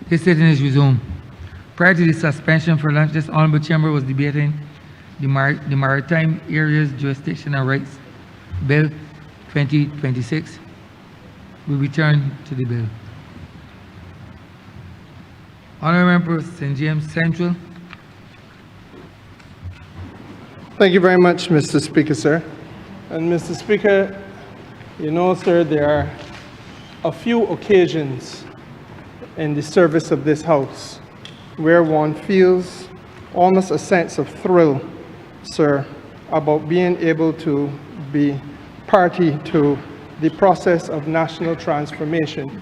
This sitting is resumed. Prior to the suspension for lunch, this Honourable Chamber was debating the Maritime Areas Jurisdiction and Rights Bill 2026. We return to the bill. Honourable Member St. James Central. Thank you very much, Mr. Speaker, sir. And Mr. Speaker, you know, sir, there are a few occasions in the service of this House where one feels almost a sense of thrill, sir, about being able to be party to the process of national transformation,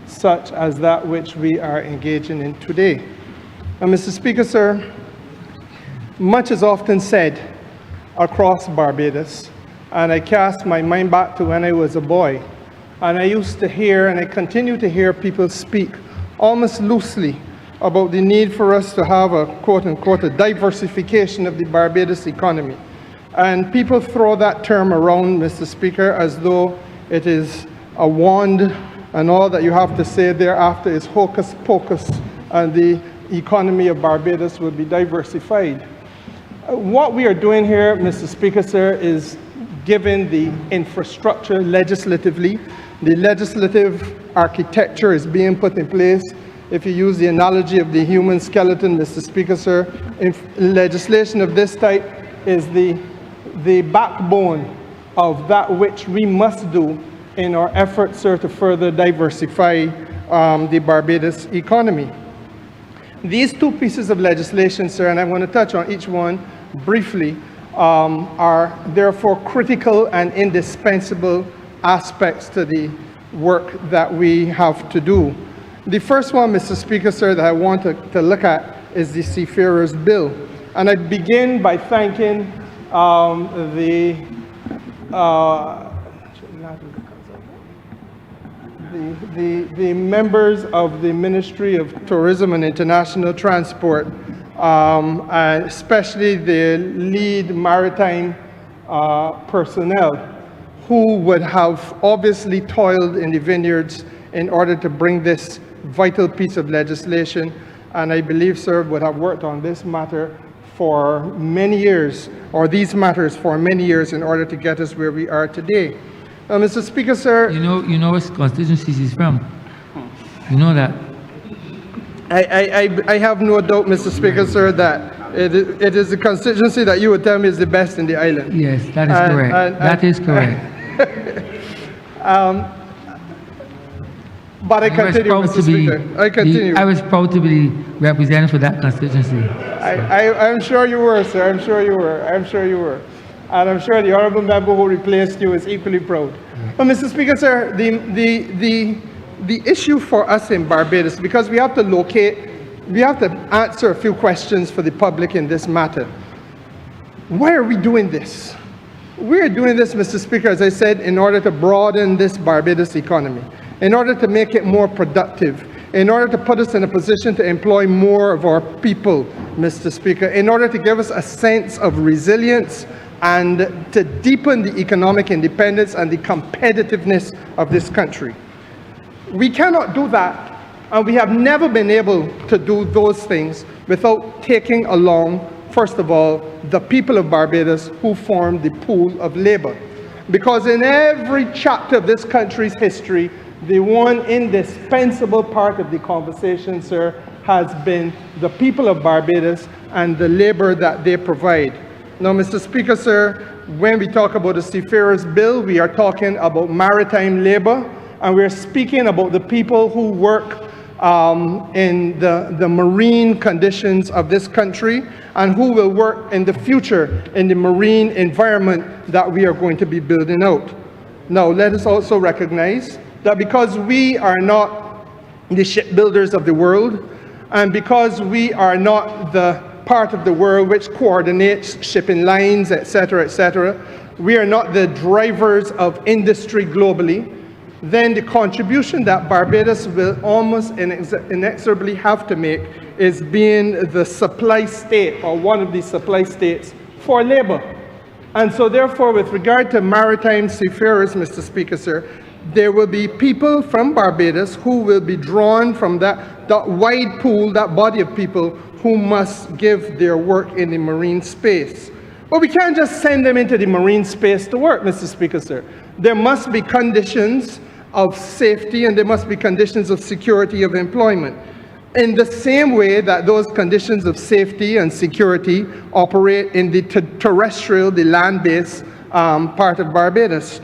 such as that which we are engaging in today. And Mr. Speaker, sir, much is often said across Barbados, and I cast my mind back to when I was a boy, and I used to hear, and I continue to hear people speak almost loosely about the need for us to have a quote-unquote a diversification of the Barbados economy. And people throw that term around, Mr. Speaker, as though it is a wand and all that you have to say thereafter is hocus pocus and the economy of Barbados will be diversified. What we are doing here, Mr. Speaker, sir, is given the infrastructure legislatively. The legislative architecture is being put in place. If you use the analogy of the human skeleton, Mr. Speaker, sir, legislation of this type is the backbone of that which we must do in our efforts, sir, to further diversify the Barbados economy. These two pieces of legislation, sir, and I'm going to touch on each one briefly, are therefore critical and indispensable aspects to the work that we have to do. The first one, Mr. Speaker, sir, that I want to look at is the Seafarers Bill. And I begin by thanking the members of the Ministry of Tourism and International Transport, and especially the lead maritime personnel, who would have obviously toiled in the vineyards in order to bring this vital piece of legislation, and I believe, sir, would have worked on this matter for many years, or these matters for many years, in order to get us where we are today. Mr. Speaker, sir, You know what constituency he's from. You know that. I have no doubt, Mr. Speaker, sir, that it is the constituency that you would tell me is the best in the island. Yes, that is correct. That is correct. But I continue, Mr. Speaker. I continue. I was proud to be represented for that constituency. I'm sure you were, sir. I'm sure you were. I'm sure you were. And I'm sure the honourable member who replaced you is equally proud. But Mr. Speaker, sir, the issue for us in Barbados, because we have to answer a few questions for the public in this matter. Why are we doing this? We are doing this, Mr. Speaker, as I said, in order to broaden this Barbados economy, in order to make it more productive, in order to put us in a position to employ more of our people, Mr. Speaker, in order to give us a sense of resilience and to deepen the economic independence and the competitiveness of this country. We cannot do that, and we have never been able to do those things without taking along, first of all, the people of Barbados who form the pool of labor. Because in every chapter of this country's history, the one indispensable part of the conversation, sir, has been the people of Barbados and the labor that they provide. Now, Mr. Speaker, sir, when we talk about the Seafarers Bill, we are talking about maritime labor, and we're speaking about the people who work in the marine conditions of this country and who will work in the future in the marine environment that we are going to be building out. Now, let us also recognize that because we are not the shipbuilders of the world, and because we are not the part of the world which coordinates shipping lines, etc., we are not the drivers of industry globally, then the contribution that Barbados will almost inexorably have to make is being the supply state, or one of the supply states, for labor. And so therefore, with regard to maritime seafarers, Mr. Speaker, sir, there will be people from Barbados who will be drawn from that wide pool, that body of people who must give their work in the marine space. But we can't just send them into the marine space to work, Mr. Speaker, sir. There must be conditions of safety and there must be conditions of security of employment. In the same way that those conditions of safety and security operate in the terrestrial, the land-based part of Barbados.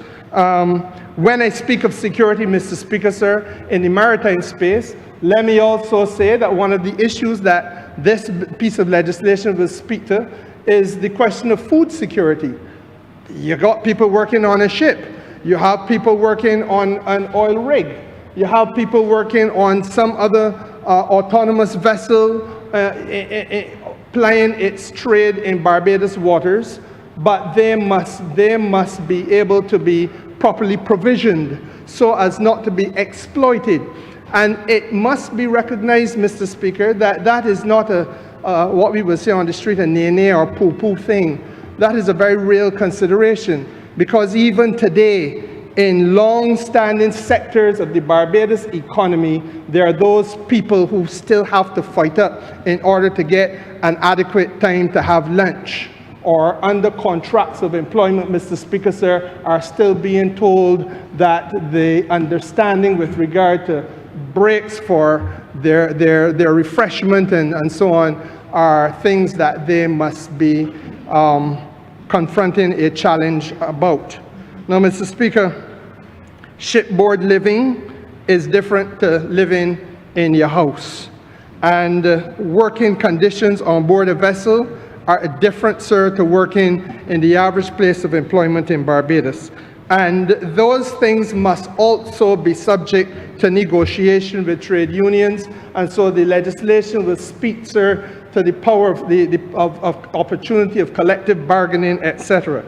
When I speak of security, Mr. Speaker, sir, in the maritime space, let me also say that one of the issues that this piece of legislation will speak to is the question of food security. You got people working on a ship. You have people working on an oil rig. You have people working on some other autonomous vessel plying its trade in Barbados waters, but they must be able to be properly provisioned so as not to be exploited. And it must be recognized, Mr. Speaker, that that is not what we would say on the street, a nay-nay or poo-poo thing. That is a very real consideration, because even today, in long-standing sectors of the Barbados economy, there are those people who still have to fight up in order to get an adequate time to have lunch, or under contracts of employment, Mr. Speaker, sir, are still being told that the understanding with regard to breaks for their refreshment and so on are things that they must be confronting a challenge about. Now, Mr. Speaker, shipboard living is different to living in your house. And working conditions on board a vessel are different, sir, to working in the average place of employment in Barbados. And those things must also be subject to negotiation with trade unions. And so the legislation will speak, sir, to the power of opportunity of collective bargaining, etc.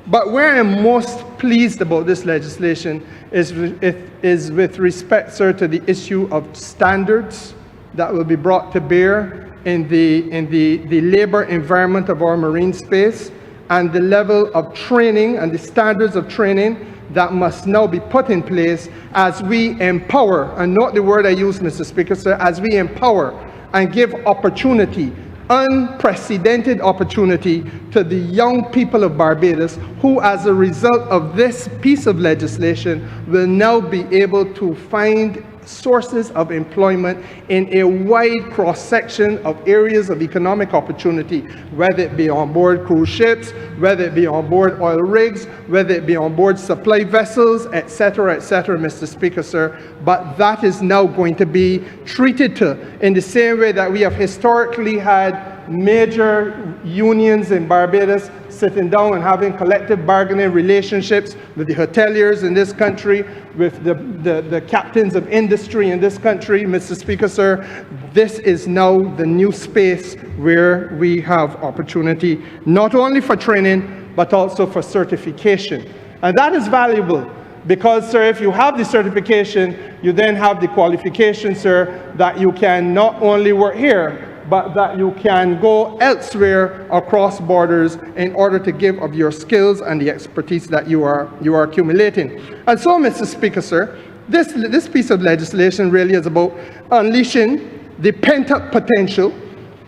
But where I'm most pleased about this legislation is with respect, sir, to the issue of standards that will be brought to bear in the labor environment of our marine space, and the level of training and the standards of training that must now be put in place as we empower, and not the word I use, Mr. Speaker, sir, as we empower and give opportunity, unprecedented opportunity, to the young people of Barbados who, as a result of this piece of legislation, will now be able to find sources of employment in a wide cross-section of areas of economic opportunity, whether it be on board cruise ships, whether it be on board oil rigs, whether it be on board supply vessels, etc., Mr. Speaker, sir. But that is now going to be treated to in the same way that we have historically had major unions in Barbados sitting down and having collective bargaining relationships with the hoteliers in this country, with the captains of industry in this country, Mr. Speaker, sir. This is now the new space where we have opportunity, not only for training, but also for certification. And that is valuable, because, sir, if you have the certification, you then have the qualification, sir, that you can not only work here, but that you can go elsewhere across borders in order to give of your skills and the expertise that you are accumulating. And so, Mr. Speaker, sir, this piece of legislation really is about unleashing the pent-up potential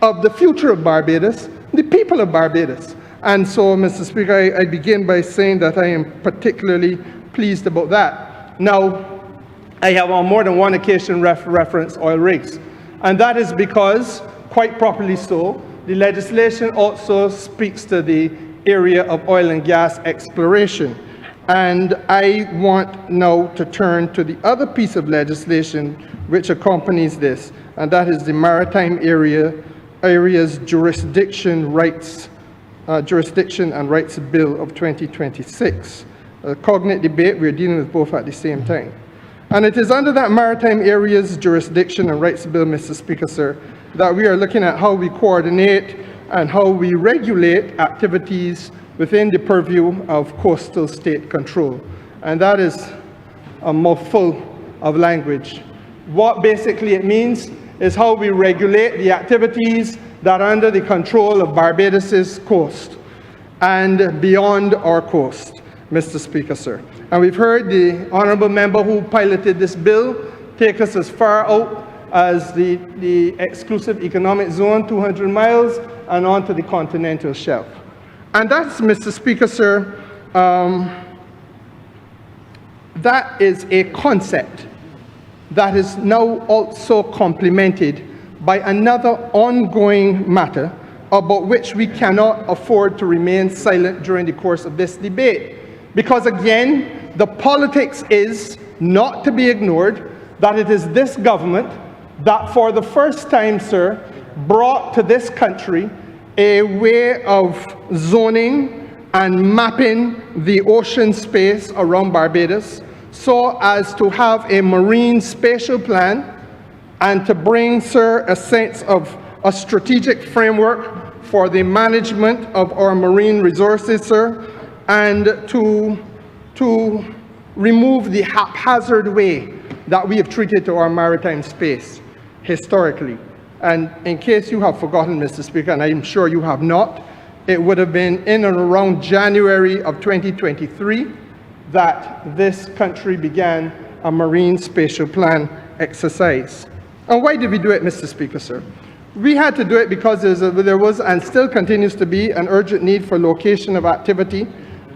of the future of Barbados, the people of Barbados. And so, Mr. Speaker, I begin by saying that I am particularly pleased about that. Now, I have on more than one occasion referenced oil rigs, and that is because, quite properly so, the legislation also speaks to the area of oil and gas exploration. And I want now to turn to the other piece of legislation which accompanies this, and that is the Maritime Areas Jurisdiction and Rights Bill of 2026. A cognate debate, we're dealing with both at the same time. And it is under that Maritime Areas Jurisdiction and Rights Bill, Mr. Speaker, sir, that we are looking at how we coordinate and how we regulate activities within the purview of coastal state control. And that is a mouthful of language. What basically it means is how we regulate the activities that are under the control of Barbados's coast and beyond our coast, Mr. Speaker, sir. And we've heard the honourable member who piloted this bill take us as far out as the exclusive economic zone, 200 miles, and on to the continental shelf. And that's, Mr. Speaker, sir, that is a concept that is now also complemented by another ongoing matter about which we cannot afford to remain silent during the course of this debate. Because again, the politics is not to be ignored, that it is this government that for the first time, sir, brought to this country a way of zoning and mapping the ocean space around Barbados so as to have a marine spatial plan and to bring, sir, a sense of a strategic framework for the management of our marine resources, sir, and to remove the haphazard way that we have treated our maritime space historically. And in case you have forgotten, Mr. Speaker, and I'm sure you have not, it would have been in and around January of 2023 that this country began a marine spatial plan exercise. And why did we do it, Mr. Speaker, sir? We had to do it because there was and still continues to be an urgent need for location of activity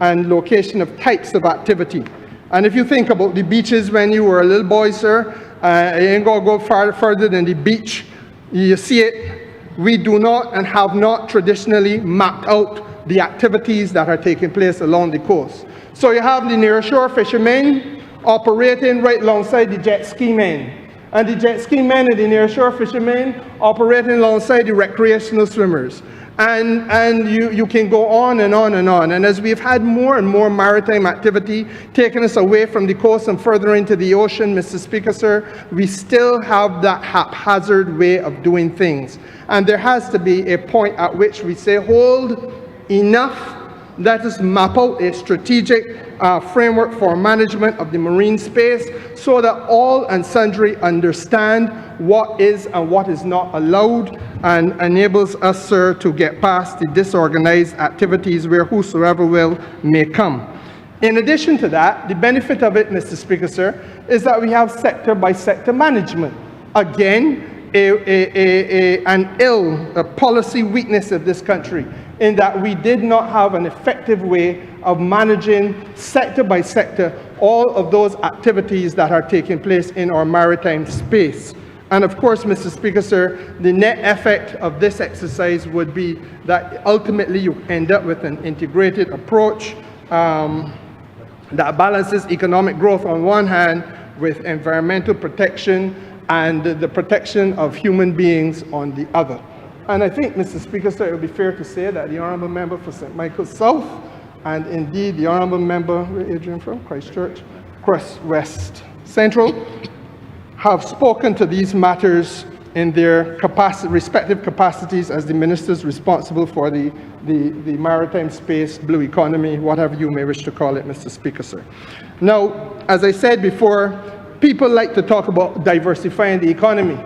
and location of types of activity. And if you think about the beaches when you were a little boy, sir, you ain't gonna go far further than the beach. You see it. We do not and have not traditionally mapped out the activities that are taking place along the coast. So you have the nearshore fishermen operating right alongside the jet ski men. And the jet ski men and the nearshore fishermen operating alongside the recreational swimmers. And you can go on and on and on. And as we've had more and more maritime activity taking us away from the coast and further into the ocean, Mr. Speaker, sir, we still have that haphazard way of doing things. And there has to be a point at which we say, hold, enough. Let us map out a strategic framework for management of the marine space so that all and sundry understand what is and what is not allowed and enables us, sir, to get past the disorganized activities where whosoever will may come. In addition to that, the benefit of it, Mr. Speaker, sir, is that we have sector by sector management. Again, a policy weakness of this country, in that we did not have an effective way of managing sector by sector all of those activities that are taking place in our maritime space. And of course, Mr. Speaker, sir, the net effect of this exercise would be that ultimately you end up with an integrated approach that balances economic growth on one hand with environmental protection and the protection of human beings on the other. And I think, Mr. Speaker, sir, it would be fair to say that the Honourable Member for St. Michael South, and indeed the Honourable Member, where Adrian from? Christchurch, West Central, have spoken to these matters in their respective capacities as the ministers responsible for the maritime space, blue economy, whatever you may wish to call it, Mr. Speaker, sir. Now, as I said before, people like to talk about diversifying the economy,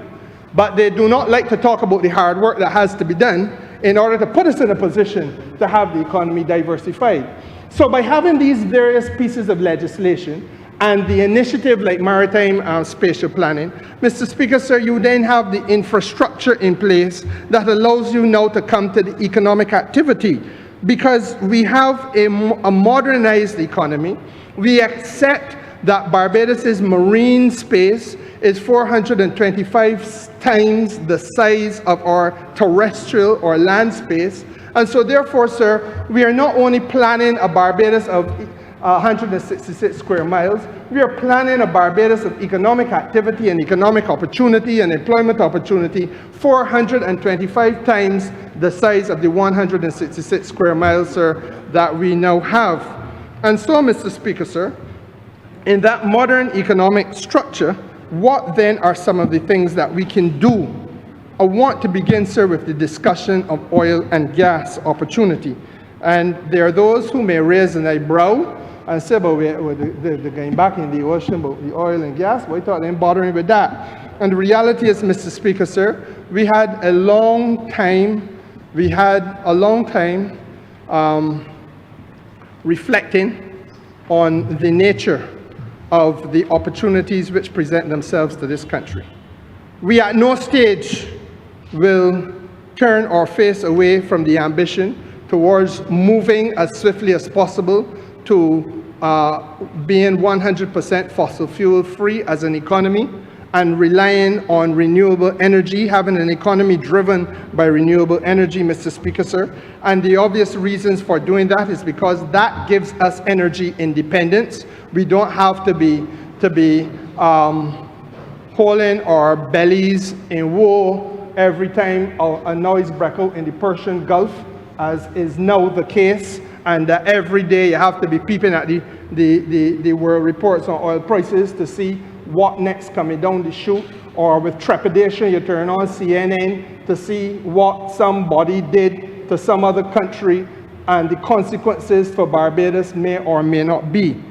but they do not like to talk about the hard work that has to be done in order to put us in a position to have the economy diversified. So by having these various pieces of legislation and the initiative like maritime spatial planning, Mr. Speaker, sir, you then have the infrastructure in place that allows you now to come to the economic activity, because we have a modernized economy. We accept that Barbados's marine space is 425 times the size of our terrestrial or land space. And so therefore, sir, we are not only planning a Barbados of 166 square miles, we are planning a Barbados of economic activity and economic opportunity and employment opportunity 425 times the size of the 166 square miles, sir, that we now have. And so, Mr. Speaker, sir, in that modern economic structure, what then are some of the things that we can do? I want to begin, sir, with the discussion of oil and gas opportunity. And there are those who may raise an eyebrow and say, but they're going back in the ocean, but the oil and gas, we thought they ain't bothering with that. And the reality is, Mr. Speaker, sir, we had a long time reflecting on the nature of the opportunities which present themselves to this country. We at no stage will turn our face away from the ambition towards moving as swiftly as possible to being 100% fossil fuel free as an economy and relying on renewable energy, having an economy driven by renewable energy, Mr. Speaker, sir. And the obvious reasons for doing that is because that gives us energy independence. We don't have to be holding our bellies in woe every time a noise breaks out in the Persian Gulf, as is now the case, and every day you have to be peeping at the world reports on oil prices to see what next coming down the chute, or with trepidation you turn on CNN to see what somebody did to some other country, and the consequences for Barbados may or may not be.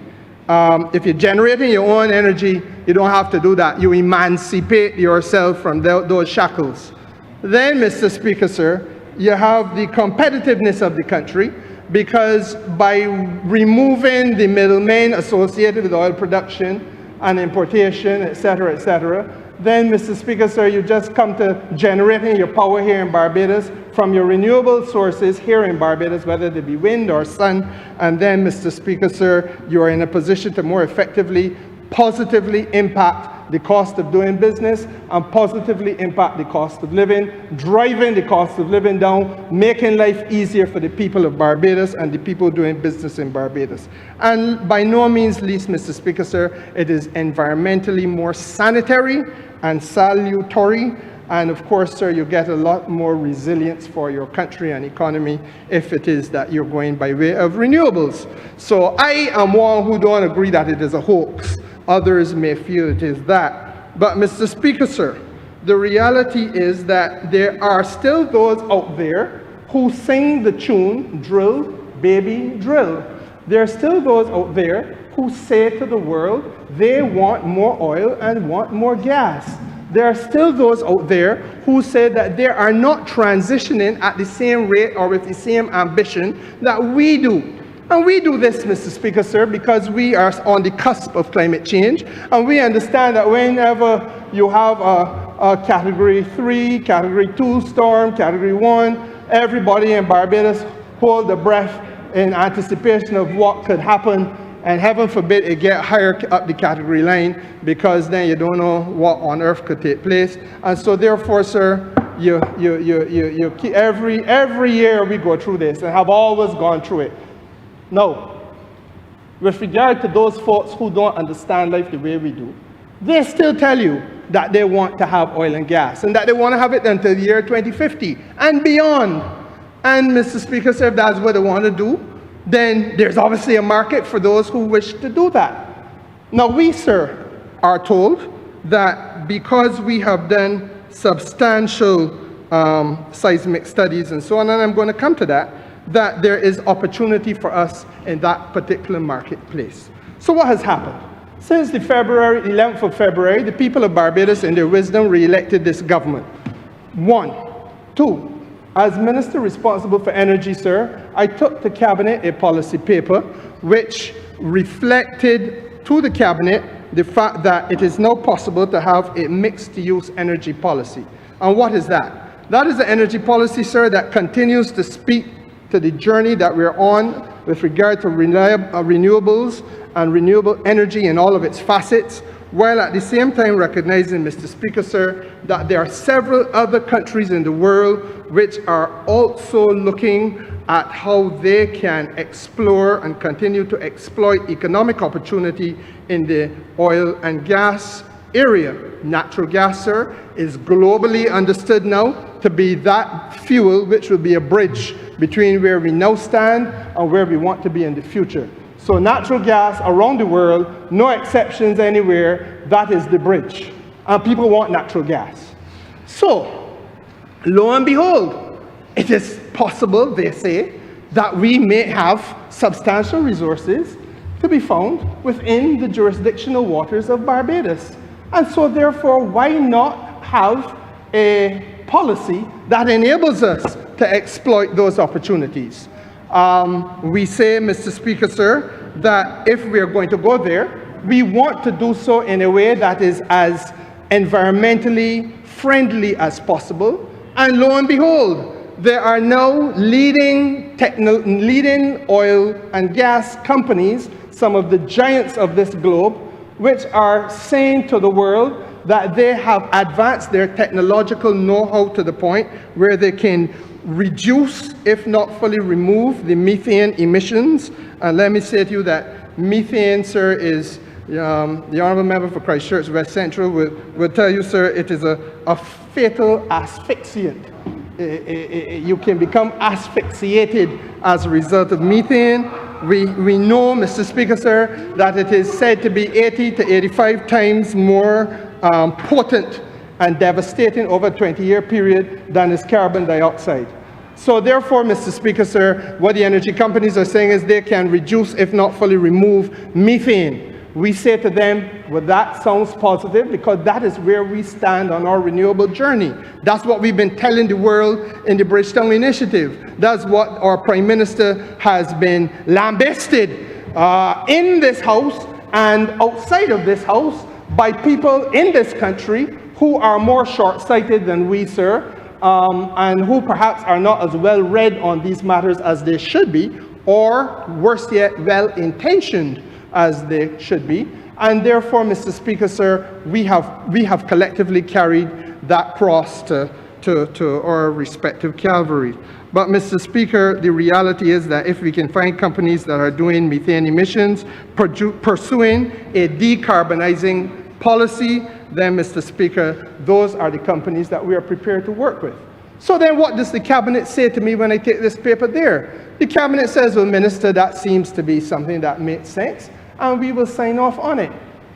If you're generating your own energy, you don't have to do that. You emancipate yourself from those shackles. Then, Mr. Speaker, sir, you have the competitiveness of the country, because by removing the middlemen associated with oil production and importation, etc., then, Mr. Speaker, sir, you just come to generating your power here in Barbados from your renewable sources here in Barbados, whether they be wind or sun, and then, Mr. Speaker, sir, you are in a position to more effectively, positively impact the cost of doing business and positively impact the cost of living, driving the cost of living down, making life easier for the people of Barbados and the people doing business in Barbados. And by no means least, Mr. Speaker, sir, it is environmentally more sanitary and salutary. And of course, sir, you get a lot more resilience for your country and economy if it is that you're going by way of renewables. So I am one who don't agree that it is a hoax. Others may feel it is that. But Mr. Speaker, sir, the reality is that there are still those out there who sing the tune, drill, baby, drill. There are still those out there who say to the world they want more oil and want more gas. There are still those out there who say that they are not transitioning at the same rate or with the same ambition that we do. And we do this, Mr. Speaker, sir, because we are on the cusp of climate change, and we understand that whenever you have a Category 3, Category 2 storm, Category 1, everybody in Barbados hold their breath in anticipation of what could happen, and heaven forbid it get higher up the category line, because then you don't know what on earth could take place. And so therefore, sir, you keep, every year we go through this and have always gone through it. Now, with regard to those folks who don't understand life the way we do, they still tell you that they want to have oil and gas, and that they want to have it until the year 2050 and beyond. And Mr. Speaker, sir, if that's what they want to do, then there's obviously a market for those who wish to do that. Now we, sir, are told that because we have done substantial seismic studies and so on, and I'm going to come to that, that there is opportunity for us in that particular marketplace. So what has happened? Since the 11th of February, the people of Barbados, in their wisdom, re-elected this government. 1. 2. As Minister responsible for energy, sir, I took to Cabinet a policy paper which reflected to the Cabinet the fact that it is now possible to have a mixed-use energy policy. And what is that? That is an energy policy, sir, that continues to speak to the journey that we're on with regard to renewables and renewable energy in all of its facets, while at the same time recognizing, Mr. Speaker, sir, that there are several other countries in the world which are also looking at how they can explore and continue to exploit economic opportunity in the oil and gas area. Natural gas, sir, is globally understood now to be that fuel which will be a bridge between where we now stand and where we want to be in the future. So natural gas around the world, no exceptions anywhere, that is the bridge. And people want natural gas. So, lo and behold, it is possible, they say, that we may have substantial resources to be found within the jurisdictional waters of Barbados. And so therefore, why not have a policy that enables us to exploit those opportunities? We say, Mr. Speaker, sir, that if we are going to go there, we want to do so in a way that is as environmentally friendly as possible. And lo and behold, there are now leading oil and gas companies, some of the giants of this globe, which are saying to the world that they have advanced their technological know-how to the point where they can reduce, if not fully remove, the methane emissions. And let me say to you that methane, sir, is, the Honourable Member for Christchurch West Central will tell you, sir, it is a fatal asphyxiant. You can become asphyxiated as a result of methane. We know, Mr. Speaker, sir, that it is said to be 80 to 85 times more potent and devastating over a 20-year period than is carbon dioxide. So therefore, Mr. Speaker, sir, what the energy companies are saying is they can reduce, if not fully remove, methane. We say to them, well, that sounds positive, because that is where we stand on our renewable journey. That's what we've been telling the world in the Bridgetown Initiative. That's what our Prime Minister has been lambasted in this House and outside of this House by people in this country who are more short-sighted than we, sir, and who perhaps are not as well read on these matters as they should be, or worse yet, well-intentioned as they should be. And therefore, Mr. Speaker, sir, we have collectively carried that cross to our respective Calvaries. But, Mr. Speaker, the reality is that if we can find companies that are doing methane emissions, pursuing a decarbonizing policy, then, Mr. Speaker, those are the companies that we are prepared to work with. So then what does the Cabinet say to me when I take this paper there? The Cabinet says, well, Minister, that seems to be something that makes sense, and we will sign off on it.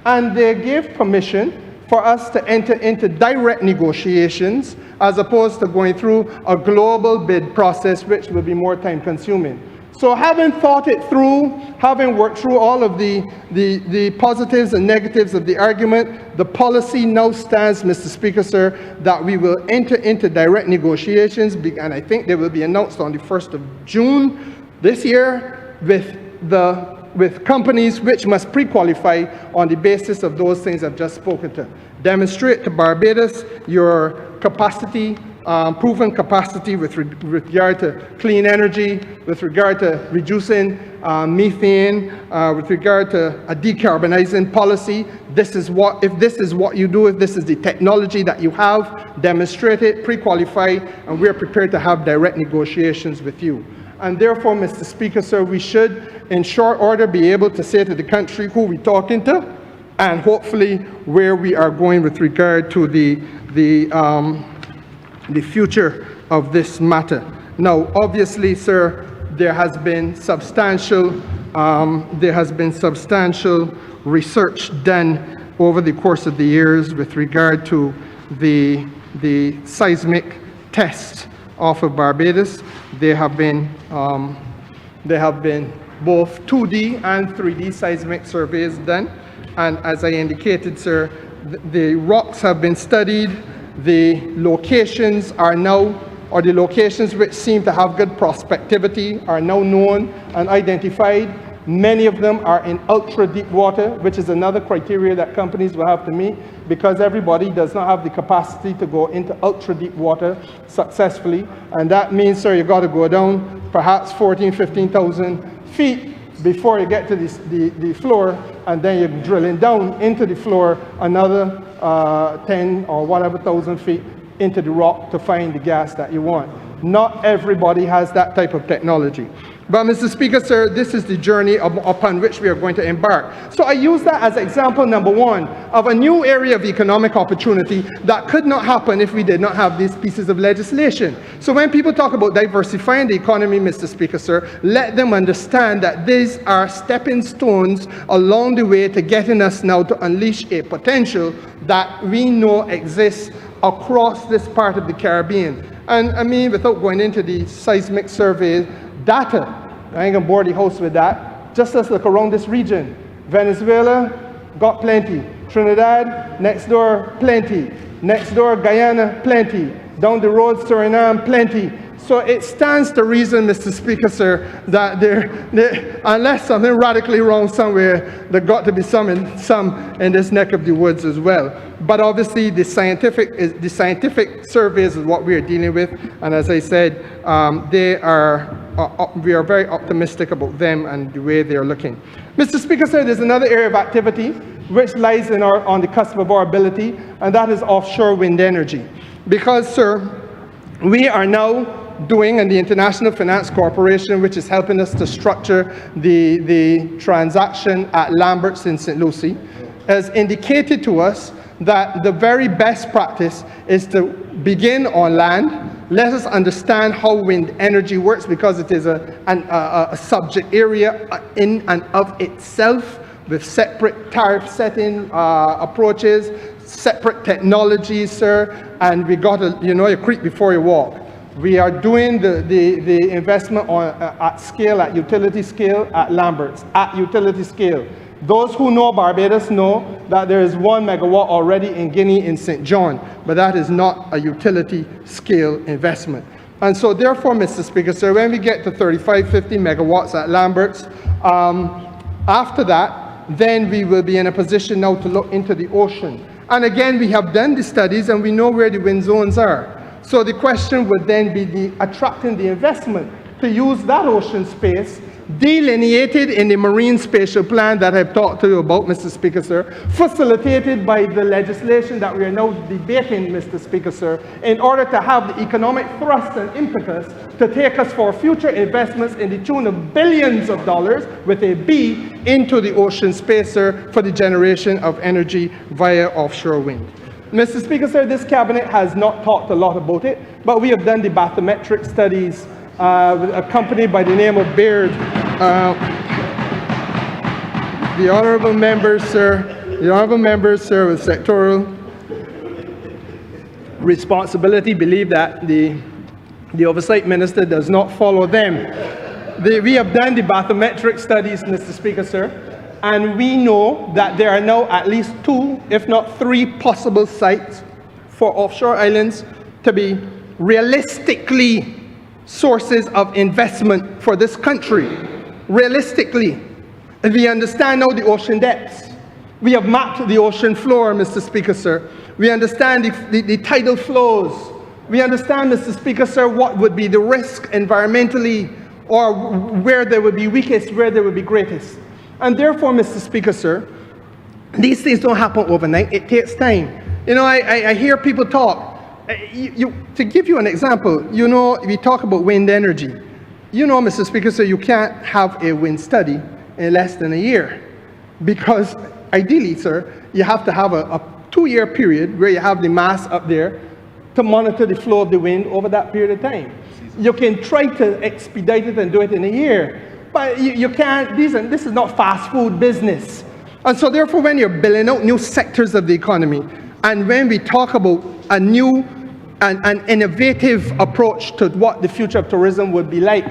And they gave permission for us to enter into direct negotiations as opposed to going through a global bid process, which will be more time consuming. So having thought it through, having worked through all of the positives and negatives of the argument, the policy now stands, Mr. Speaker, sir, that we will enter into direct negotiations, and I think they will be announced on the 1st of June this year with companies which must pre-qualify on the basis of those things I've just spoken to. Demonstrate to Barbados your capacity, proven capacity with regard to clean energy, with regard to reducing methane, with regard to a decarbonizing policy. If this is what you do, if this is the technology that you have, demonstrate it, pre-qualify, and we're prepared to have direct negotiations with you. And therefore, Mr. Speaker, sir, we should, in short order, be able to say to the country who we're talking to, and hopefully where we are going with regard to the future of this matter. Now, obviously, sir, there has been substantial research done over the course of the years with regard to the seismic tests off of Barbados. There have been both 2D and 3D seismic surveys done, and as I indicated, sir, the rocks have been studied. The locations are now, or the locations which seem to have good prospectivity, are now known and identified. Many of them are in ultra-deep water, which is another criteria that companies will have to meet, because everybody does not have the capacity to go into ultra-deep water successfully. And that means, sir, you've got to go down perhaps 14,000, 15,000 feet before you get to the floor, and then you're drilling down into the floor another 10 or whatever thousand feet into the rock to find the gas that you want. Not everybody has that type of technology. But, Mr. Speaker, sir, this is the journey upon which we are going to embark. So I use that as example number one of a new area of economic opportunity that could not happen if we did not have these pieces of legislation. So when people talk about diversifying the economy, Mr. Speaker, sir, let them understand that these are stepping stones along the way to getting us now to unleash a potential that we know exists across this part of the Caribbean. And I mean, without going into the seismic survey data, I ain't gonna bore the house with that. Just let's look around this region. Venezuela, got plenty. Trinidad, next door, plenty. Next door, Guyana, plenty. Down the road, Suriname, plenty. So it stands to reason, Mr. Speaker, sir, that unless something radically wrong somewhere, there got to be some in this neck of the woods as well. But obviously, the scientific surveys is what we are dealing with, and as I said, we are very optimistic about them and the way they are looking. Mr. Speaker, sir, there's another area of activity which lies on the cusp of our ability, and that is offshore wind energy. Because, sir, we are now doing, and the International Finance Corporation, which is helping us to structure the transaction at Lambert's in St. Lucie, has indicated to us that the very best practice is to begin on land. Let us understand how wind energy works, because it is a subject area in and of itself, with separate tariff setting approaches, separate technologies, sir, and we got to, you creep before you walk. We are doing the investment at scale, at utility scale, at Lambert's, at utility scale. Those who know Barbados know that there is 1 megawatt already in Guinea in St. John, but that is not a utility scale investment. And so therefore, Mr. Speaker, sir, when we get to 35, 50 megawatts at Lambert's, after that, then we will be in a position now to look into the ocean. And again, we have done the studies and we know where the wind zones are. So the question would then be attracting the investment to use that ocean space delineated in the Marine Spatial Plan that I've talked to you about, Mr. Speaker, sir, facilitated by the legislation that we are now debating, Mr. Speaker, sir, in order to have the economic thrust and impetus to take us for future investments in the tune of billions of dollars, with a B, into the ocean space, sir, for the generation of energy via offshore wind. Mr. Speaker, sir, this cabinet has not talked a lot about it, but we have done the bathymetric studies with a company by the name of Baird. The honourable members, sir, with sectoral responsibility believe that the oversight minister does not follow them. We have done the bathymetric studies, Mr. Speaker, sir, and we know that there are now at least 2, if not 3 possible sites for offshore islands to be realistically sources of investment for this country. Realistically. And we understand now the ocean depths. We have mapped the ocean floor, Mr. Speaker, sir. We understand the tidal flows. We understand, Mr. Speaker, sir, what would be the risk environmentally, or where there would be weakest, where there would be greatest. And therefore, Mr. Speaker, sir, these things don't happen overnight. It takes time. I hear people talk. To give you an example, we talk about wind energy. Mr. Speaker, sir, you can't have a wind study in less than a year. Because ideally, sir, you have to have a 2-year period where you have the mast up there to monitor the flow of the wind over that period of time. You can try to expedite it and do it in a year. But you can't, this is not fast food business. And so therefore, when you're building out new sectors of the economy, and when we talk about a new and innovative approach to what the future of tourism would be like,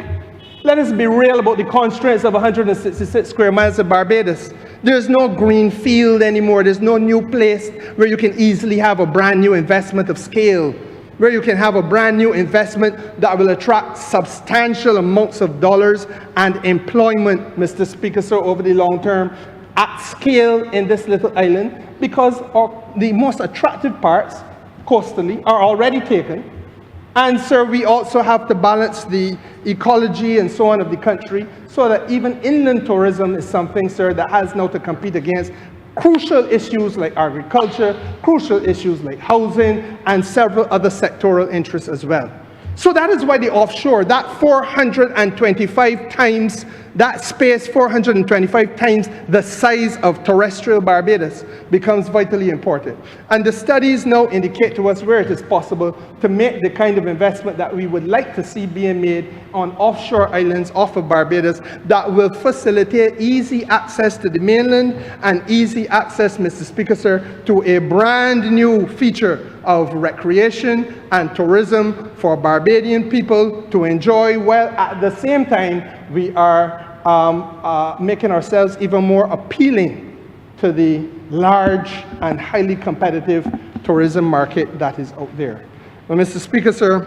let us be real about the constraints of 166 square miles of Barbados. There's no green field anymore. There's no new place where you can easily have a brand new investment of scale, where you can have a brand new investment that will attract substantial amounts of dollars and employment, Mr. Speaker, sir, over the long term, at scale in this little island, because the most attractive parts, coastally, are already taken. And, sir, we also have to balance the ecology and so on of the country, so that even inland tourism is something, sir, that has now to compete against crucial issues like agriculture, crucial issues like housing, and several other sectoral interests as well. So that is why the offshore, that 425 times, that space 425 times the size of terrestrial Barbados becomes vitally important. And the studies now indicate to us where it is possible to make the kind of investment that we would like to see being made on offshore islands off of Barbados that will facilitate easy access to the mainland and easy access, Mr. Speaker, sir, to a brand new feature of recreation and tourism for Barbadian people to enjoy, while at the same time we are making ourselves even more appealing to the large and highly competitive tourism market that is out there. Well, Mr. Speaker, sir,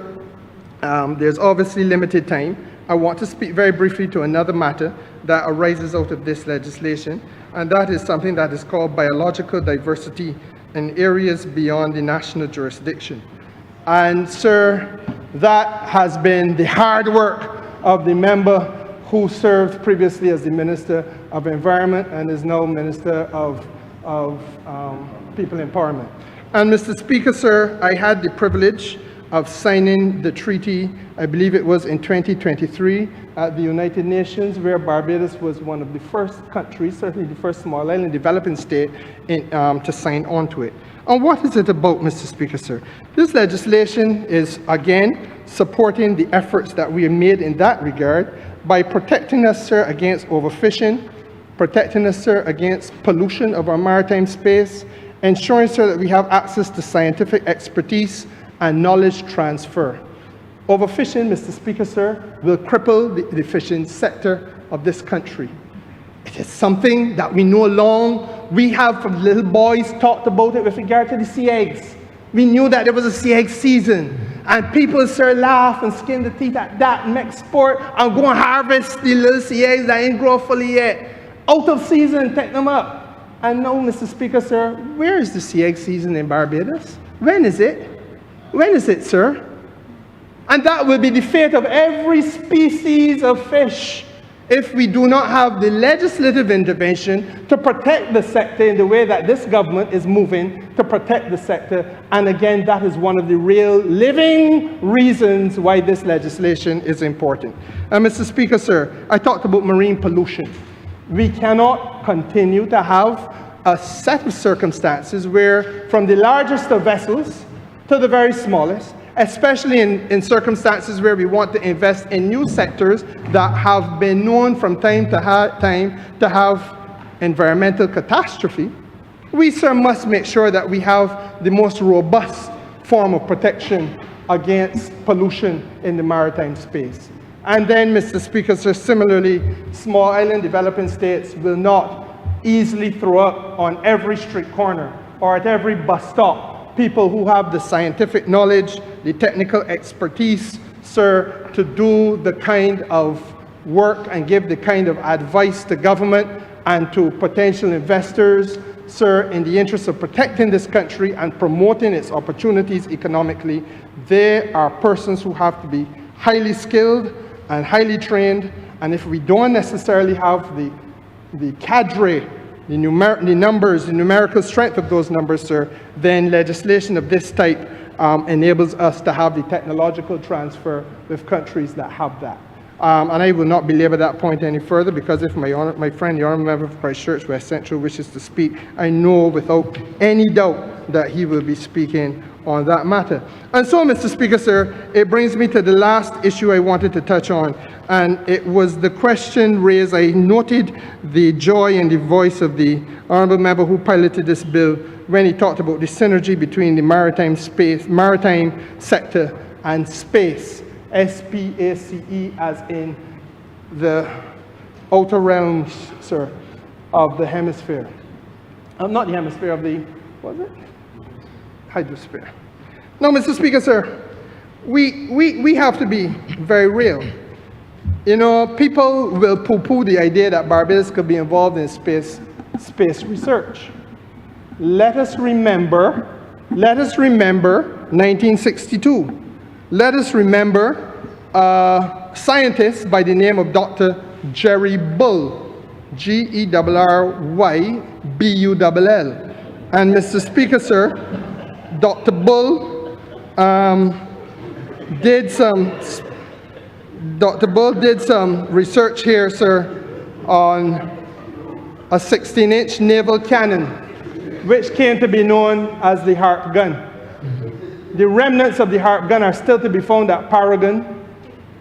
there's obviously limited time. I want to speak very briefly to another matter that arises out of this legislation, and that is something that is called biological diversity in areas beyond the national jurisdiction. And, sir, that has been the hard work of the member who served previously as the Minister of Environment and is now Minister of People Empowerment. And, Mr. Speaker, sir, I had the privilege of signing the treaty, I believe it was in 2023, at the United Nations, where Barbados was one of the first countries, certainly the first small island developing state, to sign on to it. And what is it about, Mr. Speaker, sir? This legislation is, again, supporting the efforts that we have made in that regard by protecting us, sir, against overfishing, protecting us, sir, against pollution of our maritime space, ensuring, sir, that we have access to scientific expertise and knowledge transfer. Overfishing, Mr. Speaker, sir, will cripple the fishing sector of this country. It is something that we know long. We have, from little boys, talked about it with regard to the sea eggs. We knew that there was a sea egg season, and people, sir, laugh and skin the teeth at that and make sport and go and harvest the little sea eggs that ain't grown fully yet. Out of season, take them up. And now, Mr. Speaker, sir, where is the sea egg season in Barbados? When is it? When is it, sir? And that will be the fate of every species of fish if we do not have the legislative intervention to protect the sector in the way that this government is moving to protect the sector. And again, that is one of the real living reasons why this legislation is important. And Mr. Speaker, sir, I talked about marine pollution. We cannot continue to have a set of circumstances where, from the largest of vessels to the very smallest, especially in circumstances where we want to invest in new sectors that have been known from time to have environmental catastrophe, we, sir, must make sure that we have the most robust form of protection against pollution in the maritime space. And then, Mr. Speaker, sir, similarly, small island developing states will not easily throw up on every street corner or at every bus stop people who have the scientific knowledge, the technical expertise, sir, to do the kind of work and give the kind of advice to government and to potential investors, sir, in the interest of protecting this country and promoting its opportunities economically. They are persons who have to be highly skilled and highly trained, and if we don't necessarily have the cadre, the numbers, the numerical strength of those numbers, sir, then legislation of this type enables us to have the technological transfer with countries that have that. And I will not belabor that point any further, because if my friend, the Honourable Member for Christchurch West Central, wishes to speak, I know without any doubt that he will be speaking on that matter. And so, Mr. Speaker, sir, it brings me to the last issue I wanted to touch on, and it was the question raised. I noted the joy in the voice of the Honourable Member who piloted this bill when he talked about the synergy between the maritime sector and space, S-P-A-C-E, as in the outer realms, sir, of the hemisphere. Not the hemisphere, of the, what was it? Hydrosphere. Now, Mr. Speaker, sir, we have to be very real. You know, people will poo-poo the idea that Barbados could be involved in space research. Let us remember 1962. Let us remember a scientist by the name of Dr. Jerry Bull, G-E-R-R-Y-B-U-L-L. And Mr. Speaker, sir, Dr. Bull did some research here, sir, on a 16-inch naval cannon, which came to be known as the harp gun. The remnants of the harp gun are still to be found at Paragon,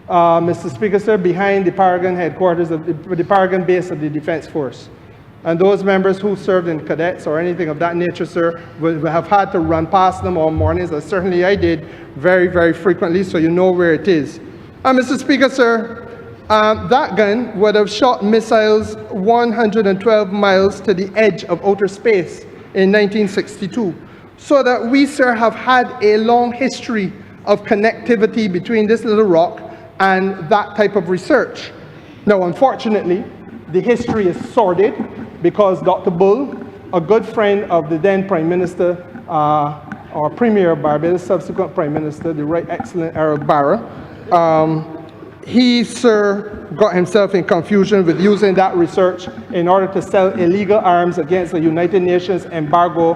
Mr. Speaker, sir, behind the Paragon headquarters of the Paragon base of the Defense Force. And those members who served in cadets or anything of that nature, sir, will have had to run past them all mornings, as certainly I did very, very frequently, so you know where it is. And Mr. Speaker, sir, that gun would have shot missiles 112 miles to the edge of outer space in 1962. So that we, sir, have had a long history of connectivity between this little rock and that type of research. Now, unfortunately, the history is sordid because Dr. Bull, a good friend of the then Prime Minister, or Premier of Barbados, subsequent Prime Minister, the Right Excellent Eric Barra, he, sir, got himself in confusion with using that research in order to sell illegal arms against the United Nations embargo,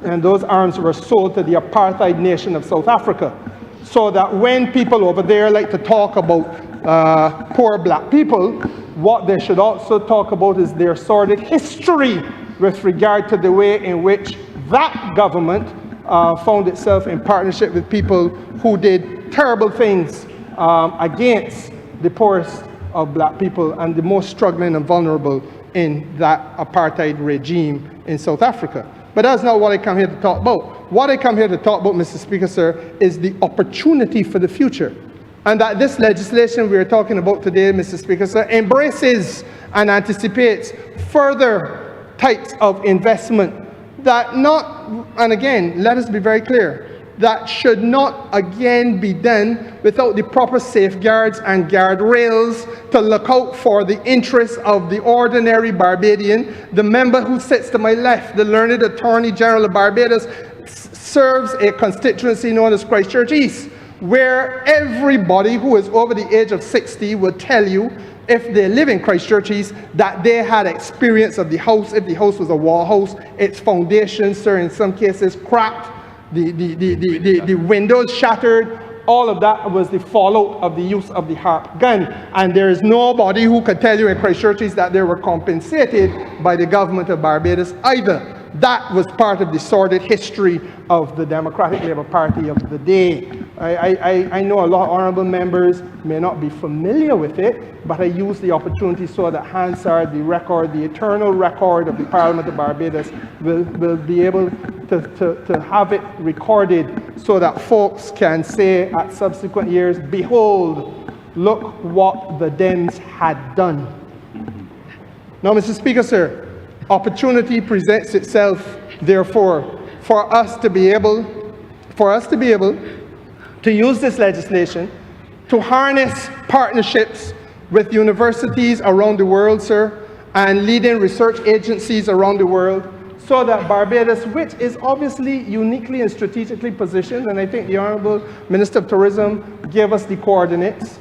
and those arms were sold to the apartheid nation of South Africa. So that when people over there like to talk about poor black people, what they should also talk about is their sordid history with regard to the way in which that government found itself in partnership with people who did terrible things against the poorest of black people and the most struggling and vulnerable in that apartheid regime in South Africa. But that's not what I come here to talk about. What I come here to talk about, Mr. Speaker, sir, is the opportunity for the future. And that this legislation we are talking about today, Mr. Speaker, sir, embraces and anticipates further types of investment that not, and again, let us be very clear, that should not again be done without the proper safeguards and guardrails to look out for the interests of the ordinary Barbadian. The member who sits to my left, the learned Attorney General of Barbados, serves a constituency known as Christchurch East, where everybody who is over the age of 60 will tell you, if they live in Christchurch East, that they had experience of the house. If the house was a wall house, its foundations, sir, in some cases cracked, the windows shattered. All of that was the fallout of the use of the HARP gun. And there is nobody who could tell you in Christchurch East that they were compensated by the government of Barbados either. That was part of the sordid history of the Democratic Labour Party of the day. I know a lot of honourable members may not be familiar with it, but I use the opportunity so that Hansard, the record, the eternal record of the Parliament of Barbados, will be able to have it recorded so that folks can say at subsequent years, behold, look what the Dems had done. Now, Mr. Speaker, sir, opportunity presents itself, therefore, for us to be able to use this legislation to harness partnerships with universities around the world, sir, and leading research agencies around the world, so that Barbados, which is obviously uniquely and strategically positioned, and I think the Honourable Minister of Tourism gave us the coordinates.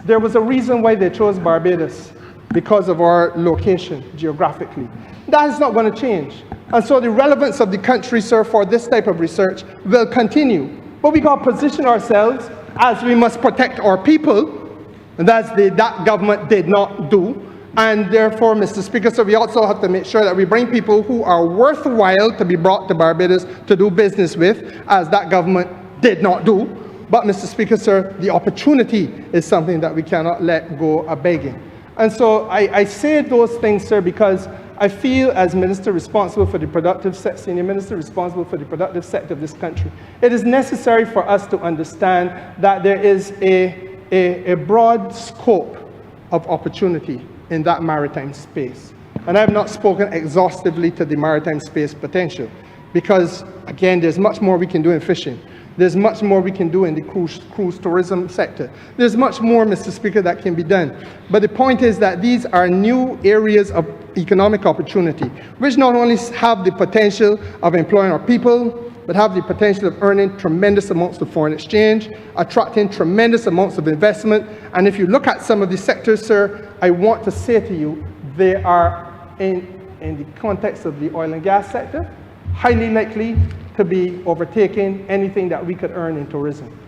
There was a reason why they chose Barbados, because of our location geographically. That is not going to change. And so the relevance of the country, sir, for this type of research will continue. But we got to position ourselves as we must protect our people, and that government did not do. And therefore, Mr. Speaker, so we also have to make sure that we bring people who are worthwhile to be brought to Barbados to do business with, as that government did not do. But, Mr. Speaker, sir, the opportunity is something that we cannot let go of begging. And so I say those things, sir, because I feel as Minister responsible for the productive sector, Senior Minister responsible for the productive sector of this country, it is necessary for us to understand that there is a broad scope of opportunity in that maritime space. And I have not spoken exhaustively to the maritime space potential because, again, there's much more we can do in fishing. There's much more we can do in the cruise tourism sector. There's much more, Mr. Speaker, that can be done. But the point is that these are new areas of economic opportunity, which not only have the potential of employing our people, but have the potential of earning tremendous amounts of foreign exchange, attracting tremendous amounts of investment. And if you look at some of these sectors, sir, I want to say to you, they are, in the context of the oil and gas sector, highly likely to be overtaking anything that we could earn in tourism.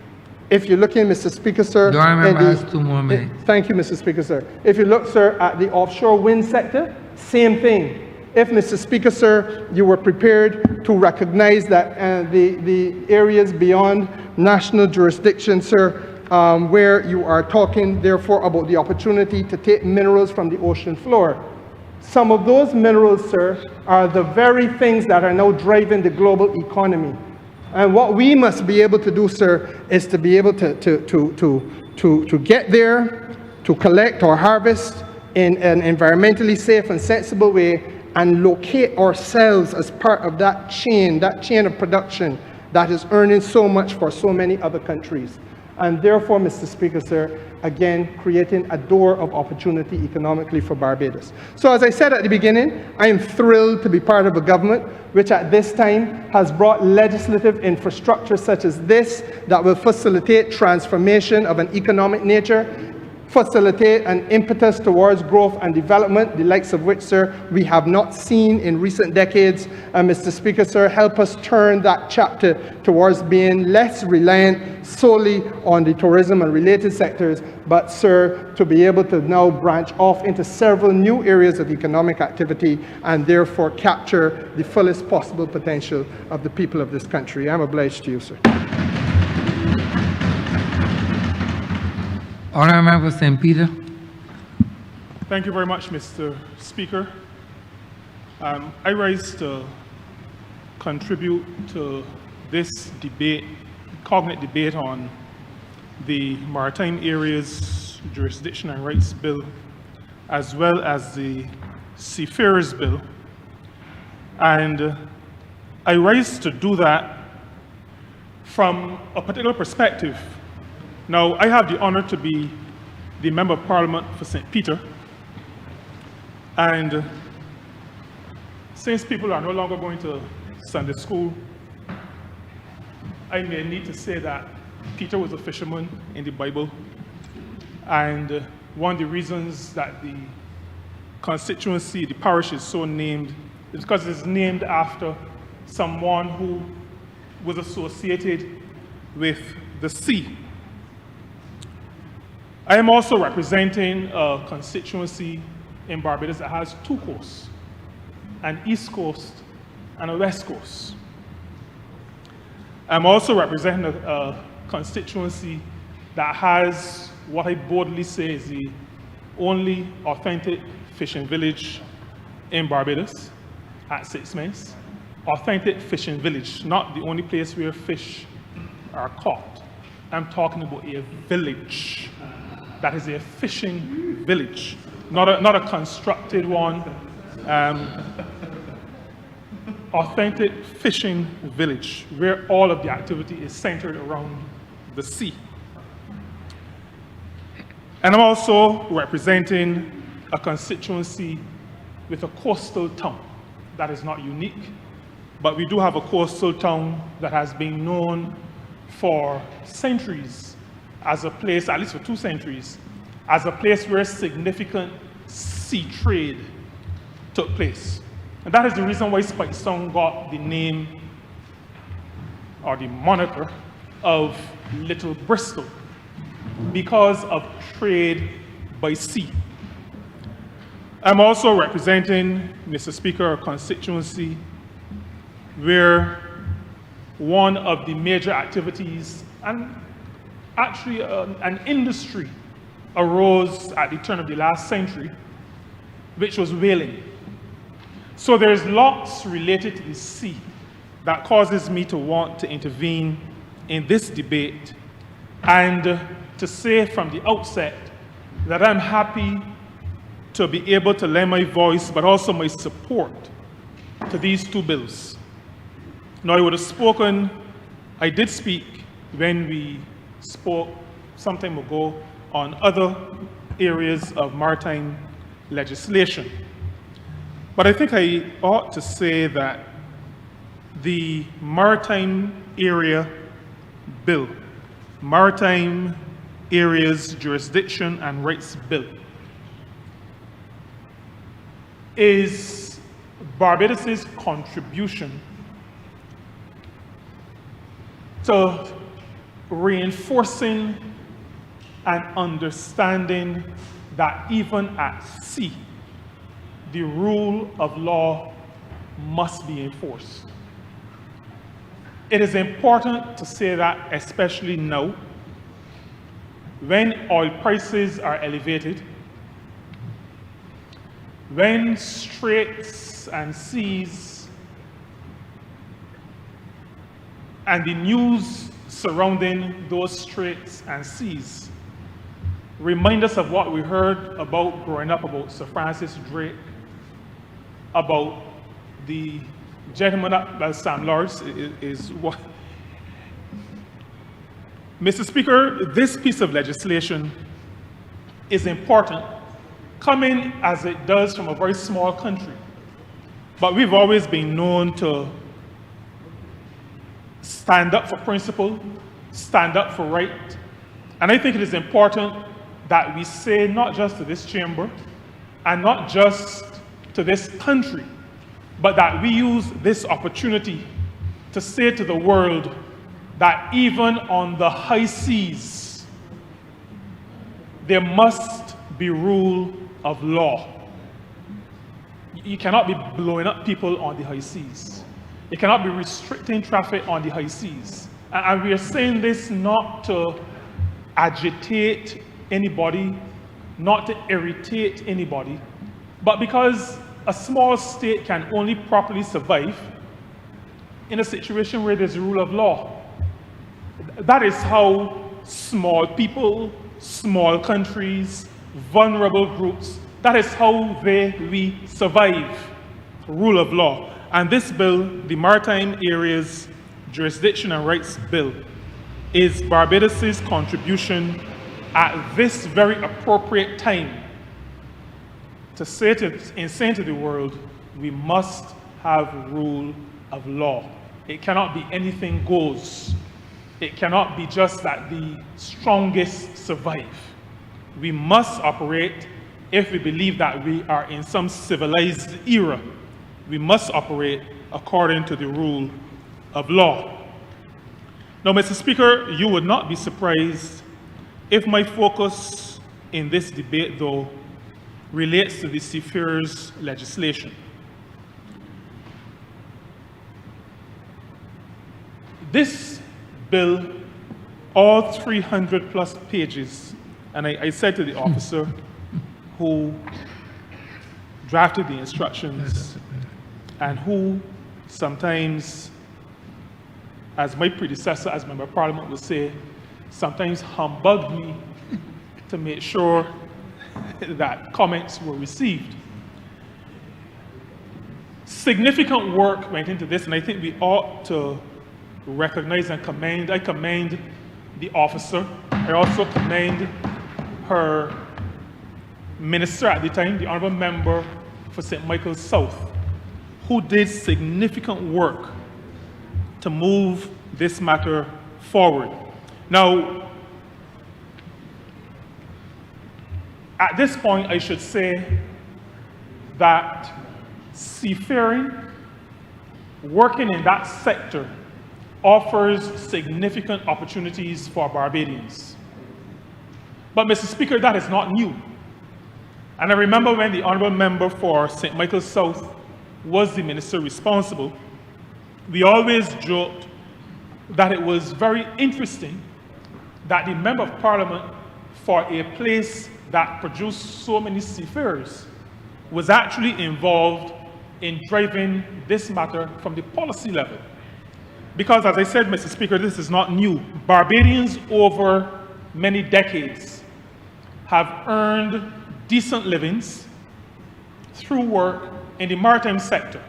If you're looking, Mr. Speaker, sir... Do I remember has 2 more minutes? Thank you, Mr. Speaker, sir. If you look, sir, at the offshore wind sector, same thing. If, Mr. Speaker, sir, you were prepared to recognize that the areas beyond national jurisdiction, sir, where you are talking, therefore, about the opportunity to take minerals from the ocean floor. Some of those minerals, sir, are the very things that are now driving the global economy. And what we must be able to do, sir, is to be able to get there, to collect or harvest in an environmentally safe and sensible way, and locate ourselves as part of that chain of production that is earning so much for so many other countries. And therefore, Mr. Speaker, sir, again, creating a door of opportunity economically for Barbados. So as I said at the beginning, I am thrilled to be part of a government which at this time has brought legislative infrastructure such as this that will facilitate transformation of an economic nature, facilitate an impetus towards growth and development, the likes of which, sir, we have not seen in recent decades. And Mr. Speaker, sir, help us turn that chapter towards being less reliant solely on the tourism and related sectors, but, sir, to be able to now branch off into several new areas of economic activity and therefore capture the fullest possible potential of the people of this country. I'm obliged to you, sir. Honourable Member St. Peter. Thank you very much, Mr. Speaker. I rise to contribute to this debate, cognate debate on the Maritime Areas Jurisdiction and Rights Bill, as well as the Seafarers Bill. And I rise to do that from a particular perspective. Now, I have the honor to be the Member of Parliament for St. Peter, and since people are no longer going to Sunday school, I may need to say that Peter was a fisherman in the Bible, and one of the reasons that the constituency, the parish is so named, is because it's named after someone who was associated with the sea. I am also representing a constituency in Barbados that has two coasts, an east coast and a west coast. I'm also representing a constituency that has what I boldly say is the only authentic fishing village in Barbados at 6 Miles. Authentic fishing village, not the only place where fish are caught. I'm talking about a village that is a fishing village, not a constructed one. Authentic fishing village where all of the activity is centered around the sea. And I'm also representing a constituency with a coastal town that is not unique, but we do have a coastal town that has been known for centuries as a place, at least for 2 centuries, as a place where significant sea trade took place. And that is the reason why Speightstown got the name or the moniker of Little Bristol, because of trade by sea. I'm also representing, Mr. Speaker, a constituency where one of the major activities, and actually an industry, arose at the turn of the last century, which was whaling. So there's lots related to the sea that causes me to want to intervene in this debate and to say from the outset that I'm happy to be able to lend my voice, but also my support to these 2 bills. Now, I would have spoken, I did speak when we spoke some time ago on other areas of maritime legislation. But I think I ought to say that the Maritime Area Bill, Maritime Areas Jurisdiction and Rights Bill, is Barbados's contribution to reinforcing and understanding that even at sea, the rule of law must be enforced. It is important to say that, especially now, when oil prices are elevated, when straits and seas and the news surrounding those straits and seas remind us of what we heard about growing up about Sir Francis Drake, about the gentleman, well, Sam Lawrence is Mr. Speaker, this piece of legislation is important, coming as it does from a very small country. But we've always been known to stand up for principle, stand up for right. And I think it is important that we say not just to this chamber and not just to this country, but that we use this opportunity to say to the world that even on the high seas, there must be rule of law. You cannot be blowing up people on the high seas. You cannot be restricting traffic on the high seas. And we are saying this not to agitate anybody, not to irritate anybody, but because a small state can only properly survive in a situation where there's a rule of law. That is how small people, small countries, vulnerable groups, that is how we survive. Rule of law. And this bill, the Maritime Areas Jurisdiction and Rights Bill, is Barbados' contribution at this very appropriate time to say to the world, we must have rule of law. It cannot be anything goes. It cannot be just that the strongest survive. We must operate, if we believe that we are in some civilized era, we must operate according to the rule of law. Now, Mr. Speaker, you would not be surprised if my focus in this debate, though, relates to the seafarers legislation. This bill, all 300 plus pages, and I said to the officer who drafted the instructions and who sometimes, as my predecessor as Member of Parliament would say, sometimes humbugged me to make sure that comments were received. Significant work went into this, and I think we ought to recognize and commend. I commend the officer. I also commend her minister at the time, the Honourable Member for St. Michael's South, who did significant work to move this matter forward. Now, at this point, I should say that seafaring, working in that sector, offers significant opportunities for Barbadians. But, Mr. Speaker, that is not new. And I remember when the Honourable Member for St. Michael's South was the minister responsible, we always joked that it was very interesting that the Member of Parliament for a place that produced so many seafarers was actually involved in driving this matter from the policy level. Because, as I said, Mr. Speaker, this is not new. Barbadians over many decades have earned decent livings through work in the maritime sector.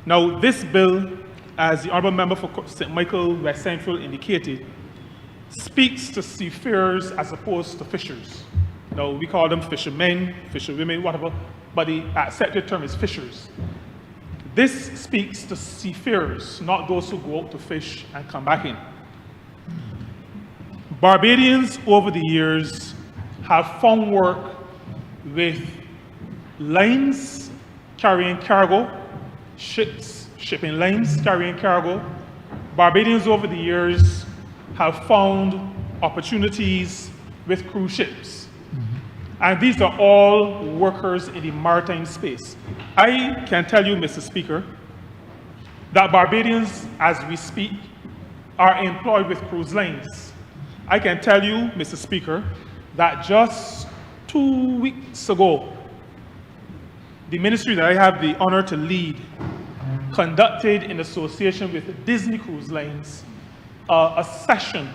Now, this bill, as the Honourable Member for St. Michael West Central indicated, speaks to seafarers as opposed to fishers. Now, we call them fishermen, fisherwomen, whatever, but the accepted term is fishers. This speaks to seafarers, not those who go out to fish and come back in. Barbadians over the years have found work with lines carrying cargo, shipping lines carrying cargo. Barbadians over the years have found opportunities with cruise ships. And these are all workers in the maritime space. I can tell you, Mr. Speaker, that Barbadians, as we speak, are employed with cruise lines. I can tell you, Mr. Speaker, that just 2 weeks ago, the ministry that I have the honor to lead conducted in association with Disney Cruise Lines a session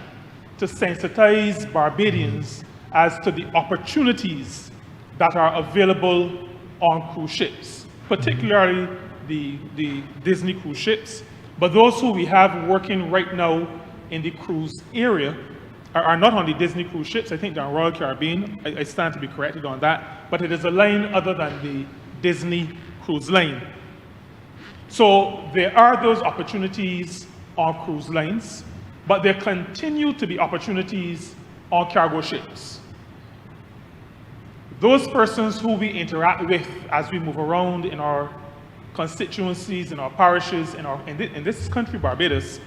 to sensitize Barbadians as to the opportunities that are available on cruise ships, particularly the Disney cruise ships, but those who we have working right now in the cruise area, are not on the Disney cruise ships. I think they're on Royal Caribbean. I stand to be corrected on that. But it is a line other than the Disney cruise line. So there are those opportunities on cruise lines, but there continue to be opportunities on cargo ships. Those persons who we interact with as we move around in our constituencies, in our parishes, in this country, Barbados,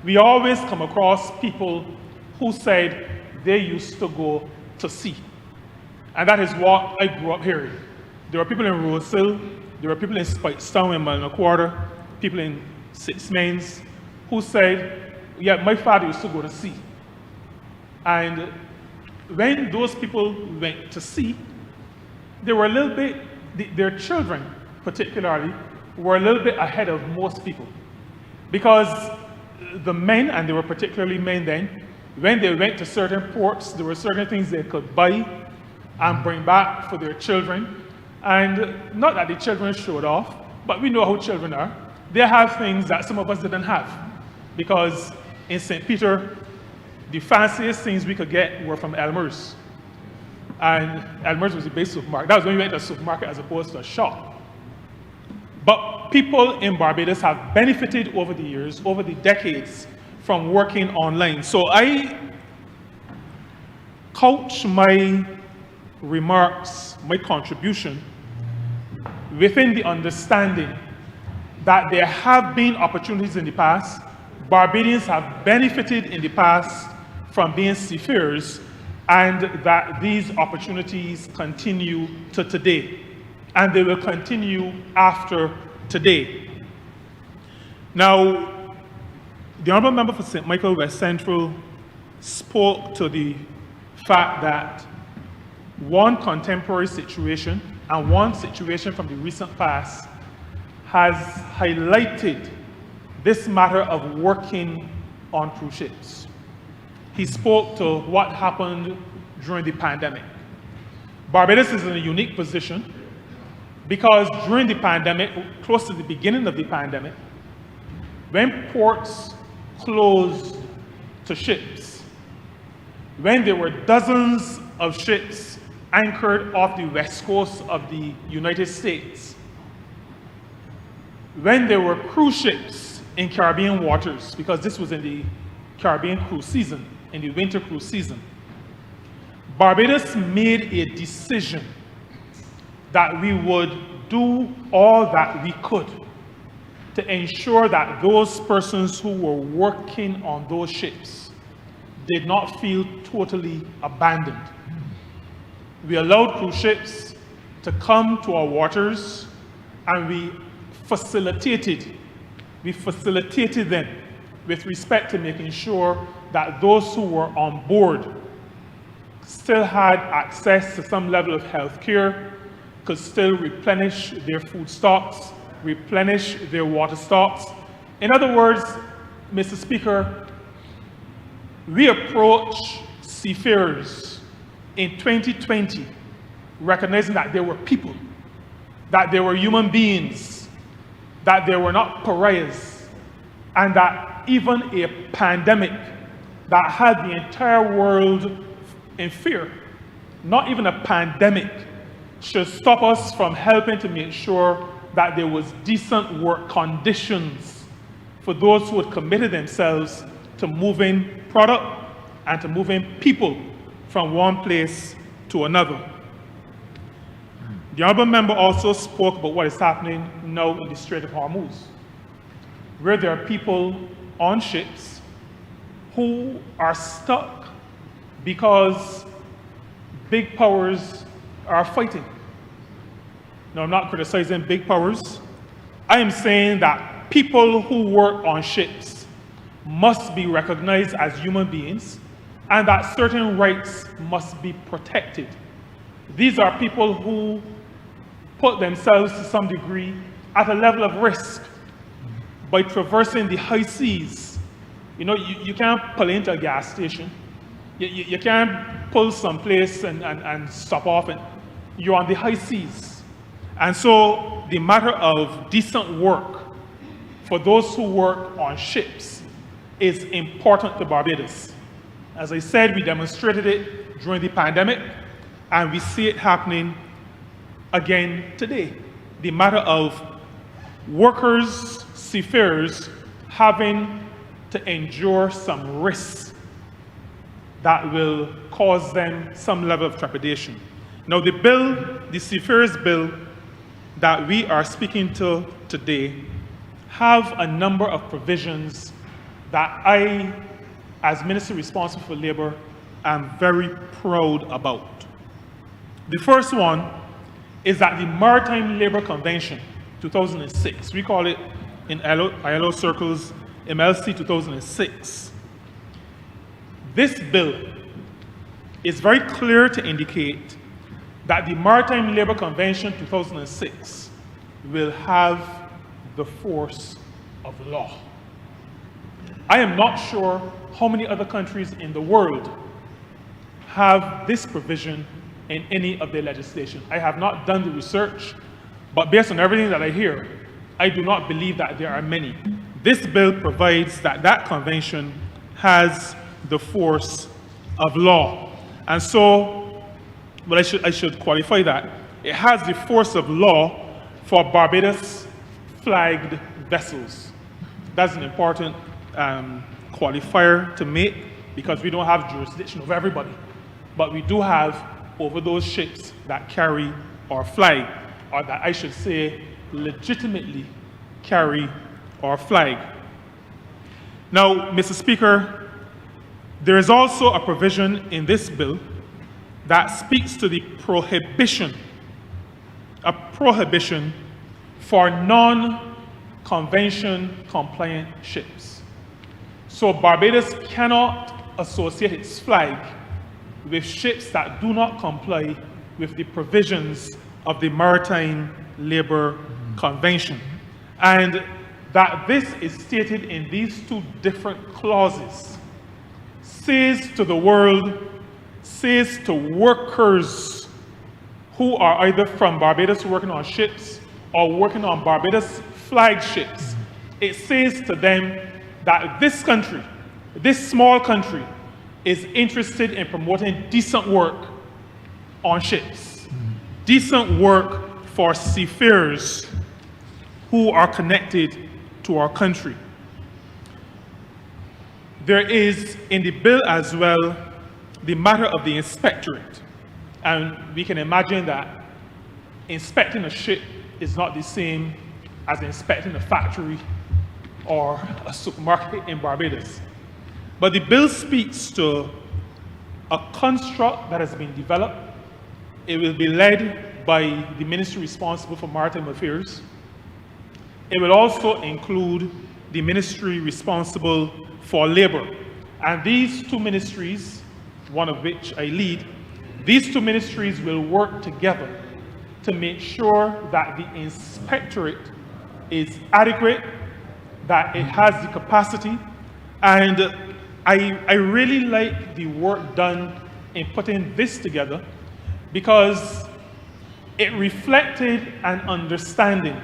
we always come across people who said they used to go to sea. And that is what I grew up hearing. There were people in Rosehill, there were people in Spikestown in Malna people in Six Mains, who said, yeah, my father used to go to sea. And when those people went to sea, they were a little bit, their children particularly, were a little bit ahead of most people. Because the men, and they were particularly men then, when they went to certain ports, there were certain things they could buy and bring back for their children. And not that the children showed off, but we know how children are. They have things that some of us didn't have. Because in St. Peter, the fanciest things we could get were from Elmer's. And Elmer's was the base supermarket. That was when we went to a supermarket as opposed to a shop. But people in Barbados have benefited over the years, over the decades, from working online. So I couch my remarks, my contribution, within the understanding that there have been opportunities in the past. Barbadians have benefited in the past from being seafarers, and that these opportunities continue to today, and they will continue after today. Now, the Honourable Member for St. Michael West Central spoke to the fact that one contemporary situation and one situation from the recent past has highlighted this matter of working on cruise ships. He spoke to what happened during the pandemic. Barbados is in a unique position because during the pandemic, close to the beginning of the pandemic, when ports closed to ships, when there were dozens of ships anchored off the west coast of the United States, when there were cruise ships in Caribbean waters, because this was in the Caribbean cruise season, in the winter cruise season, Barbados made a decision that we would do all that we could to ensure that those persons who were working on those ships did not feel totally abandoned. We allowed cruise ships to come to our waters, and we facilitated them with respect to making sure that those who were on board still had access to some level of health care, could still replenish their food stocks, replenish their water stocks. In other words, Mr. Speaker, we approach seafarers in 2020 recognizing that there were people, that there were human beings, that they were not pariahs, and that even a pandemic that had the entire world in fear, not even a pandemic, should stop us from helping to make sure that there was decent work conditions for those who had committed themselves to moving product and to moving people from one place to another. The Honourable Member also spoke about what is happening now in the Strait of Hormuz, where there are people on ships who are stuck because big powers are fighting. Now, I'm not criticizing big powers. I am saying that people who work on ships must be recognized as human beings, and that certain rights must be protected. These are people who put themselves to some degree at a level of risk by traversing the high seas. You know, you can't pull into a gas station. You can't pull someplace and stop off, and you're on the high seas. And so the matter of decent work for those who work on ships is important to Barbados. As I said, we demonstrated it during the pandemic, and we see it happening again today. The matter of workers, seafarers, having to endure some risks that will cause them some level of trepidation. Now, the bill, the seafarers bill that we are speaking to today, have a number of provisions that I, as Minister responsible for Labour, am very proud about. The first one is that the Maritime Labour Convention, 2006, we call it in ILO circles MLC 2006. This bill is very clear to indicate that the Maritime Labour Convention 2006 will have the force of law. I am not sure how many other countries in the world have this provision in any of their legislation. I have not done the research, but based on everything that I hear, I do not believe that there are many. This bill provides that that convention has the force of law. And so, well, I should qualify that. It has the force of law for Barbados flagged vessels. That's an important qualifier to make, because we don't have jurisdiction of everybody, but we do have over those ships that carry our flag, or that I should say legitimately carry our flag. Now, Mr. Speaker, there is also a provision in this bill that speaks to the prohibition, a prohibition for non-convention compliant ships. So Barbados cannot associate its flag with ships that do not comply with the provisions of the Maritime Labour Convention. And that this is stated in these two different clauses says to the world, says to workers who are either from Barbados working on ships or working on Barbados flagged ships, it says to them that this country, this small country, is interested in promoting decent work on ships, decent work for seafarers who are connected to our country. There is in the bill as well the matter of the inspectorate. And we can imagine that inspecting a ship is not the same as inspecting a factory or a supermarket in Barbados. But the bill speaks to a construct that has been developed. It will be led by the ministry responsible for maritime affairs. It will also include the ministry responsible for labor. And these two ministries, one of which I lead, these two ministries will work together to make sure that the inspectorate is adequate, that it has the capacity. And I really like the work done in putting this together, because it reflected an understanding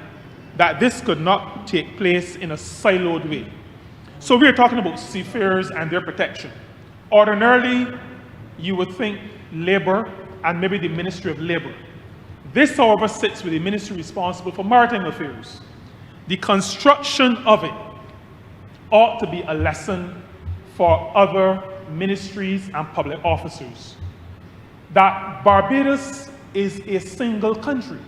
that this could not take place in a siloed way. So we're talking about seafarers and their protection. Ordinarily, you would think labor and maybe the Ministry of Labor. This, however, sits with the ministry responsible for maritime affairs. The construction of it ought to be a lesson for other ministries and public officers, that Barbados is a single country.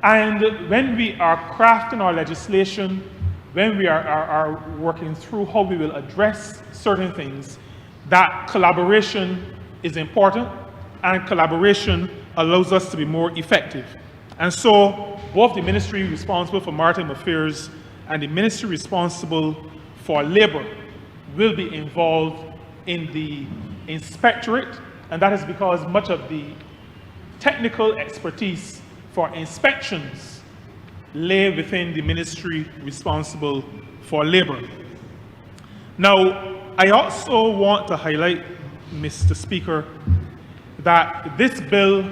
And when we are crafting our legislation, when we are working through how we will address certain things, that collaboration is important, and collaboration allows us to be more effective. And so both the ministry responsible for maritime affairs and the ministry responsible for labor will be involved in the inspectorate, and that is because much of the technical expertise for inspections lay within the ministry responsible for labor. Now, I also want to highlight, Mr. Speaker, that this bill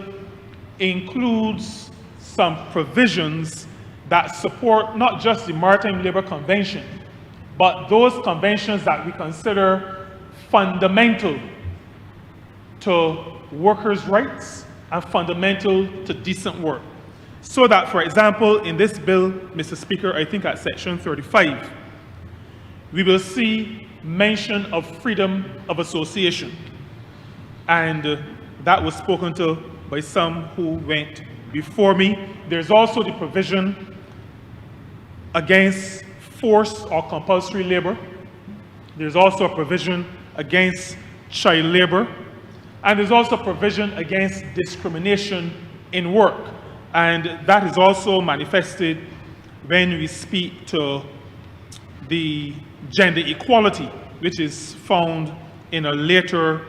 includes some provisions that support not just the Maritime Labour Convention, but those conventions that we consider fundamental to workers' rights and fundamental to decent work. So that, for example, in this bill, Mr. Speaker, I think at section 35, we will see mention of freedom of association. And that was spoken to by some who went before me. There's also the provision against forced or compulsory labor. There's also a provision against child labor. And there's also a provision against discrimination in work. And that is also manifested when we speak to the gender equality, which is found in a later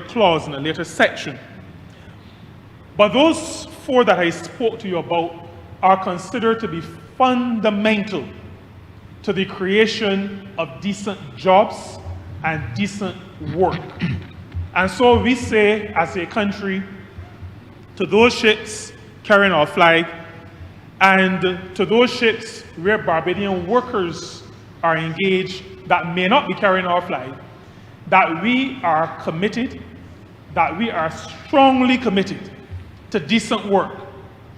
clause, in a later section. But those four that I spoke to you about are considered to be fundamental to the creation of decent jobs and decent work. And so we say, as a country, to those ships carrying our flag, and to those ships where Barbadian workers are engaged that may not be carrying our flag, that we are committed, that we are strongly committed to decent work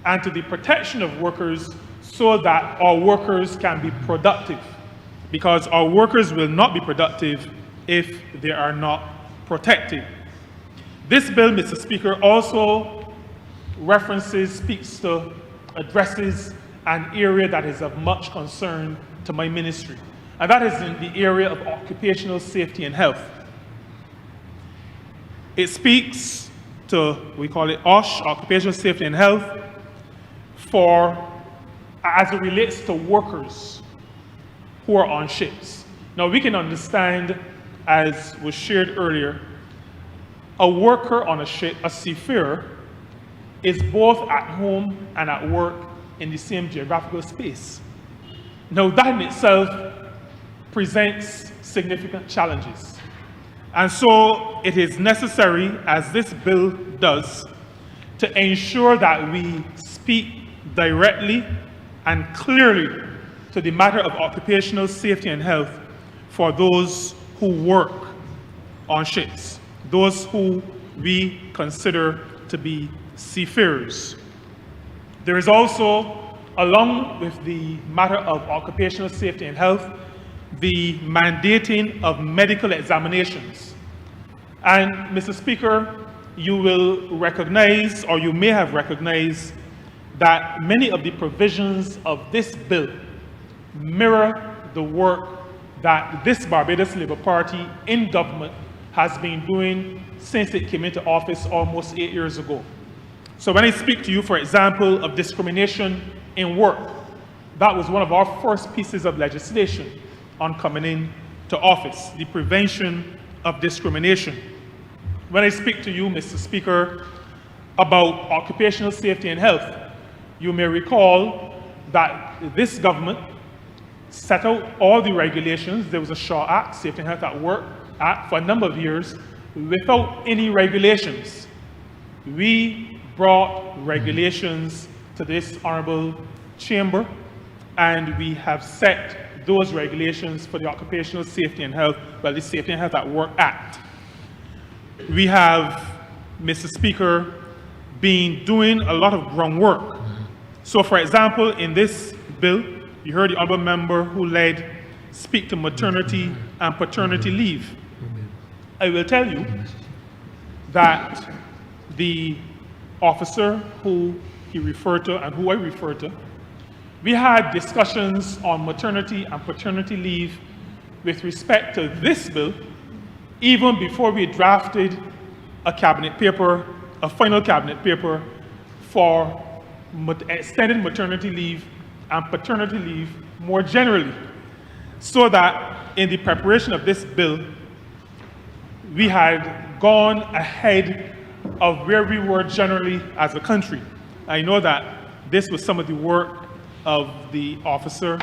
and to the protection of workers so that our workers can be productive. Because our workers will not be productive if they are not protected. This bill, Mr. Speaker, also addresses an area that is of much concern to my ministry, and that is in the area of occupational safety and health. It speaks to, we call it OSH, occupational safety and health, as it relates to workers who are on ships. Now we can understand, as was shared earlier, a worker on a ship, a seafarer, is both at home and at work in the same geographical space. Now that in itself presents significant challenges. And so it is necessary, as this bill does, to ensure that we speak directly and clearly to the matter of occupational safety and health for those who work on ships, those who we consider to be seafarers. There is also, along with the matter of occupational safety and health, the mandating of medical examinations. And Mr. Speaker, you will recognize, or you may have recognized, that many of the provisions of this bill mirror the work that this Barbados Labour Party in government has been doing since it came into office almost 8 years ago. So when I speak to you, for example, of discrimination in work, that was one of our first pieces of legislation on coming in to office, the prevention of discrimination. When I speak to you, Mr. Speaker, about occupational safety and health, you may recall that this government set out all the regulations. There was a SHAW Act, Safety and Health at Work Act, for a number of years without any regulations. We brought regulations to this Honourable Chamber, and we have set those regulations for the Occupational Safety and Health, well, the Safety and Health at Work Act. We have, Mr. Speaker, been doing a lot of groundwork. So, for example, in this bill, you heard the honourable member who led speak to maternity and paternity leave. I will tell you that the officer who he referred to and who I referred to, we had discussions on maternity and paternity leave with respect to this bill, even before we drafted a cabinet paper, a final cabinet paper for extended maternity leave and paternity leave more generally, so that in the preparation of this bill, we had gone ahead of where we were generally as a country. I know that this was some of the work of the officer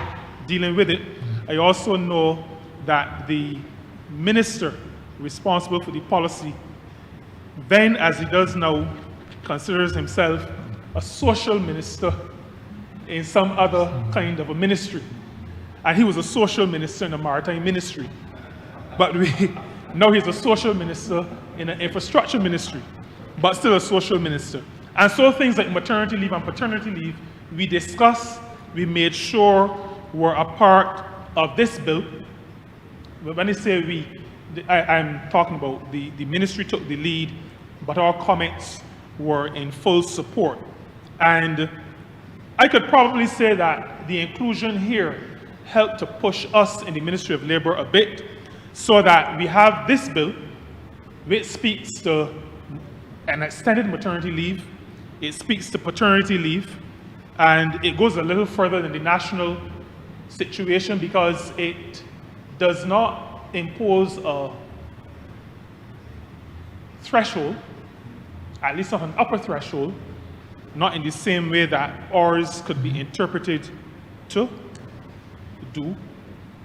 dealing with it. I also know that the minister responsible for the policy, then as he does now, considers himself a social minister in some other kind of a ministry. And he was a social minister in the Maritime ministry. But Now he's a social minister in an infrastructure ministry, but still a social minister. And so things like maternity leave and paternity leave, we discussed, we made sure were a part of this bill. When I say we, I'm talking about the ministry took the lead, but our comments were in full support. And I could probably say that the inclusion here helped to push us in the Ministry of Labor a bit, so that we have this bill, which speaks to an extended maternity leave, it speaks to paternity leave, and it goes a little further than the national situation because it does not impose a threshold, at least not an upper threshold, not in the same way that ours could be interpreted to do,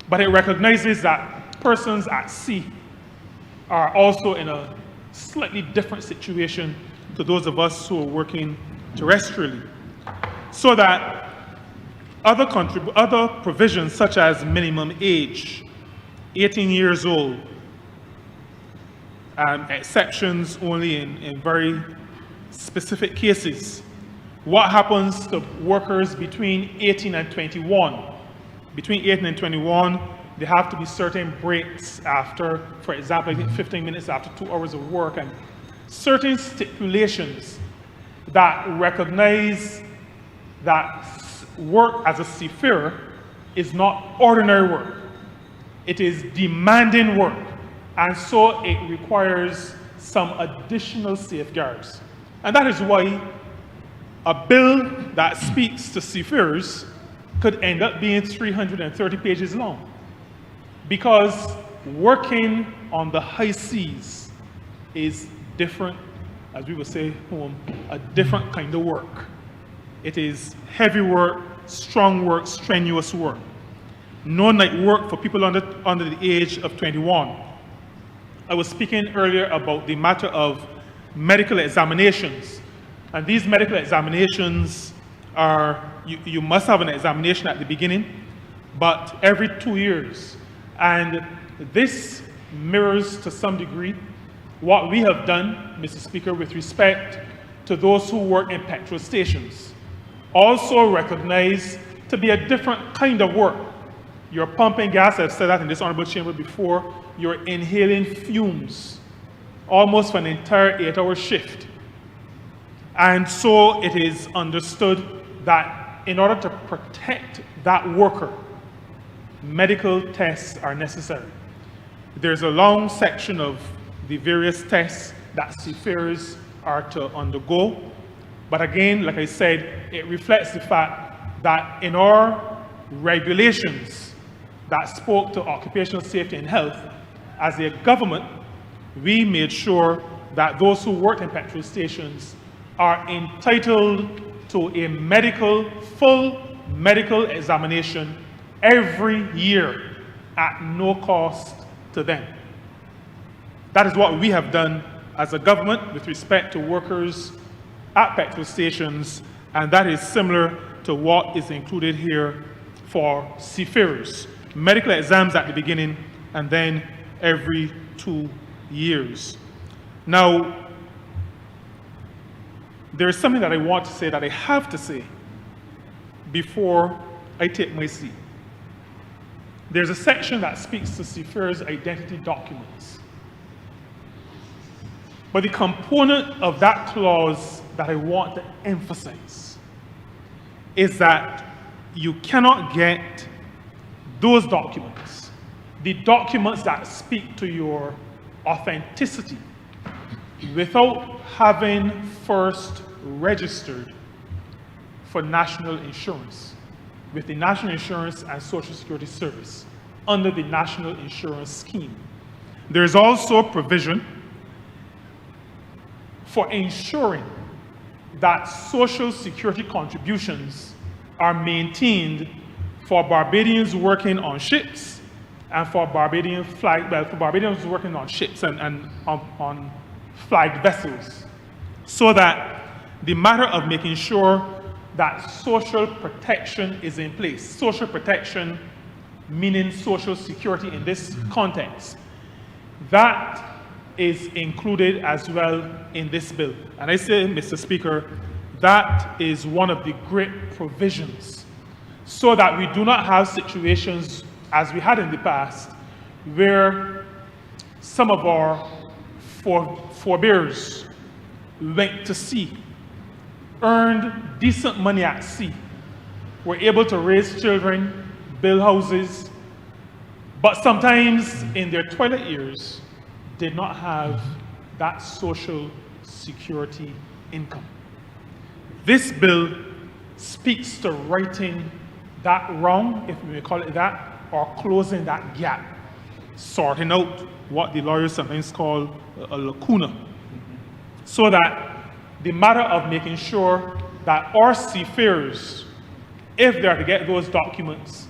but it recognizes that persons at sea are also in a slightly different situation to those of us who are working terrestrially. So that other provisions such as minimum age, 18 years old, exceptions only in very specific cases. What happens to workers between 18 and 21? Between 18 and 21, there have to be certain breaks after, for example, I think 15 minutes after 2 hours of work, and certain stipulations that recognize that work as a seafarer is not ordinary work. It is demanding work, and so it requires some additional safeguards. And that is why a bill that speaks to seafarers could end up being 330 pages long. Because working on the high seas is different, as we would say home, a different kind of work. It is heavy work, strong work, strenuous work. No night work for people under the age of 21. I was speaking earlier about the matter of medical examinations. And these medical examinations are, you must have an examination at the beginning, but every 2 years. And this mirrors to some degree what we have done, Mr. Speaker, with respect to those who work in petrol stations. Also recognized to be a different kind of work. You're pumping gas, I've said that in this honorable chamber before, you're inhaling fumes, almost for an entire 8-hour shift. And so it is understood that in order to protect that worker, medical tests are necessary. There's a long section of the various tests that seafarers are to undergo. But again, like I said, it reflects the fact that in our regulations that spoke to occupational safety and health, as a government, we made sure that those who work in petrol stations are entitled to a full medical examination every year at no cost to them. That is what we have done as a government with respect to workers at petrol stations, and that is similar to what is included here for seafarers. Medical exams at the beginning and then every 2 years. Now, there is something that I want to say, that I have to say before I take my seat. There's a section that speaks to seafarers' identity documents. But the component of that clause that I want to emphasize is that you cannot get those documents, the documents that speak to your authenticity, without having first registered for national insurance with the National Insurance and Social Security Service under the National Insurance Scheme. There is also a provision for ensuring that Social Security contributions are maintained for Barbadians working on ships and for Barbadians working on ships and on flagged vessels, so that the matter of making sure that social protection is in place. Social protection meaning Social Security in this context. that is included as well in this bill. And I say, Mr. Speaker, that is one of the great provisions so that we do not have situations as we had in the past where some of our forebears went to sea, earned decent money at sea, were able to raise children, build houses, but sometimes in their twilight years did not have that social security income. This bill speaks to righting that wrong, if we may call it that, or closing that gap, sorting out what the lawyers sometimes call a lacuna, so that the matter of making sure that our seafarers, if they are to get those documents,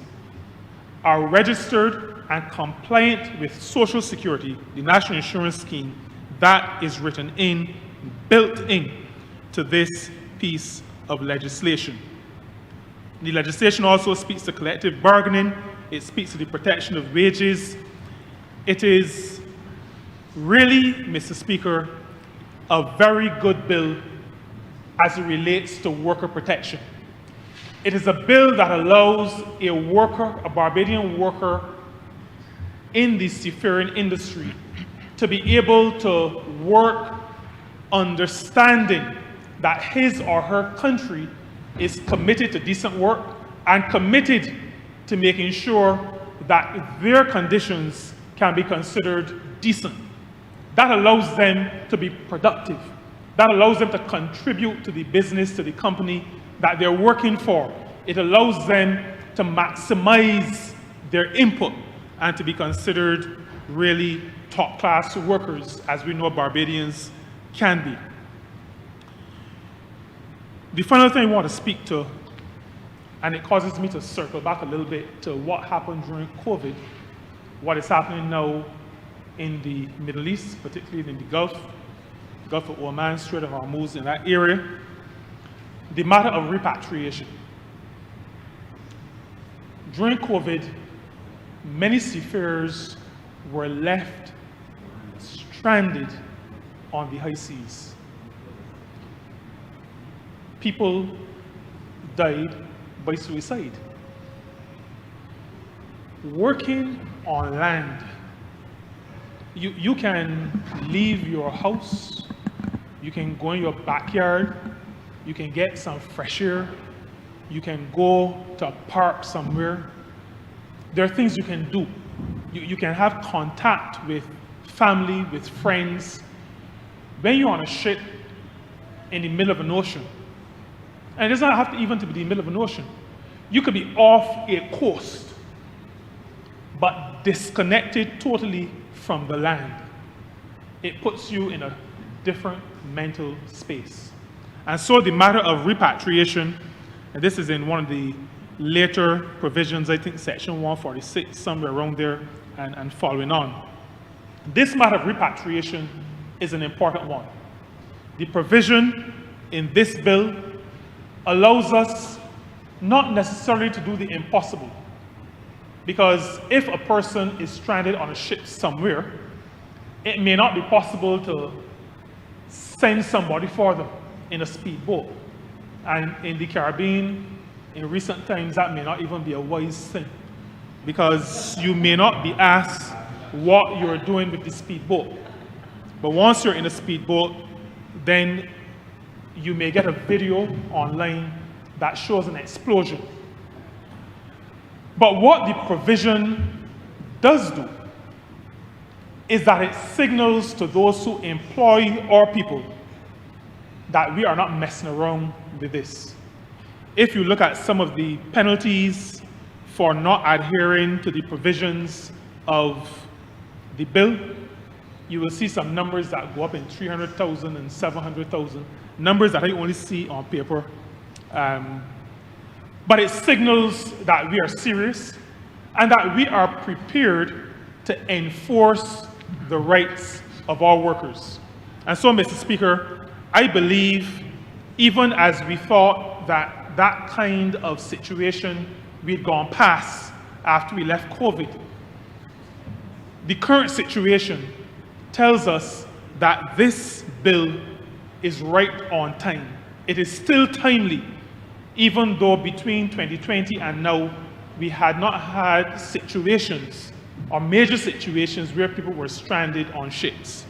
are registered and compliant with Social Security, the National Insurance Scheme, that is written in, built in to this piece of legislation. The legislation also speaks to collective bargaining. It speaks to the protection of wages. It is really, Mr. Speaker, a very good bill as it relates to worker protection. It is a bill that allows a worker, a Barbadian worker in the seafaring industry, to be able to work understanding that his or her country is committed to decent work and committed to making sure that their conditions can be considered decent. That allows them to be productive. That allows them to contribute to the business, to the company that they're working for. It allows them to maximize their input and to be considered really top-class workers, as we know Barbadians can be. The final thing I want to speak to, and it causes me to circle back a little bit to what happened during COVID, what is happening now in the Middle East, particularly in the Gulf of Oman, Strait of Hormuz, in that area, the matter of repatriation. During COVID, many seafarers were left stranded on the high seas. People died by suicide. Working on land, you can leave your house, you can go in your backyard, you can get some fresh air, you can go to a park somewhere. There are things you can do. You can have contact with family, with friends. When you're on a ship in the middle of an ocean, and it does not have to even to be the middle of an ocean, you could be off a coast, but disconnected totally from the land. It puts you in a different mental space. And so the matter of repatriation, and this is in one of the later provisions, I think section 146, somewhere around there, and following on. This matter of repatriation is an important one. The provision in this bill allows us not necessarily to do the impossible, because if a person is stranded on a ship somewhere, it may not be possible to send somebody for them in a speedboat. And in the Caribbean, in recent times, that may not even be a wise thing, because you may not be asked what you're doing with the speedboat. But once you're in a speedboat, then you may get a video online that shows an explosion. But what the provision does do is that it signals to those who employ our people that we are not messing around with this. If you look at some of the penalties for not adhering to the provisions of the bill, you will see some numbers that go up in 300,000 and 700,000, numbers that I only see on paper. But it signals that we are serious and that we are prepared to enforce the rights of our workers. And so, Mr. Speaker, I believe, even as we thought that that kind of situation we'd gone past after we left COVID, the current situation tells us that this bill is right on time. It is still timely, even though between 2020 and now, we had not had situations or major situations where people were stranded on ships.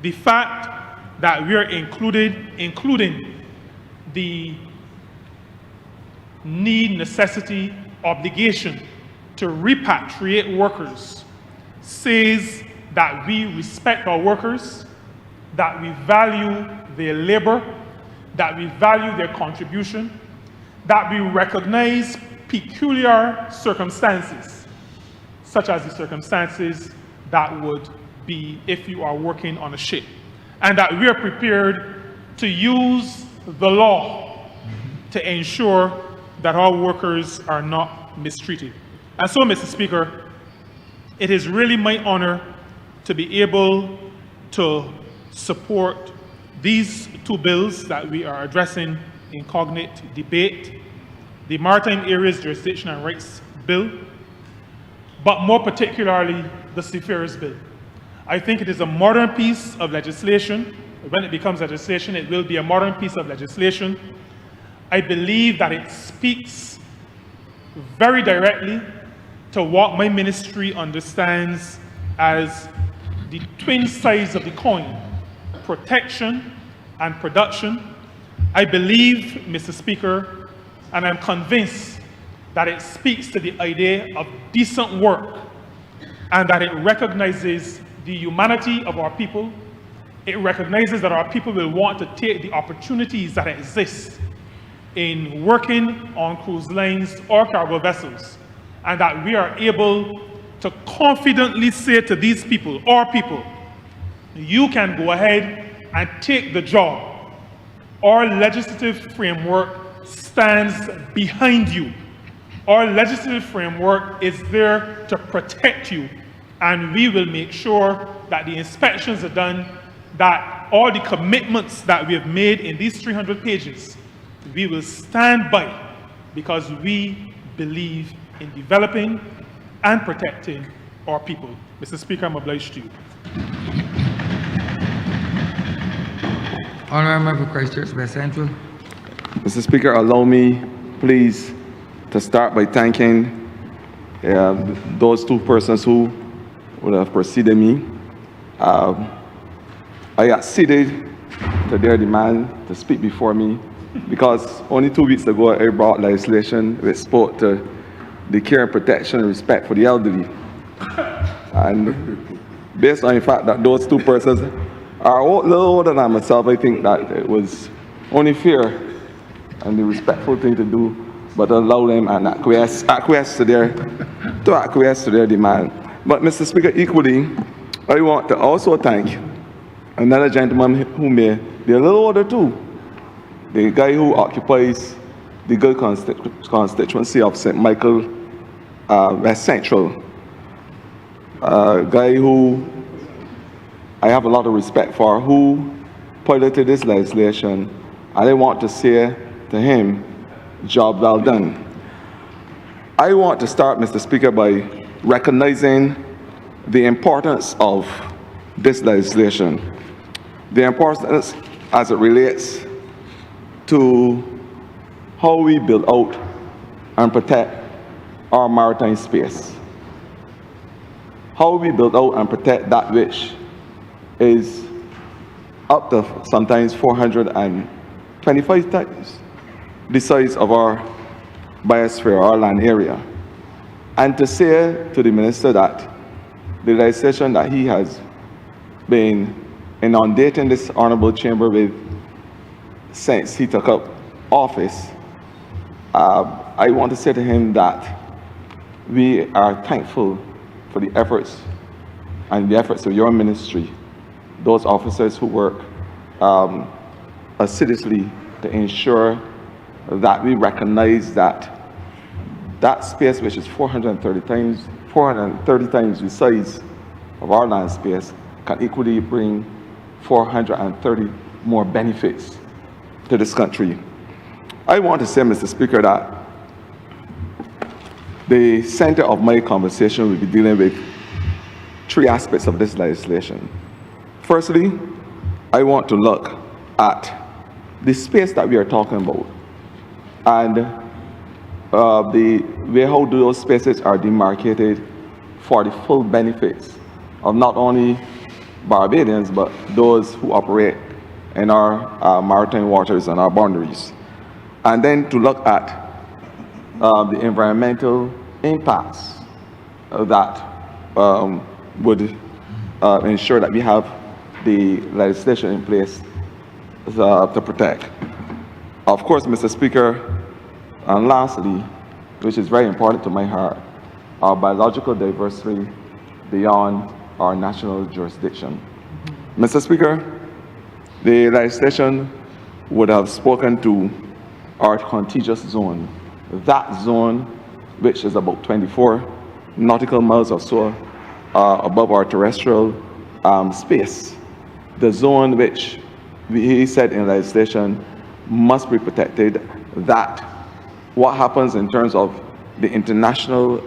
The fact that we are including the need, necessity, obligation to repatriate workers says that we respect our workers, that we value their labor, that we value their contribution, that we recognize peculiar circumstances, such as the circumstances that would be if you are working on a ship, and that we are prepared to use the law to ensure that our workers are not mistreated. And so, Mr. Speaker, it is really my honor to be able to support these two bills that we are addressing in cognate debate, the Maritime Areas Jurisdiction and Rights Bill, but more particularly the Seafarers Bill. I think it is a modern piece of legislation. When it becomes legislation, it will be a modern piece of legislation. I believe that it speaks very directly to what my ministry understands as the twin sides of the coin, protection and production. I believe, Mr. Speaker, and I'm convinced that it speaks to the idea of decent work and that it recognizes the humanity of our people. It recognizes that our people will want to take the opportunities that exist in working on cruise lines or cargo vessels, and that we are able to confidently say to these people, our people, you can go ahead and take the job. Our legislative framework stands behind you. Our legislative framework is there to protect you, and we will make sure that the inspections are done, that all the commitments that we have made in these 300 pages, we will stand by, because we believe in developing and protecting our people. Mr. Speaker, I'm obliged to you. Honourable Member for Christchurch West Central. Mr. Speaker, allow me, please, to start by thanking those two persons who would have preceded me. I acceded to their demand to speak before me because only 2 weeks ago I brought legislation which spoke to the care and protection and respect for the elderly. And based on the fact that those two persons are a little older than myself, I think that it was only fair and the respectful thing to do, but allow them and acquiesce to their demand. But Mr. Speaker, equally, I want to also thank another gentleman who may be a little older too, the guy who occupies the good constituency of St. Michael West Central, a guy who I have a lot of respect for, who piloted this legislation, and I want to say to him, job well done. I want to start, Mr. Speaker, by recognizing the importance of this legislation, the importance as it relates to how we build out and protect our maritime space, how we build out and protect that which is up to sometimes 425 times the size of our biosphere, our land area. And to say to the minister that the legislation that he has been inundating this honourable chamber with since he took up office, I want to say to him that we are thankful for the efforts and the efforts of your ministry, those officers who work assiduously to ensure that we recognize that that space, which is 430 times the size of our land space, can equally bring 430 more benefits to this country. I want to say, Mr. Speaker, that the center of my conversation will be dealing with three aspects of this legislation. Firstly, I want to look at the space that we are talking about and the way how those spaces are demarcated for the full benefits of not only Barbadians, but those who operate in our maritime waters and our boundaries. And then to look at the environmental impacts that would ensure that we have the legislation in place to protect. Of course, Mr. Speaker, and lastly, which is very important to my heart, our biological diversity beyond our national jurisdiction. Mr. Speaker, the legislation would have spoken to our contiguous zone, that zone which is about 24 nautical miles or so above our terrestrial space. The zone which he said in legislation must be protected, that what happens in terms of the international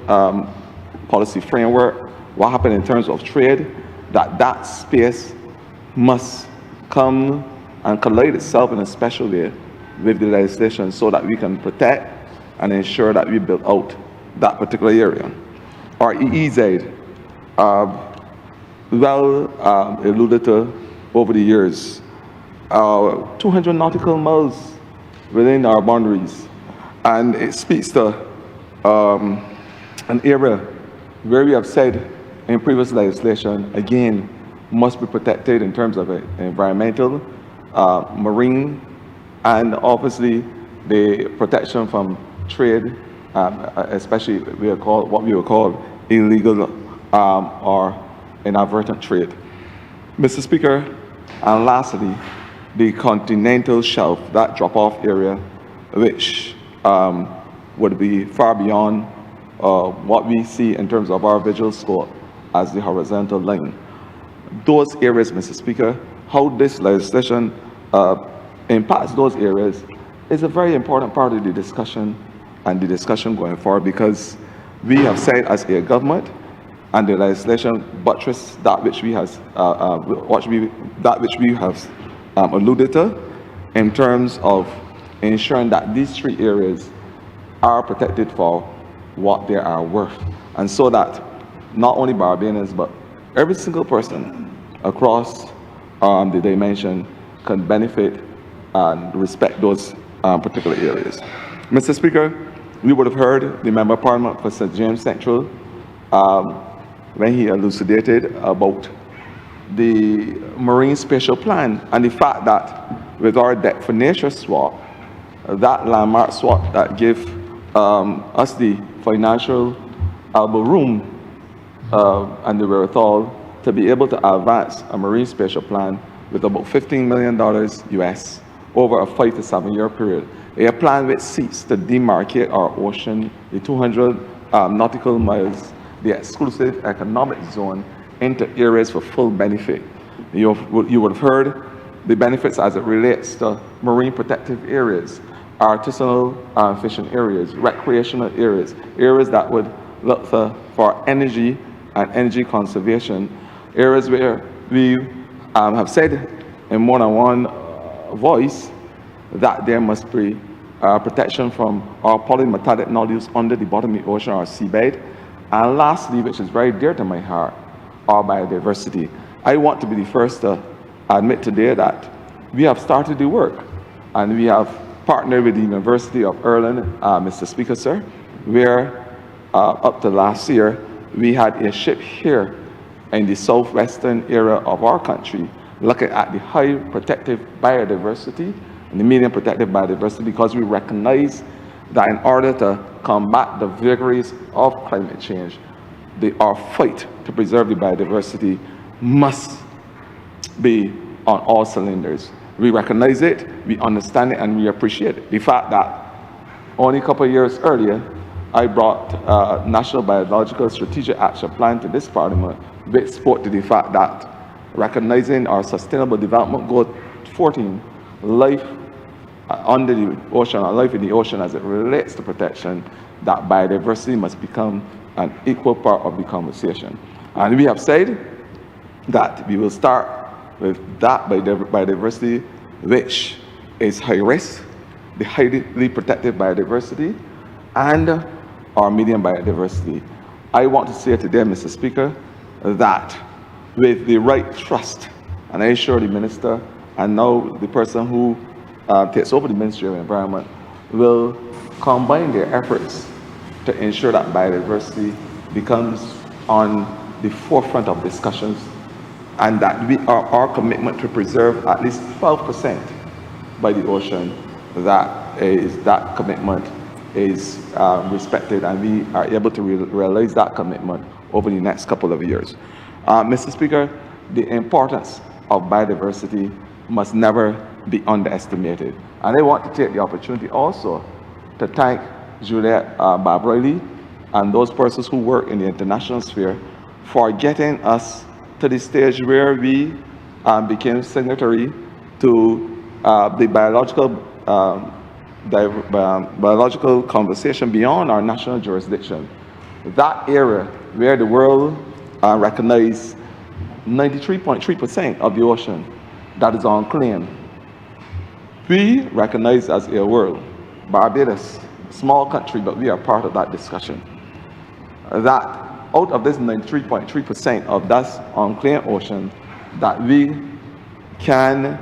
policy framework, what happens in terms of trade, that space must come and collate itself in a special way with the legislation so that we can protect and ensure that we build out that particular area. Our EEZ, alluded to over the years, 200 nautical miles within our boundaries, and it speaks to an area where we have said in previous legislation, again, must be protected in terms of environmental, marine, and obviously the protection from trade, especially what we would call illegal or inadvertent trade. Mr. Speaker, and lastly, the continental shelf, that drop-off area, which would be far beyond what we see in terms of our visual scope as the horizontal line. Those areas, Mr. Speaker, how this legislation impacts those areas is a very important part of the discussion and the discussion going forward, because we have said as a government, and the legislation buttress that which we have alluded to in terms of ensuring that these three areas are protected for what they are worth, and so that not only Barbadians but every single person across the dimension can benefit and respect those particular areas. Mr. Speaker, we would have heard the Member of Parliament for St. James Central when he elucidated about the Marine Spatial Plan and the fact that with our debt for nature swap, that landmark swap that give us the financial elbow room and the wherewithal to be able to advance a Marine Spatial Plan with about $15 million US over a 5 to 7 year period. A plan which seeks to demarcate our ocean, the 200 nautical miles, the exclusive economic zone, into areas for full benefit. You would have heard the benefits as it relates to marine protective areas, artisanal fishing areas, recreational areas, areas that would look for energy and energy conservation, areas where we have said in more than one voice that there must be protection from our polymetallic nodules under the bottom of the ocean, our seabed. And lastly, which is very dear to my heart, our biodiversity. I want to be the first to admit today that we have started the work, and we have partnered with the University of Ireland, Mr. Speaker, sir, where up to last year, we had a ship here in the southwestern area of our country looking at the high protective biodiversity and the medium protective biodiversity, because we recognize that in order to combat the vagaries of climate change, our fight to preserve the biodiversity must be on all cylinders. We recognize it, we understand it, and we appreciate it. The fact that only a couple of years earlier, I brought National Biological Strategic Action Plan to this Parliament, which spoke to the fact that recognizing our Sustainable Development Goal 14, life under the ocean, or life in the ocean as it relates to protection, that biodiversity must become an equal part of the conversation. And we have said that we will start with that biodiversity, which is high risk, the highly protected biodiversity, and our medium biodiversity. I want to say today, Mr. Speaker, that with the right trust, and I assure the Minister, and now the person who takes over the Ministry of Environment, will combine their efforts to ensure that biodiversity becomes on the forefront of discussions, and that our commitment to preserve at least 12% by the ocean, that commitment is respected, and we are able to realize that commitment over the next couple of years. Mr. Speaker, the importance of biodiversity must never be underestimated. And I want to take the opportunity also to thank Juliette Barbroilly and those persons who work in the international sphere for getting us to the stage where we became signatory to the biological conversation beyond our national jurisdiction. That area where the world recognized 93.3% of the ocean that is unclaimed, we recognize as a world. Barbados, small country, but we are part of that discussion. That out of this 93.3% of that unclaimed ocean, that we can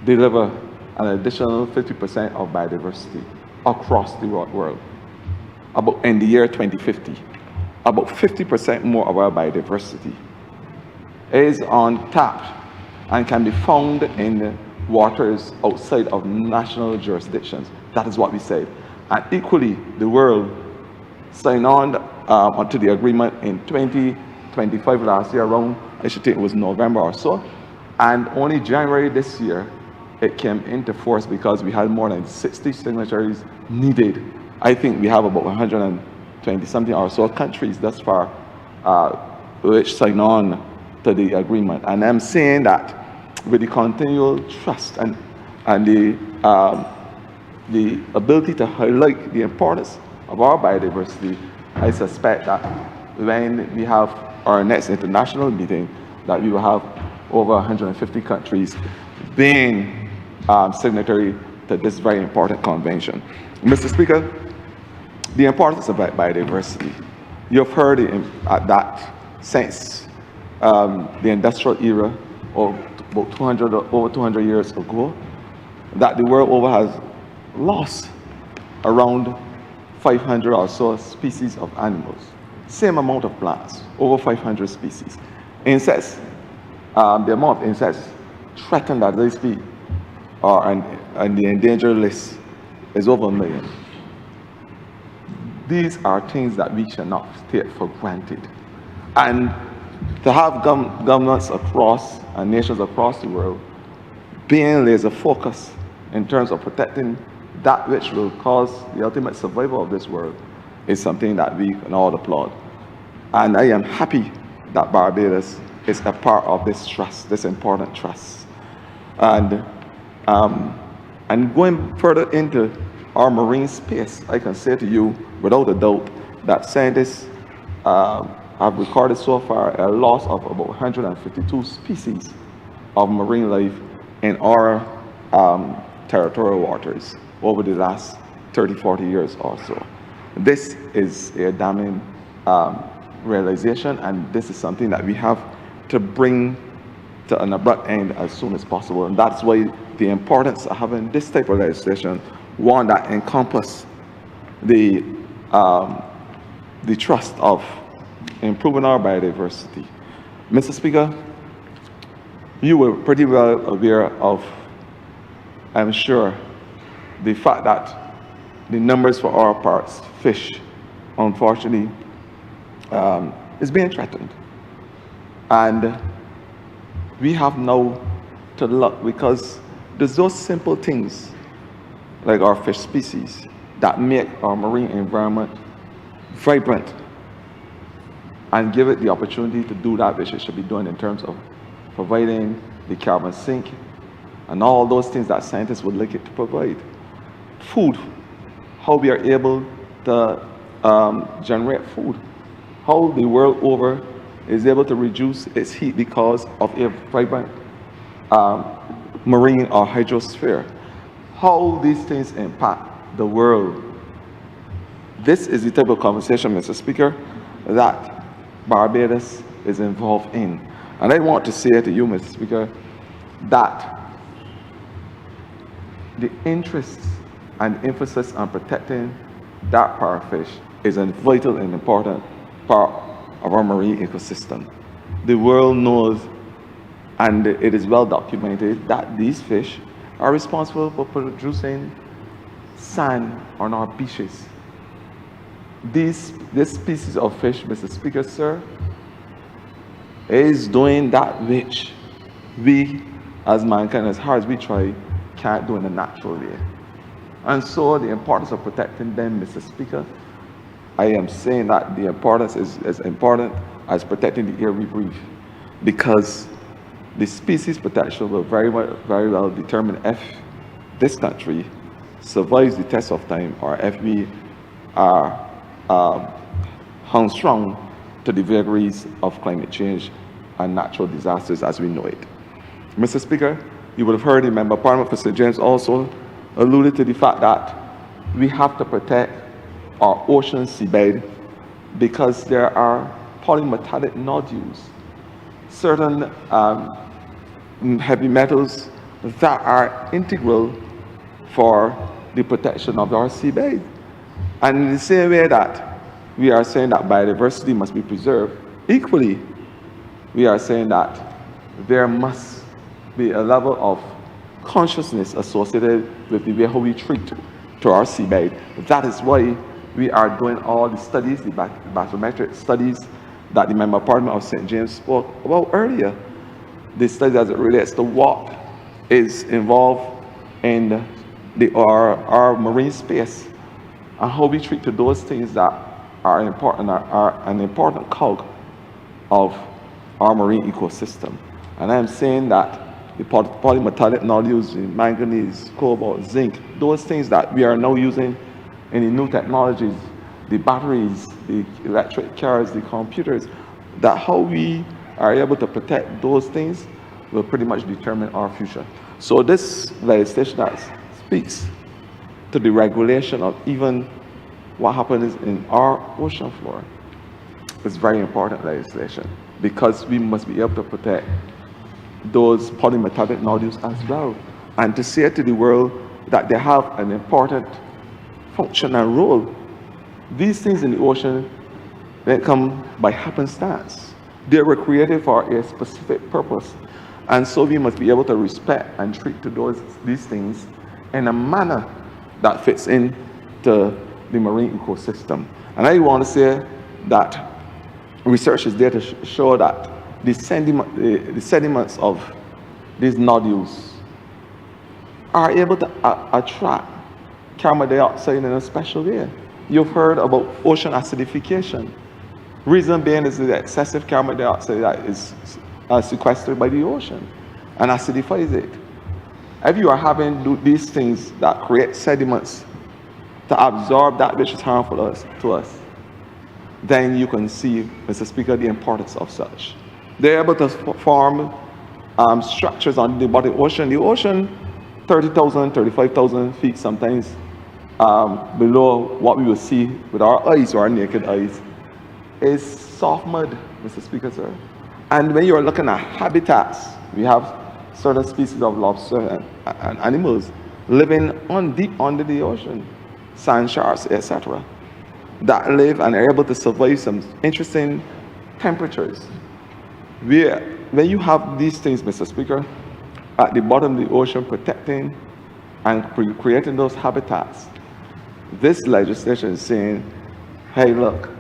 deliver an additional 50% of biodiversity across the world. About in the year 2050, about 50% more of our biodiversity is untapped and can be found in waters outside of national jurisdictions. That is what we say. And equally, the world signed on onto the agreement in 2025 last year, around, I should think it was November or so. And only January this year, it came into force because we had more than 60 signatories needed. I think we have about 120 something or so countries thus far which signed on to the agreement. And I'm saying that with the continual trust and the ability to highlight the importance of our biodiversity, I suspect that when we have our next international meeting, that we will have over 150 countries being signatory to this very important convention. Mr. Speaker, the importance of biodiversity, you've heard that since the industrial era, or about over 200 years ago, that the world over has lost around 500 or so species of animals. Same amount of plants, over 500 species. Insects, the amount of insects threatened as they speak, and the endangered list is over 1 million. These are things that we should not take for granted. And to have governments across and nations across the world being laser focused in terms of protecting that which will cause the ultimate survival of this world is something that we can all applaud. And I am happy that Barbados is a part of this trust, this important trust. And going further into our marine space, I can say to you without a doubt that scientists have recorded so far a loss of about 152 species of marine life in our territorial waters over the last 30, 40 years or so. This is a damning realization, and this is something that we have to bring to an abrupt end as soon as possible. And that's why the importance of having this type of legislation, one that encompasses the trust of improving our biodiversity. Mr. Speaker, you were pretty well aware of, I'm sure, the fact that the numbers for our parts, fish, unfortunately, is being threatened. And we have now to look, because there's those simple things like our fish species that make our marine environment vibrant and give it the opportunity to do that which it should be doing in terms of providing the carbon sink and all those things that scientists would like it to provide. Food, how we are able to generate food, how the world over is able to reduce its heat because of a vibrant marine or hydrosphere. How these things impact the world. This is the type of conversation, Mr. Speaker, that Barbados is involved in. And I want to say to you, Mr. Speaker, that the interest and emphasis on protecting that parrotfish is a vital and important part of our marine ecosystem. The world knows, and it is well documented, that these fish are responsible for producing sand on our beaches. This species of fish, Mr. Speaker, sir, is doing that which we, as mankind, as hard as we try, can't do in a natural way. And so the importance of protecting them, Mr. Speaker, I am saying that the importance is as important as protecting the air we breathe, because the species protection will very well determine if this country survives the test of time or if we are hung strong to the vagaries of climate change and natural disasters as we know it. Mr. Speaker, you would have heard the Member of Parliament for St. James also alluded to the fact that we have to protect our ocean seabed because there are polymetallic nodules, certain heavy metals that are integral for the protection of our seabed. And in the same way that we are saying that biodiversity must be preserved, equally, we are saying that there must be a level of consciousness associated with the way how we treat to our seabed. That is why we are doing all the studies, the bathymetric studies that the Member of Parliament of St. James spoke about earlier. The studies as it relates to what is involved in our marine space and how we treat to those things that are important, are an important cog of our marine ecosystem. And I'm saying that the polymetallic nodules, the manganese, cobalt, zinc, those things that we are now using in the new technologies, the batteries, the electric cars, the computers, that how we are able to protect those things will pretty much determine our future. So this legislation that speaks to the regulation of even what happens in our ocean floor is very important legislation, because we must be able to protect those polymetallic nodules as well, and to say to the world that they have an important function and role. These things in the ocean, they come by happenstance. They were created for a specific purpose, and so we must be able to respect and treat to these things in a manner that fits into the marine ecosystem. And I want to say that research is there to show that the sediments of these nodules are able to attract carbon dioxide in a special way. You've heard about ocean acidification. Reason being is the excessive carbon dioxide that is sequestered by the ocean and acidifies it. If you are having these things that create sediments to absorb that which is harmful to us, then you can see, Mr. Speaker, the importance of such. They're able to form structures on the bottom of the ocean. The ocean, 30,000, 35,000 feet sometimes below what we will see with our eyes or our naked eyes, is soft mud, Mr. Speaker, sir. And when you're looking at habitats, we have certain species of lobster and animals living deep under the ocean, sand sharks, etc., that live and are able to survive some interesting temperatures. When you have these things, Mr. Speaker, at the bottom of the ocean protecting and creating those habitats, this legislation is saying, hey, look,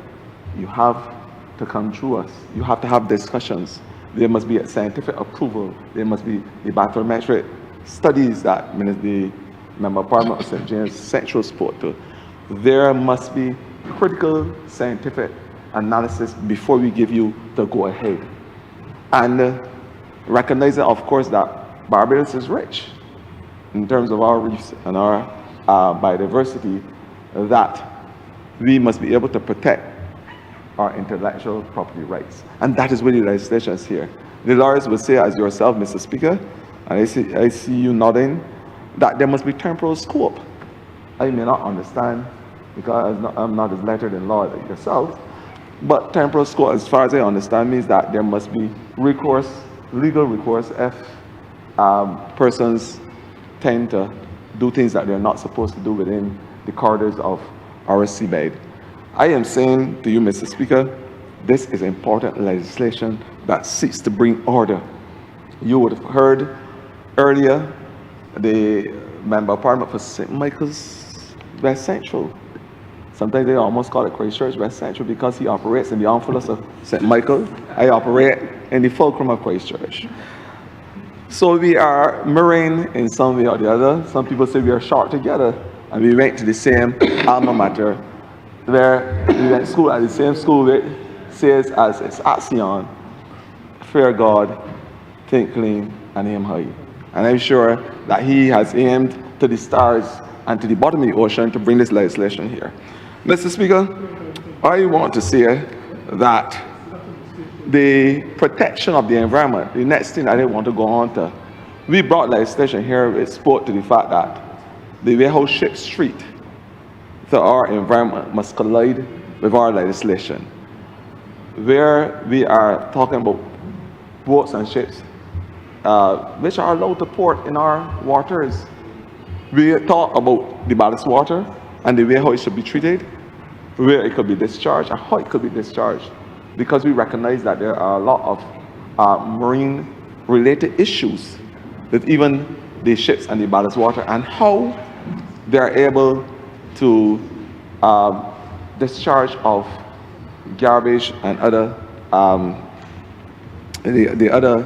you have to come through us. You have to have discussions. There must be a scientific approval. There must be the bathymetric studies that the Member of Parliament of St. James Central spoke to. There must be critical scientific analysis before we give you the go-ahead. And recognizing, of course, that Barbados is rich in terms of our reefs and our biodiversity, that we must be able to protect our intellectual property rights. And that is where the legislation is here. The lawyers will say, as yourself, Mr. Speaker, and I see you nodding, that there must be temporal scope. I may not understand because I'm not as lettered in law like yourself, but temporal scope, as far as I understand, means that there must be recourse, legal recourse, if persons tend to do things that they're not supposed to do within the corridors of our seabed. I am saying to you, Mr. Speaker, this is important legislation that seeks to bring order. You would have heard earlier the Member of Parliament for St. Michael's West Central. Sometimes they almost call it Christchurch West Central because he operates in the envelope of St. Michael. I operate in the fulcrum of Christchurch. So we are marine in some way or the other. Some people say we are short together, and we went to the same alma mater, where we went to school at the same school that says as its axiom, fear God, think clean, and aim high. And I'm sure that he has aimed to the stars and to the bottom of the ocean to bring this legislation here. Mr. Speaker, I want to say that the protection of the environment, the next thing I didn't want to go on to, we brought legislation here which spoke to the fact that the way how ships treat to our environment must collide with our legislation. Where we are talking about boats and ships which are allowed to port in our waters, we talk about the ballast water and the way how it should be treated, where it could be discharged and how it could be discharged, because we recognize that there are a lot of marine related issues with even the ships and the ballast water and how they are able to discharge of garbage and other the other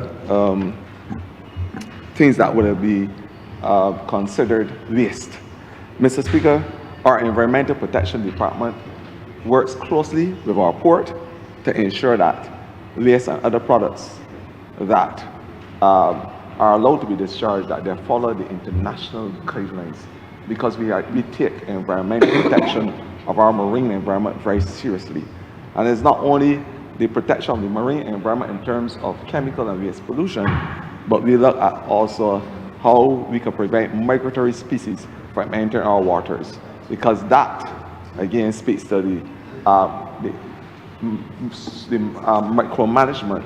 things that would be considered waste. Mr. Speaker, our Environmental Protection Department works closely with our port to ensure that waste and other products that are allowed to be discharged, that they follow the international guidelines, because we take environmental protection of our marine environment very seriously. And it's not only the protection of the marine environment in terms of chemical and waste pollution, but we look at also how we can prevent migratory species from entering our waters, because that again speaks to the micromanagement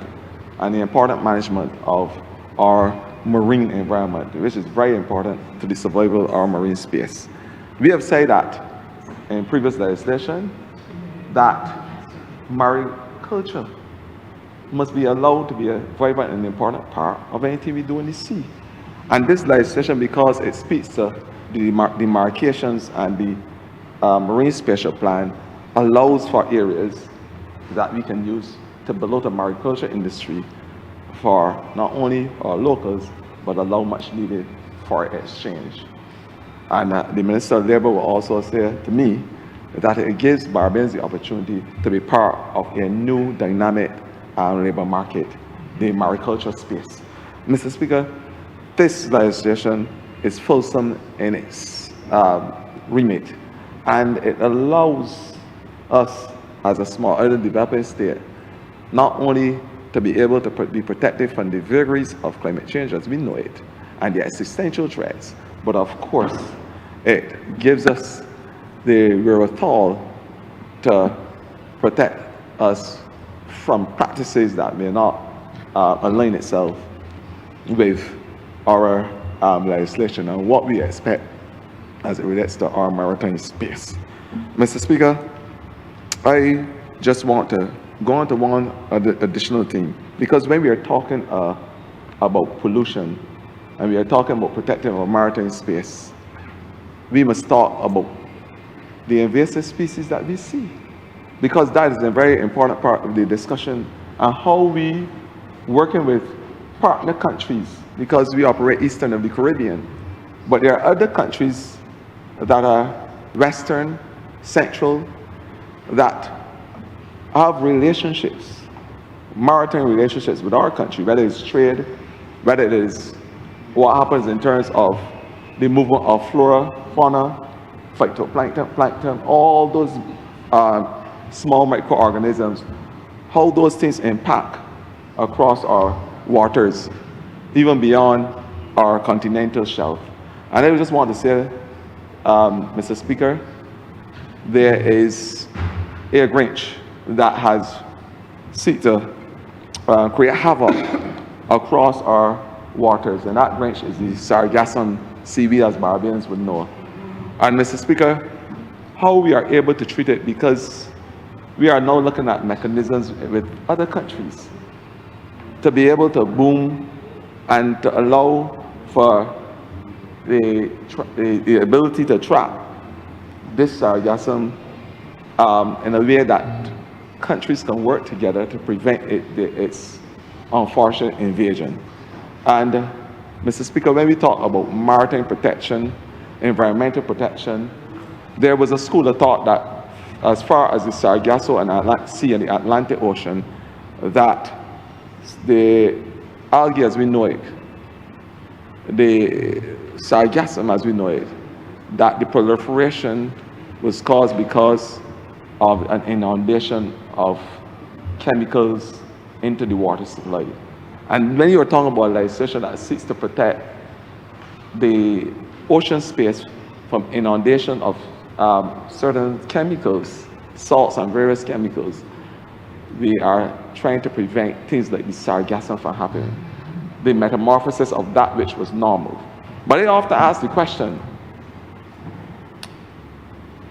and the important management of our marine environment, which is very important to the survival of our marine space. We have said that in previous legislation that mariculture must be allowed to be a vibrant and important part of anything we do in the sea. And this legislation, because it speaks to the demarcations and the marine spatial plan, allows for areas that we can use to build out the mariculture industry for not only our locals, but allow much needed for exchange. And the Minister of Labour will also say to me that it gives Barbadians the opportunity to be part of a new dynamic labour market, the mariculture space. Mr. Speaker, this legislation is fulsome in its remit, and it allows us as a small island developing state not only to be able to be protected from the vagaries of climate change as we know it and the existential threats, but of course it gives us the wherewithal to protect us from practices that may not align itself with our legislation and what we expect as it relates to our maritime space. Mr. Speaker, I just want to go on to one additional thing, because when we are talking about pollution and we are talking about protecting our maritime space, we must talk about the invasive species that we see, because that is a very important part of the discussion and how we working with partner countries, because we operate eastern of the Caribbean, but there are other countries that are western, central, that have relationships, maritime relationships with our country, whether it's trade, whether it is what happens in terms of the movement of flora, fauna, phytoplankton, plankton, all those small microorganisms, how those things impact across our waters, even beyond our continental shelf. And I just want to say, Mr. Speaker, there is a Grinch that has seek to create havoc across our waters, and that Grinch is the sargassum seaweed, as Barbadians would know. And Mr. Speaker, how we are able to treat it, because we are now looking at mechanisms with other countries to be able to boom and to allow for the ability to trap this sargassum in a way that countries can work together to prevent its unfortunate invasion. And Mr. Speaker, when we talk about maritime protection, environmental protection, there was a school of thought that as far as the Sargasso and Atlantic Sea and the Atlantic Ocean, that the algae as we know it, the sargassum as we know it, that the proliferation was caused because of an inundation of chemicals into the water supply. And when you are talking about legislation that seeks to protect the ocean space from inundation of certain chemicals, salts and various chemicals, we are trying to prevent things like the sargassum from happening, the metamorphosis of that which was normal. But I often ask the question,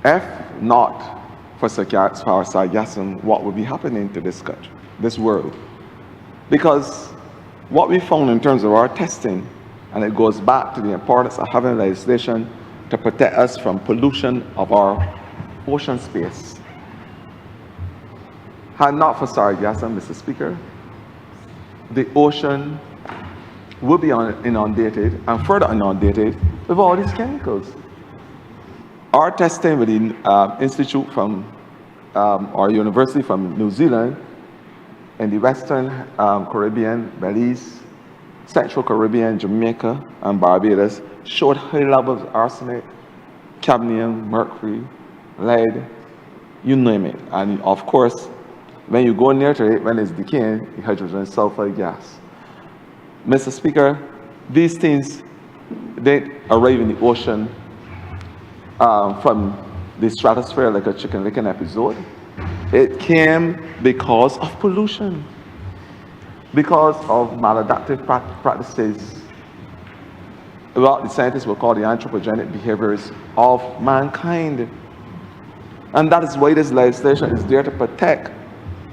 if not for sargassum, what would be happening to this country, this world? Because what we found in terms of our testing, and it goes back to the importance of having legislation to protect us from pollution of our ocean space. Had not for sargassum, Mr. Speaker, the ocean would be inundated and further inundated with all these chemicals. Our testing with the institute from our university from New Zealand in the Western Caribbean, Belize, Central Caribbean, Jamaica, and Barbados showed high levels of arsenic, cadmium, mercury, lead, you name it. And of course, when you go near to it, when it's decaying, the hydrogen sulfide gas. Mr. Speaker, these things, they arrive in the ocean from the stratosphere like a chicken licking episode. It came because of pollution, because of maladaptive practices, what the scientists will call the anthropogenic behaviors of mankind. And that is why this legislation is there to protect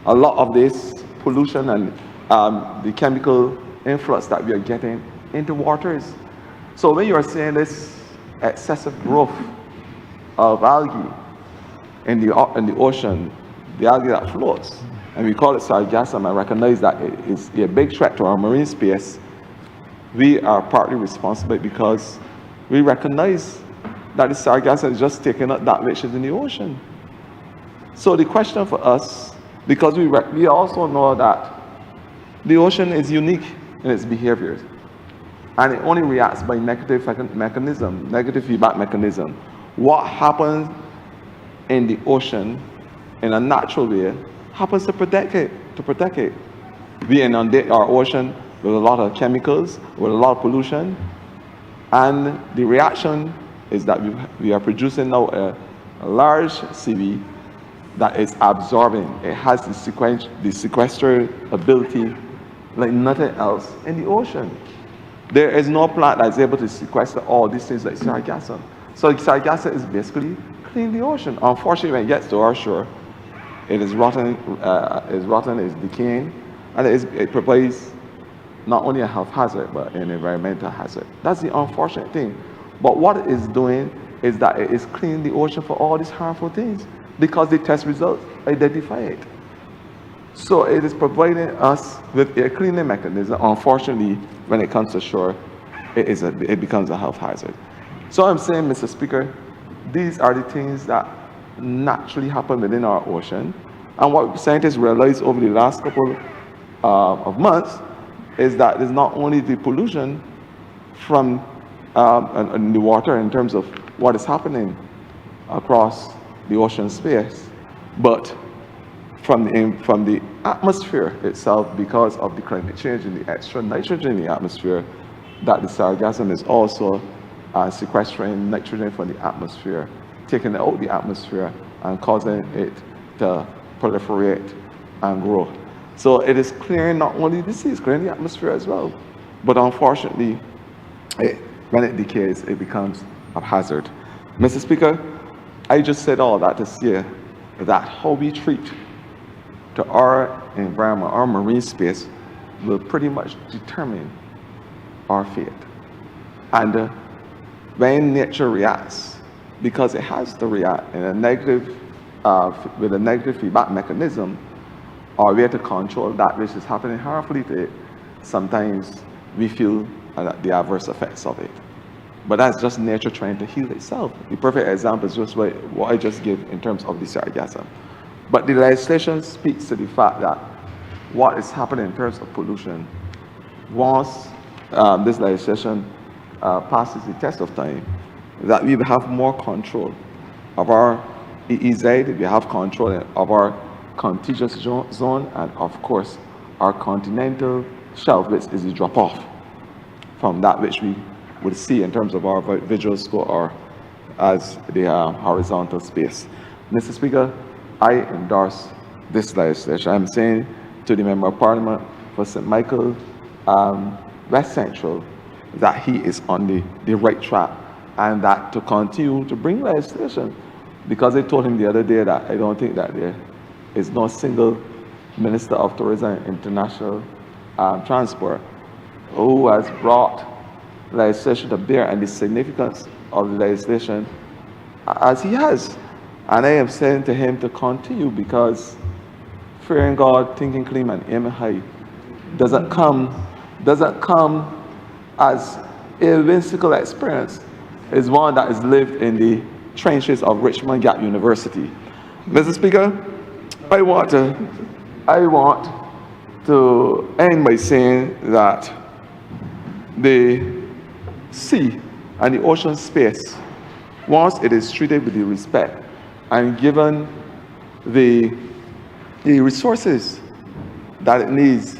a lot of this pollution and the chemical influx that we are getting into waters. So when you are seeing this excessive growth of algae in the ocean, the algae that floats, and we call it sargassum, I recognize that it is a big threat to our marine space. We are partly responsible because we recognize that the sargassum is just taking up that which is in the ocean. So the question for us, because we also know that the ocean is unique in its behaviors, and it only reacts by negative feedback mechanism. What happens in the ocean in a natural way happens to protect it. We inundate our ocean with a lot of chemicals, with a lot of pollution, and the reaction is that we are producing now a large seaweed that is absorbing. It has the sequester ability like nothing else in the ocean. There is no plant that is able to sequester all these things like sargassum. So sargassum is basically clean the ocean. Unfortunately, when it gets to our shore, it is rotten, it's decaying, and it provides not only a health hazard, but an environmental hazard. That's the unfortunate thing. But what it is doing is that it is cleaning the ocean for all these harmful things, because the test results identify it. So it is providing us with a cleaning mechanism. Unfortunately, when it comes to shore, it becomes a health hazard. So I'm saying, Mr. Speaker, these are the things that naturally happen within our ocean. And what scientists realized over the last couple of months is that it's not only the pollution from in the water in terms of what is happening across the ocean space, but from the atmosphere itself, because of the climate change and the extra nitrogen in the atmosphere, that the sargassum is also sequestering nitrogen from the atmosphere, taking it out of the atmosphere and causing it to proliferate and grow. So it is clearing not only the sea, it's clearing the atmosphere as well. But unfortunately, when it decays, it becomes a hazard. Mr. Speaker, I just said all that to say that how we treat to our environment, our marine space, will pretty much determine our fate. And when nature reacts, because it has to react in a negative, with a negative feedback mechanism, our way to control that which is happening harmfully to it, sometimes we feel the adverse effects of it. But that's just nature trying to heal itself. The perfect example is just what I just gave in terms of the sargassum. But the legislation speaks to the fact that what is happening in terms of pollution, once this legislation passes the test of time, that we will have more control of our EEZ, we have control of our contiguous zone, and of course, our continental shelf, which is the drop-off from that which we would see in terms of our visual score or as the horizontal space. Mr. Speaker, I endorse this legislation. I'm saying to the Member of Parliament for St. Michael, West Central, that he is on the right track and that to continue to bring legislation. Because I told him the other day that I don't think that there is no single Minister of Tourism and International Transport who has brought legislation to bear and the significance of the legislation as he has. And I am saying to him to continue, because fearing God, thinking clean, and aiming high doesn't come as a whimsical experience. It's one that is lived in the trenches of Richmond Gap University. Mr. Speaker, I want to end by saying that the sea and the ocean space, once it is treated with the respect and given the resources that it needs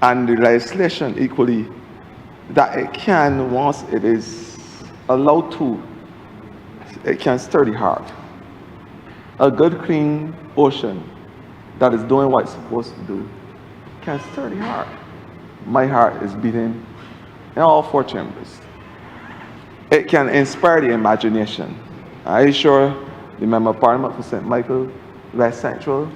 and the legislation equally, that it can, once it is allowed to, it can stir the heart. A good, clean ocean that is doing what it's supposed to do can stir the heart. My heart is beating in all four chambers. It can inspire the imagination. I assure the Member of Parliament for St. Michael, West Central,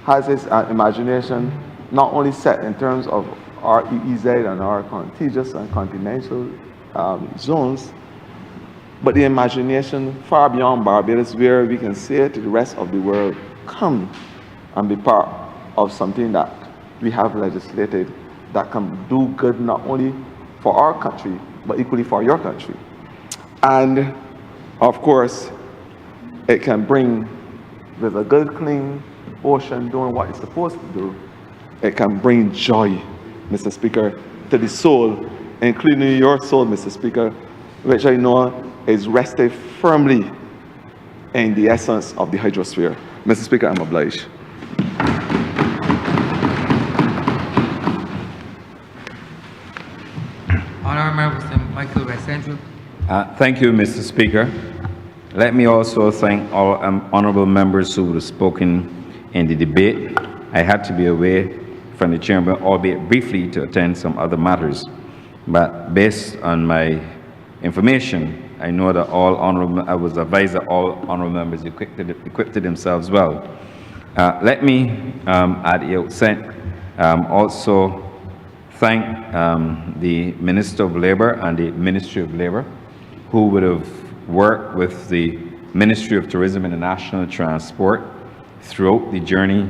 has his imagination not only set in terms of our EEZ and our contiguous and continental zones, but the imagination far beyond Barbados, where we can say to the rest of the world, come and be part of something that we have legislated that can do good not only for our country, but equally for your country. And of course, it can bring, with a good, clean ocean doing what it's supposed to do, it can bring joy, Mr. Speaker, to the soul, including your soul, Mr. Speaker, which I know is rested firmly in the essence of the hydrosphere. Mr. Speaker, I'm obliged. Honourable Member for St. Michael, West Central. Thank you, Mr. Speaker. Let me also thank all honourable members who have spoken in the debate. I had to be away from the chamber, albeit briefly, to attend some other matters. But based on my information, I know that I was advised that all honourable members equipped themselves well. Let me, at the outset, also thank the Minister of Labour and the Ministry of Labour, who would have worked with the Ministry of Tourism and National Transport throughout the journey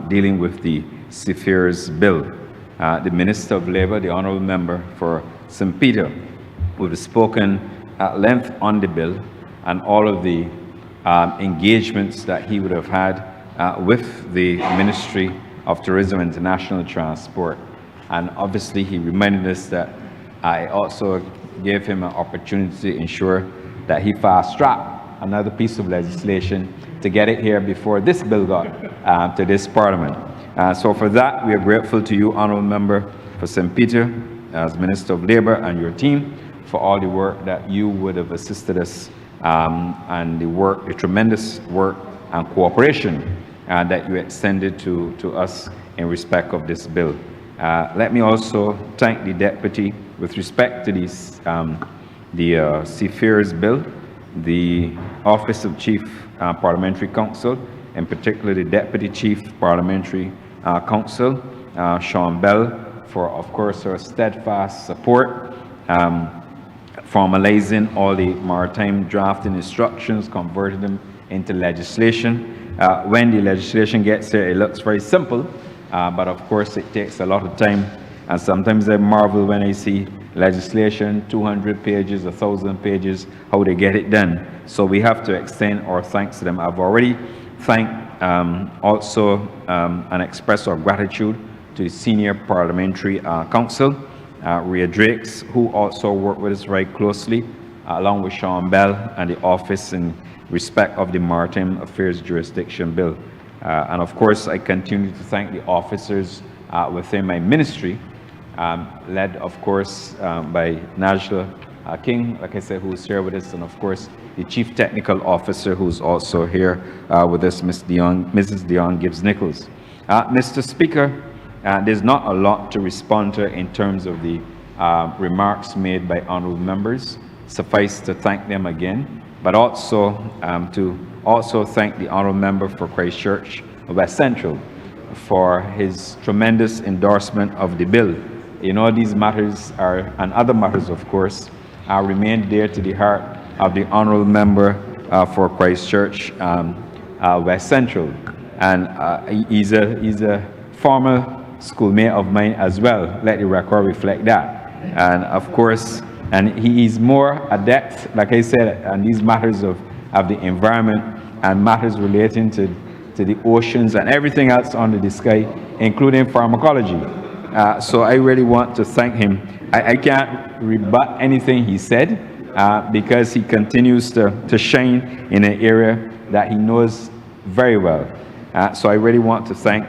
dealing with the Seafarers Bill. The Minister of Labour, the Honourable Member for St. Peter, would have spoken at length on the bill and all of the engagements that he would have had with the Ministry of Tourism and International Transport. And obviously he reminded us that I also gave him an opportunity to ensure that he fast-tracked another piece of legislation to get it here before this bill got to this Parliament. So for that, we are grateful to you, Honourable Member for St. Peter, as Minister of Labor and your team for all the work that you would have assisted us and the tremendous work and cooperation that you extended to us in respect of this bill. Let me also thank the deputy with respect to this, the Seafarers Bill, the Office of Chief Parliamentary Counsel, in particular the Deputy Chief Parliamentary Counsel, Sean Bell, for, of course, her steadfast support, formalizing all the maritime drafting instructions, converting them into legislation. When the legislation gets here, it looks very simple, but of course it takes a lot of time, and sometimes I marvel when I see legislation, 200 pages, 1,000 pages, how they get it done. So we have to extend our thanks to them. I've already thanked also and expressed our gratitude to the Senior Parliamentary Counsel, Rhea Drakes, who also worked with us very closely, along with Sean Bell and the office in respect of the Maritime Affairs Jurisdiction Bill. And of course, I continue to thank the officers within my ministry, led, of course, by Najla King, like I said, who is here with us, and of course, the Chief Technical Officer, who's also here with us, Mrs. Dion Gibbs-Nichols. Mr. Speaker, there's not a lot to respond to in terms of the remarks made by honourable members. Suffice to thank them again, but also to thank the honourable member for Christchurch West Central for his tremendous endorsement of the bill. You know, these matters are, and other matters, of course, remain dear to the heart of the honourable member for Christchurch West Central, and he's a former schoolmate of mine as well. Let the record reflect that. And of course, and he is more adept, like I said, on these matters of the environment and matters relating to the oceans and everything else under the sky, including pharmacology. So I really want to thank him. I can't rebut anything he said because he continues to shine in an area that he knows very well. So I really want to thank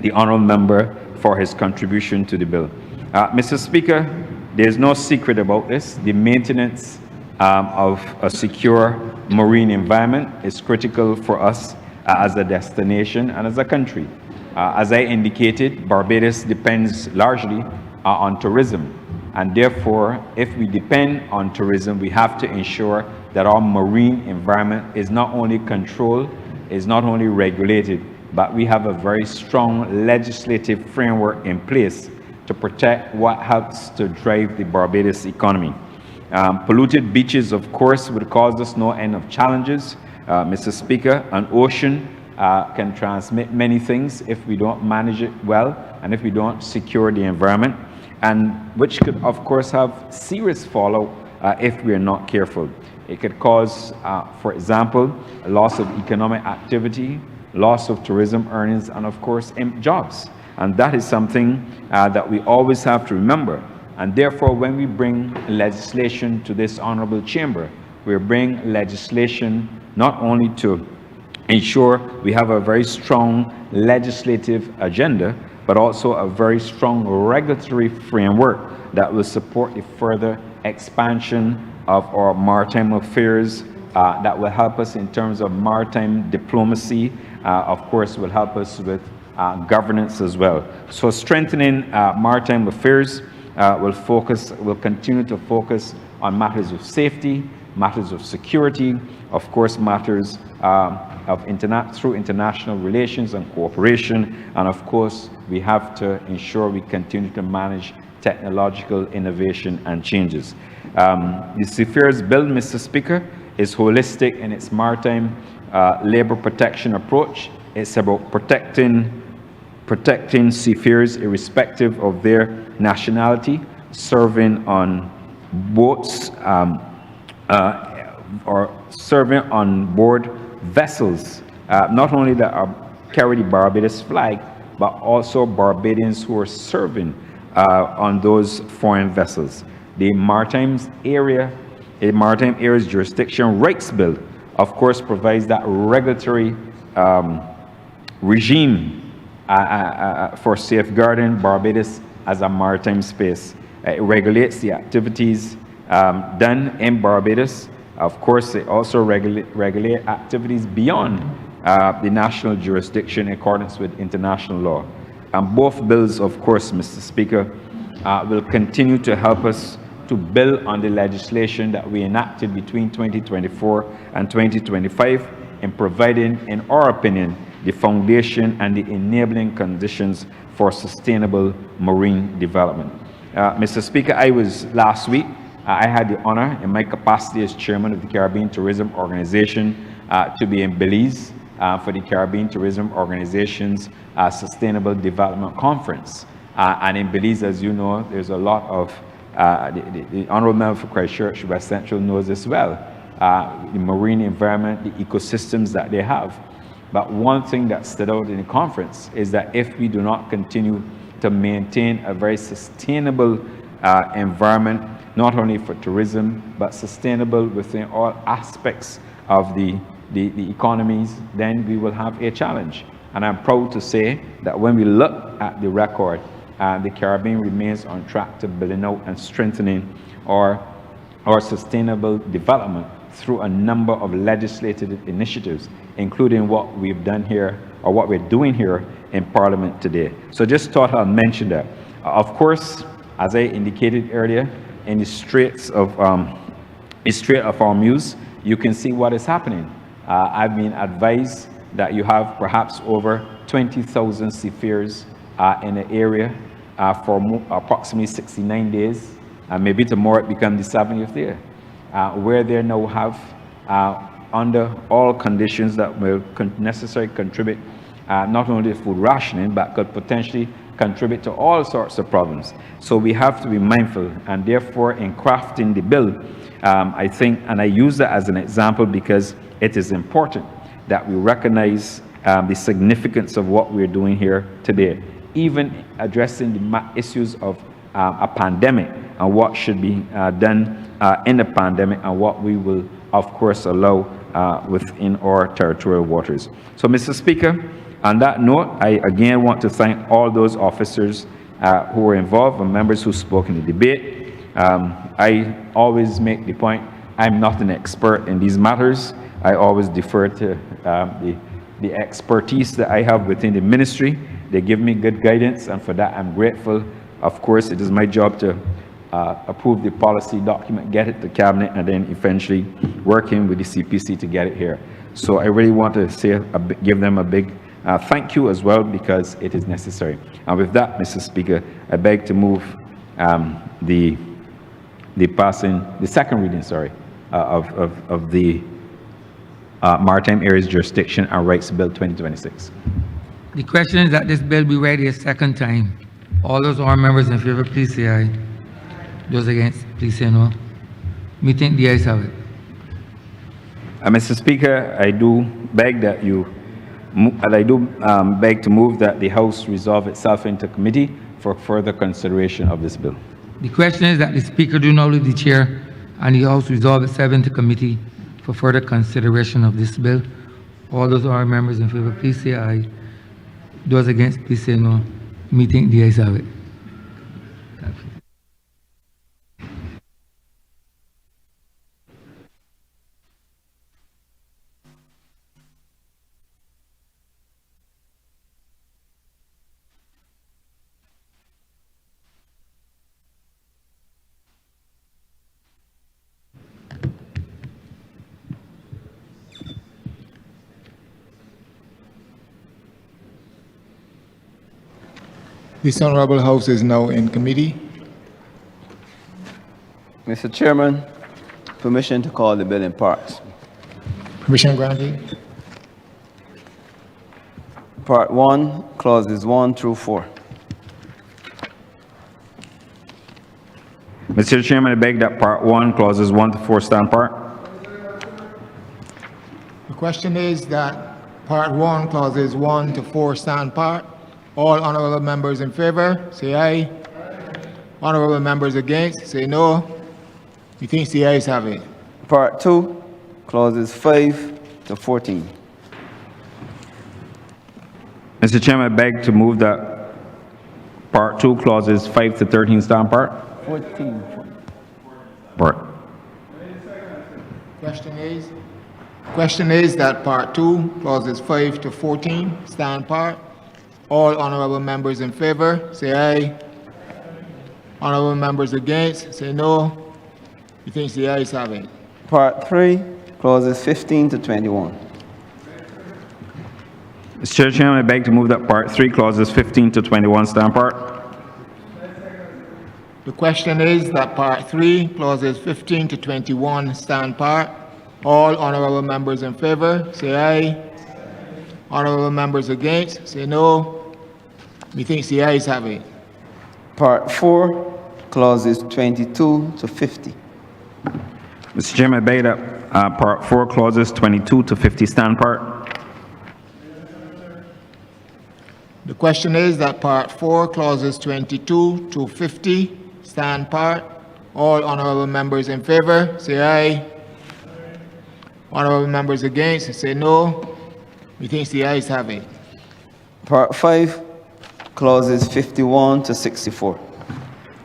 the honourable member for his contribution to the bill. Mr. Speaker, there's no secret about this. The maintenance of a secure marine environment is critical for us as a destination and as a country. As I indicated, Barbados depends largely on tourism, and therefore, if we depend on tourism, we have to ensure that our marine environment is not only controlled, is not only regulated, but we have a very strong legislative framework in place to protect what helps to drive the Barbados economy. Polluted beaches, of course, would cause us no end of challenges. Mr. Speaker, an ocean can transmit many things if we don't manage it well and if we don't secure the environment, and which could, of course, have serious fallout if we are not careful. It could cause, for example, a loss of economic activity, loss of tourism earnings, and of course, jobs. And that is something that we always have to remember. And therefore, when we bring legislation to this honourable chamber, we bring legislation not only to ensure we have a very strong legislative agenda, but also a very strong regulatory framework that will support the further expansion of our maritime affairs, that will help us in terms of maritime diplomacy, of course will help us with governance as well. So strengthening maritime affairs will continue to focus on matters of safety, matters of security, of course matters through international relations and cooperation, and of course we have to ensure we continue to manage technological innovation and changes. The Seafarers Bill, Mr. Speaker, is holistic in its maritime labor protection approach. It's about protecting seafarers irrespective of their nationality, serving on boats or serving on board vessels, not only that carry the Barbados flag, but also Barbadians who are serving on those foreign vessels. The Maritime Areas Jurisdiction Rights Bill, of course, provides that regulatory regime for safeguarding Barbados as a maritime space. It regulates the activities done in Barbados. Of course, it also regulate activities beyond the national jurisdiction in accordance with international law. And both bills, of course, Mr. Speaker, will continue to help us to build on the legislation that we enacted between 2024 and 2025 in providing, in our opinion, the foundation and the enabling conditions for sustainable marine development. Mr. Speaker, last week, I had the honor in my capacity as chairman of the Caribbean Tourism Organization to be in Belize for the Caribbean Tourism Organization's Sustainable Development Conference. And in Belize, as you know, there's a lot of, the Honourable Member for Christchurch West Central knows as well, the marine environment, the ecosystems that they have. But one thing that stood out in the conference is that if we do not continue to maintain a very sustainable environment, not only for tourism, but sustainable within all aspects of the economies, then we will have a challenge. And I'm proud to say that when we look at the record, the Caribbean remains on track to building out and strengthening our sustainable development through a number of legislative initiatives, including what we've done here, or what we're doing here in Parliament today. So just thought I'll mention that. Of course, as I indicated earlier, in the Straits of Hormuz, you can see what is happening. I've been advised that you have perhaps over 20,000 seafarers in the area for approximately 69 days, and maybe tomorrow it becomes the 70th day, where they now have, under all conditions that will necessarily contribute not only to food rationing, but could potentially contribute to all sorts of problems. So we have to be mindful, and therefore in crafting the bill, I think, and I use that as an example because it is important that we recognize the significance of what we're doing here today, even addressing the issues of a pandemic and what should be done in the pandemic and what we will, of course, allow within our territorial waters. So, Mr. Speaker, on that note, I again want to thank all those officers who were involved and members who spoke in the debate. I always make the point, I'm not an expert in these matters. I always defer to the expertise that I have within the ministry. They give me good guidance, and for that I'm grateful. Of course, it is my job to approve the policy document, get it to cabinet, and then eventually working with the CPC to get it here. So I really want to say, give them a big thank you as well, because it is necessary. And with that, Mr. Speaker, I beg to move the second reading, of the Maritime Areas Jurisdiction and Rights Bill 2026. The question is that this bill be read a second time. All those honourable members in favor, please say aye. Those against, please say no. Me think the ayes have it. Mr. Speaker, I do beg that beg to move that the House resolve itself into committee for further consideration of this bill. The question is that the Speaker do not leave the chair and the House resolve itself into committee for further consideration of this bill. All those honourable members in favor, please say aye. Those against, please say no. Me think the ayes have it. This Honourable House is now in committee. Mr. Chairman, permission to call the bill in parts. Permission granted. Part 1, clauses 1 through 4. Mr. Chairman, I beg that Part 1, clauses 1 to 4 stand part. The question is that Part 1, clauses 1 to 4 stand part. All honourable members in favour, say aye. Honourable members against, say no. Methinks the ayes have it. Part 2, clauses 5 to 14. Mr. Chairman, I beg to move that Part 2, clauses 5 to 13 stand part. 14. Part. Question is that Part 2, clauses 5 to 14, stand part. All honorable members in favor, say aye. Honorable members against, say no. Methinks the ayes have it. Part 3, clauses 15 to 21. Mr. Chairman, I beg to move that Part 3, clauses 15 to 21 stand part. The question is that Part 3, clauses 15 to 21 stand part. All honorable members in favor, say aye. Honorable members against, say no. Methinks the ayes have it. Part 4, clauses 22 to 50. Mr. Chairman, I beg that Part 4, clauses 22 to 50 stand part. The question is that Part 4, clauses 22 to 50 stand part. All honorable members in favor, say aye. Honorable members against, say no. Methinks the ayes have it. Part 5, clauses 51 to 64.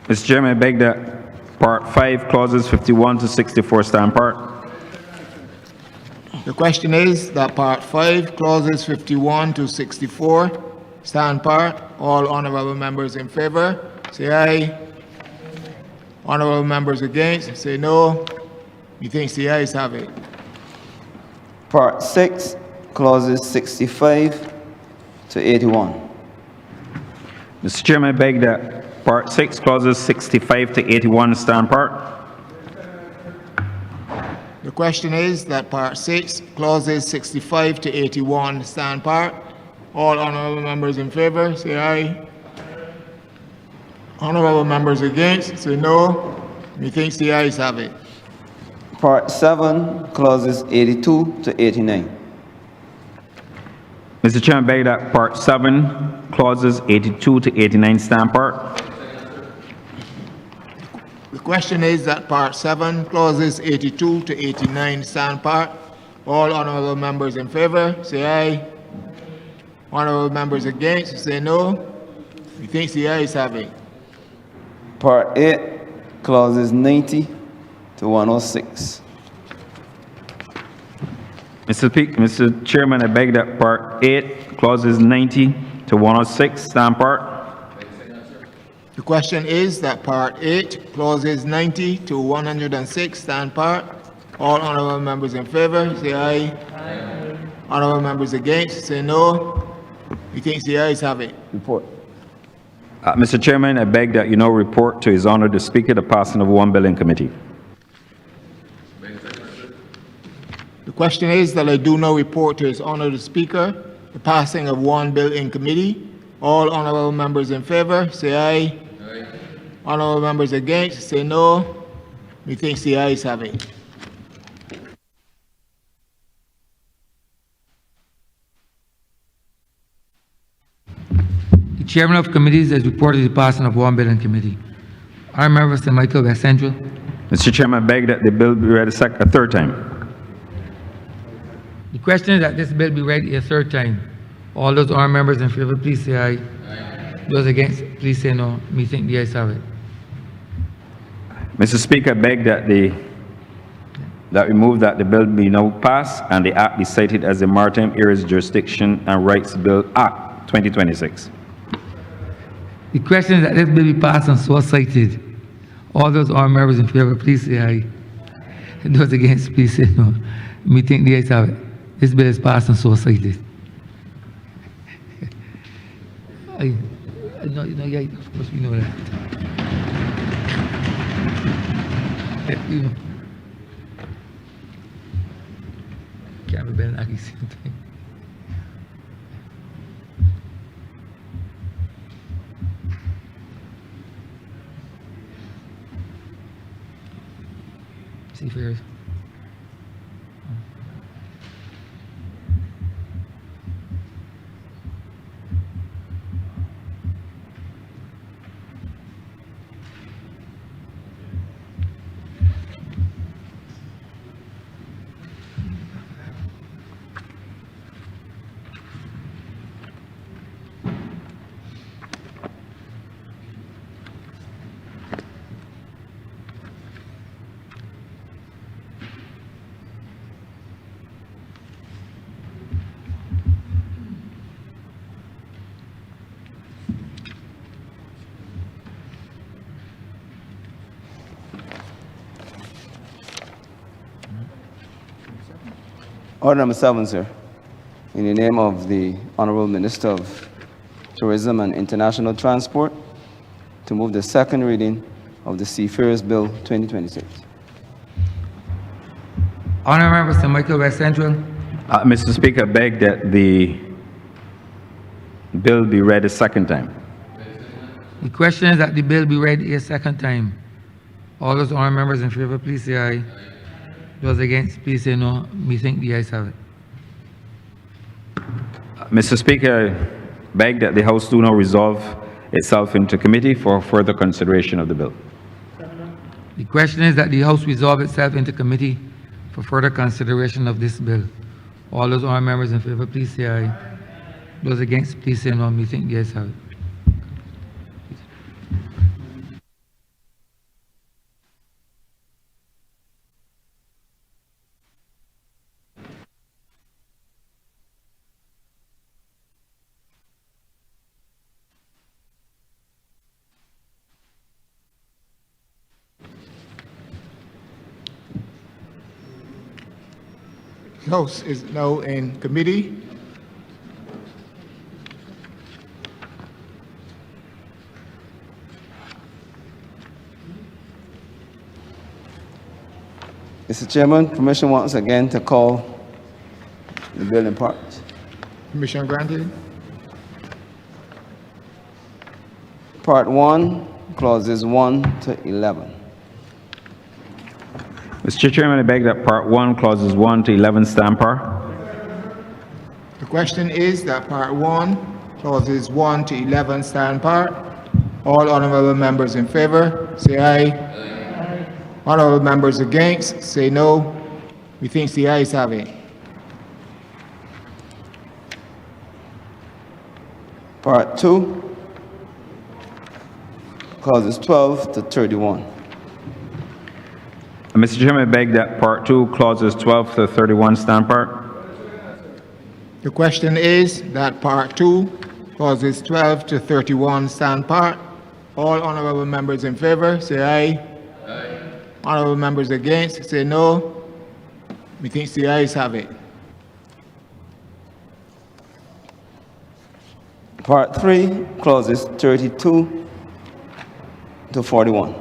Mr. Chairman, I beg that Part 5, clauses 51 to 64 stand part. The question is that Part 5, clauses 51 to 64 stand part. All honorable members in favor, say aye. Honorable members against, say no. Methinks the ayes have it. Part 6, clauses 65 to 81. Mr. Chairman, I beg that Part 6, clauses 65 to 81 stand part. The question is that Part 6, clauses 65 to 81 stand part. All honorable members in favor, say aye. Honorable members against, say no. Methinks the ayes have it. Part 7, clauses 82 to 89. Mr. Chairman, I beg that Part 7, clauses 82 to 89 stand part. The question is that Part 7, clauses 82 to 89 stand part. All honorable members in favor, say aye. Honorable members against, say no. Methinks the ayes have it. Part 8, clauses 90 to 106. Mr. Chairman, I beg that Part 8, clauses 90 to 106 stand part. The question is that Part 8, clauses 90 to 106 stand part. All honorable members in favor, say aye. Honorable members against, say no. Methinks the ayes have it. Report. Mr. Chairman, I beg that you now report to His Honor the Speaker the passing of one bill in committee. The question is that I do now report to His Honor the Speaker the passing of one bill in committee. All honorable members in favor, say aye. Honorable members against, say no. Methinks the ayes have it. The chairman of committees has reported the passing of one bill in committee. Honourable Member St. Michael West Central. Mr. Chairman, I beg that the bill be read a third time. The question is that this bill be read a third time. All those honourable members in favor, please say aye. Those against, please say no. Methinks the ayes have it. Mr. Speaker, I beg that we move that the bill be now passed and the act be cited as the Maritime Areas Jurisdiction and Rights Bill Act 2026. The question is that this bill be passed and so cited. All those honourable members in favor, please say aye. Those against, please say no. Methinks the ayes have it. This bill is passed and so cited. I know, yeah, of course we know that. Yeah, you know. Can't be better than at the same time. See if yours. Order number 7, sir. In the name of the Honourable Minister of Tourism and International Transport, to move the second reading of the Seafarers Bill 2026. Honourable Member St. Michael West Central. Mr. Speaker, I beg that the bill be read a second time. The question is that the bill be read a second time. All those honourable members in favour, please say aye. Those against, please say no. Me think the ayes have it. Mr. Speaker, I beg that the House do not resolve itself into committee for further consideration of the bill. The question is that the House resolve itself into committee for further consideration of this bill. All those honourable members in favour, please say aye. Those against, please say no. Me think the ayes have it. House is now in committee. Mr. Chairman, permission once again to call the bill in part. Permission granted. Part 1, clauses 1 to 11. Mr. Chairman, I beg that Part 1, Clauses 1 to 11 stand par. The question is that Part 1, clauses 1 to 11 stand part. All honourable members in favour, say aye. Honourable members against, say no. Methinks the ayes have it. Part 2, clauses 12 to 31. Mr. Chairman, I beg that Part 2, Clauses 12 to 31 stand part. The question is that Part 2, clauses 12 to 31 stand part. All honourable members in favour, say aye. Honourable members against, say no. Methinks the ayes have it. Part 3, clauses 32 to 41.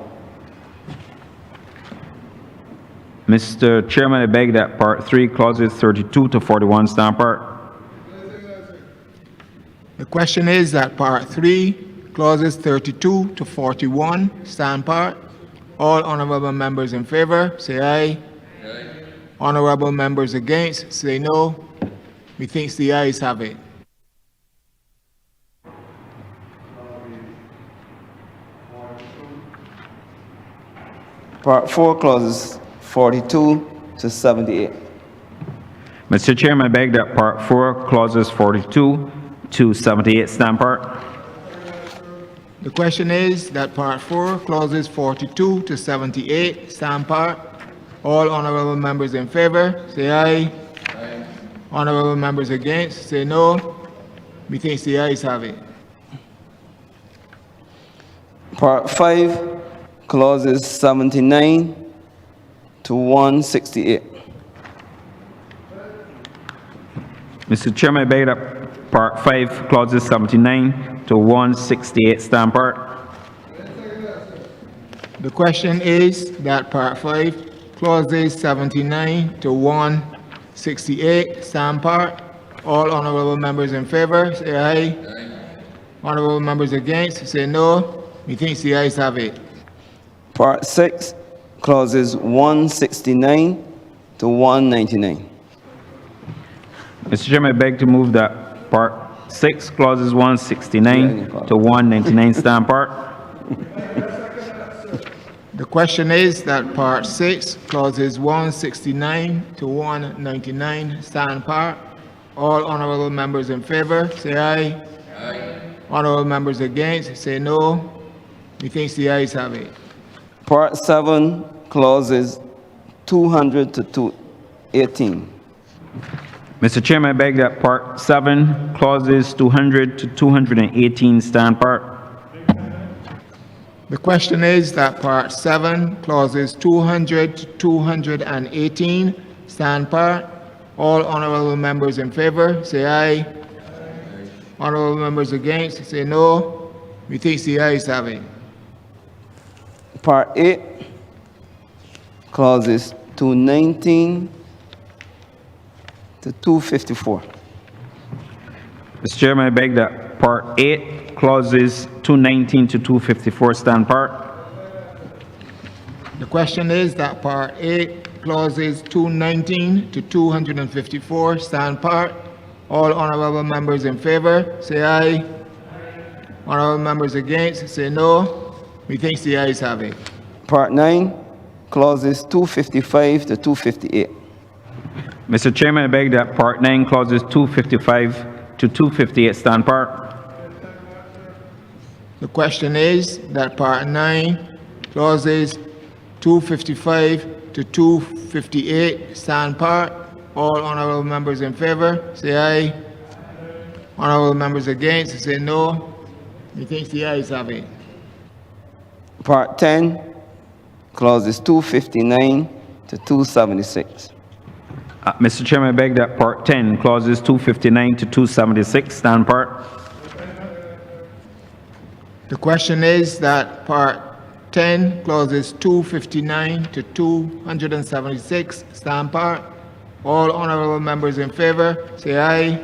Mr. Chairman, I beg that Part 3, Clauses 32 to 41 stand part. The question is that Part 3, clauses 32 to 41 stand part. All honourable members in favour, say aye. Honourable members against, say no. Methinks the ayes have it. Part 4, clauses 42 to 78. Mr. Chairman, I beg that Part 4, Clauses 42 to 78 stand part. The question is that Part 4, clauses 42 to 78 stand part. All honourable members in favour, say aye. Honourable members against, say no. Methinks the ayes have it. Part 5, clauses 79 to 168. Mr. Chairman, I beg that Part 5, Clauses 79 to 168 stand part. The question is that Part 5, clauses 79 to 168 stand part. All honourable members in favour, say aye. Honourable members against, say no. Methinks the ayes have it. Part 6, clauses 169 to 199. Mr. Chairman, I beg to move that Part 6, Clauses 169 to 199 stand part. The question is that Part 6, clauses 169 to 199 stand part. All honourable members in favour, say aye. Honourable members against, say no. Methinks the ayes have it. Part 7, clauses 200 to 218. Mr. Chairman, I beg that Part 7, Clauses 200 to 218 stand part. The question is that Part 7, clauses 200 to 218 stand part. All honorable members in favor, say aye. Honorable members against, say no. Methinks the ayes have it. Part 8, clauses 219 to 254. Mr. Chairman, I beg that Part 8, clauses 219 to 254 stand part. The question is that Part 8, clauses 219 to 254 stand part. All honorable members in favor, say aye. Honorable members against, say no. Methinks the ayes have it. Part 9, clauses 255 to 258. Mr. Chairman, I beg that Part 9, clauses 255 to 258 stand part. The question is that Part 9, clauses 255 to 258 stand part. All honorable members in favor, say aye. Honorable members against, say no. Methinks the ayes have it. Part 10, clauses 259 to 276. Mr. Chairman, I beg that Part 10, clauses 259 to 276 stand part. The question is that Part 10, clauses 259 to 276 stand part. All honorable members in favor, say aye.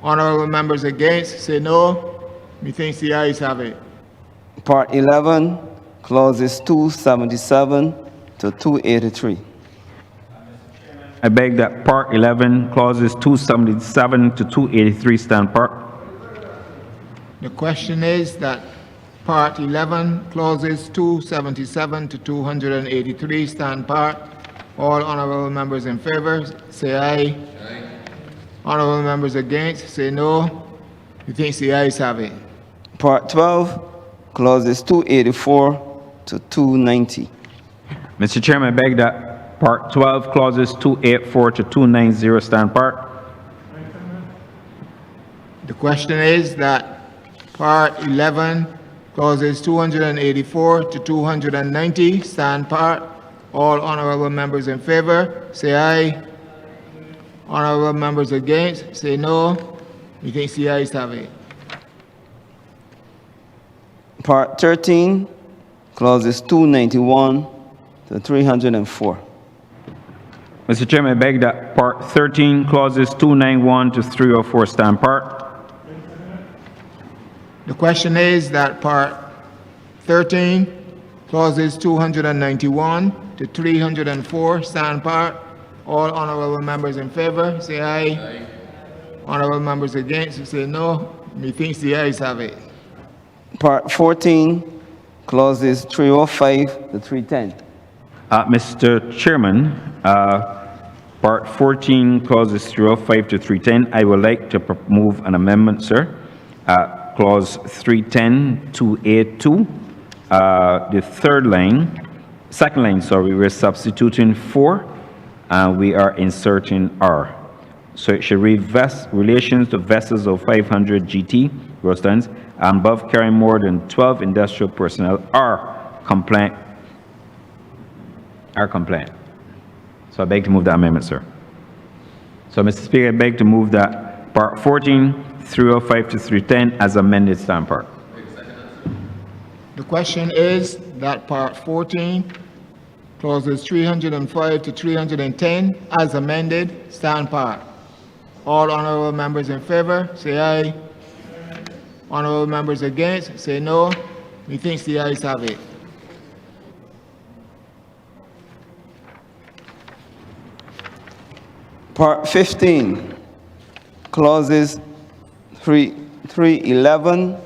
Honorable members against, say no. Methinks the ayes have it. Part 11, clauses 277 to 283. I beg that Part 11, clauses 277 to 283 stand part. The question is that Part 11, clauses 277 to 283 stand part. All honorable members in favor, say aye. Honorable members against, say no. Methinks the ayes have it. Part 12, clauses 284 to 290. Mr. Chairman, I beg that Part 12, clauses 284 to 290 stand part. The question is that Part 11, clauses 284 to 290 stand part. All honorable members in favor, say aye. Honorable members against, say no. Methinks the ayes have it. Part 13, clauses 291 to 304. Mr. Chairman, I beg that Part 13, clauses 291 to 304 stand part. The question is that Part 13, clauses 291 to 304 stand part. All honorable members in favor, say aye. Honorable members against, say no. Methinks the ayes have it. Part 14, clauses 305 to 310. Mr. Chairman, Part 14, clauses 305 to 310, I would like to move an amendment, sir. Clause 310, 282, the second line, sorry, we're substituting for, and we are inserting R. So it should read relations to vessels of 500 GT, gross tons, and above carrying more than 12 industrial personnel are compliant. So I beg to move that amendment, sir. So, Mr. Speaker, I beg to move that Part 14, 305 to 310 as amended stand part. The question is that Part 14, clauses 305 to 310 as amended stand part. All honorable members in favor, say aye. Honorable members against, say no. Methinks the ayes have it. Part 15, clauses 311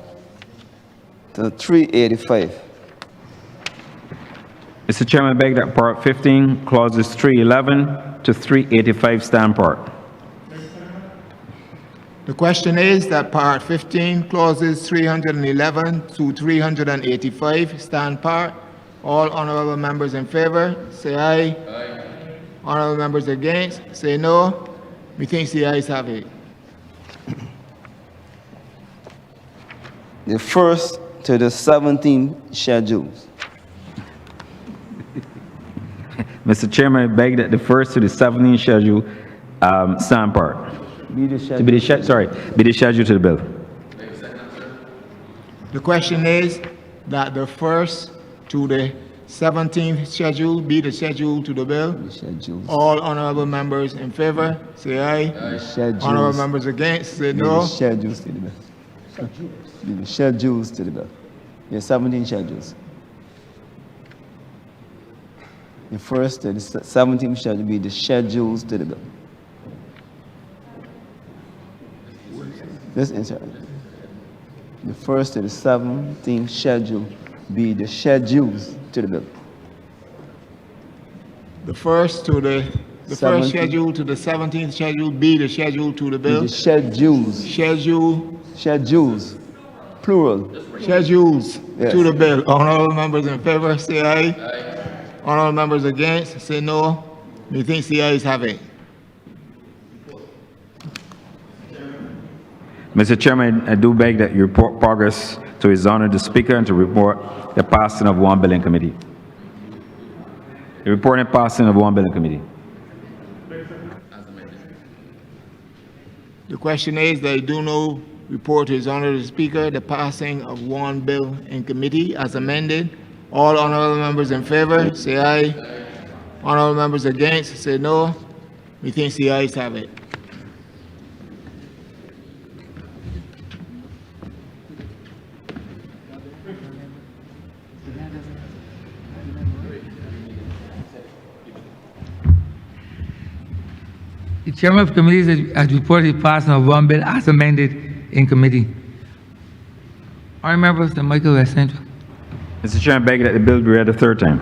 to 385. Mr. Chairman, I beg that Part 15, clauses 311 to 385 stand part. The question is that Part 15, clauses 311 to 385 stand part. All honorable members in favor, say aye. Honorable members against, say no. Methinks the ayes have it. The first to the 17th schedules. Mr. Chairman, I beg that the first to the 17th schedule stand part. Be the To be the, be the schedule to the bill. The question is that the first to the 17th schedule be the schedule to the bill. schedules. All honorable members in favor, say aye. The schedules. Honorable members against, say Be no. the schedules to the bill. Be the schedules to the bill. Yes, 17 schedules. The first to the 17th schedule be the schedules to the bill. This insert. The first to the 17th schedule be the schedules to the bill. The first to the first 17th. schedule to the 17th schedule be the schedule to the Be bill. the schedules. Schedule, Schedules. Plural. schedules Yes. to the bill. Honorable members in favor, say aye. Honorable members against, say no. Methinks the ayes have it. Mr. Chairman, I do beg that you report progress to His Honor the Speaker and to report the passing of one bill in committee. The report and passing of one bill in committee. The question is that I do know report to His Honor the Speaker the passing of one bill in committee as amended. All honorable members in favor, say aye. Honorable members against, say no. Methinks the ayes have it. The chairman of committees has reported the passing of one bill as amended in committee. All members, the Michael West Central. Mr. Chairman, I beg that the bill be read a third time.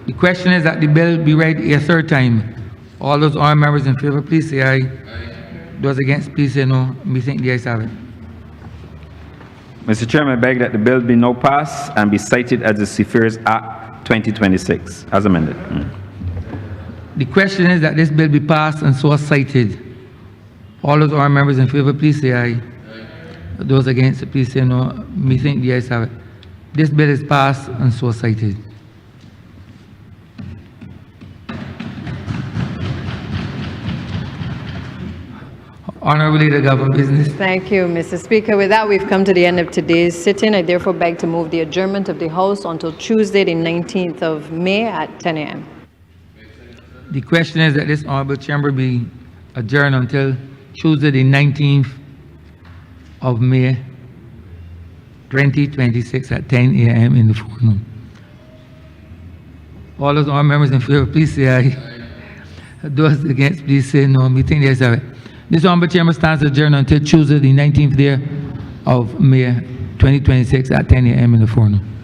The question is that the bill be read a third time. All those honorable members in favor, please say aye. Those against, please say no. Me think the ayes have it. Mr. Chairman, I beg that the bill be now passed and be cited as the Seafarers Act 2026 as amended. The question is that this bill be passed and so cited. All those honorable members in favor, please say aye. Those against, please say no. Me think the ayes have it. This bill is passed and so cited. Honorable Leader, government business. Thank you, Mr. Speaker. With that, we've come to the end of today's sitting. I therefore beg to move the adjournment of the House until Tuesday, the 19th of May at 10 a.m. The question is that this honorable chamber be adjourned until Tuesday, the 19th of May, 2026 at 10 a.m. in the forenoon. All those honorable members in favor, please say aye. Those against, please say no. Me think the ayes have it. This honorable chamber stands adjourned until Tuesday, the 19th day of May, 2026 at 10 a.m. in the forenoon.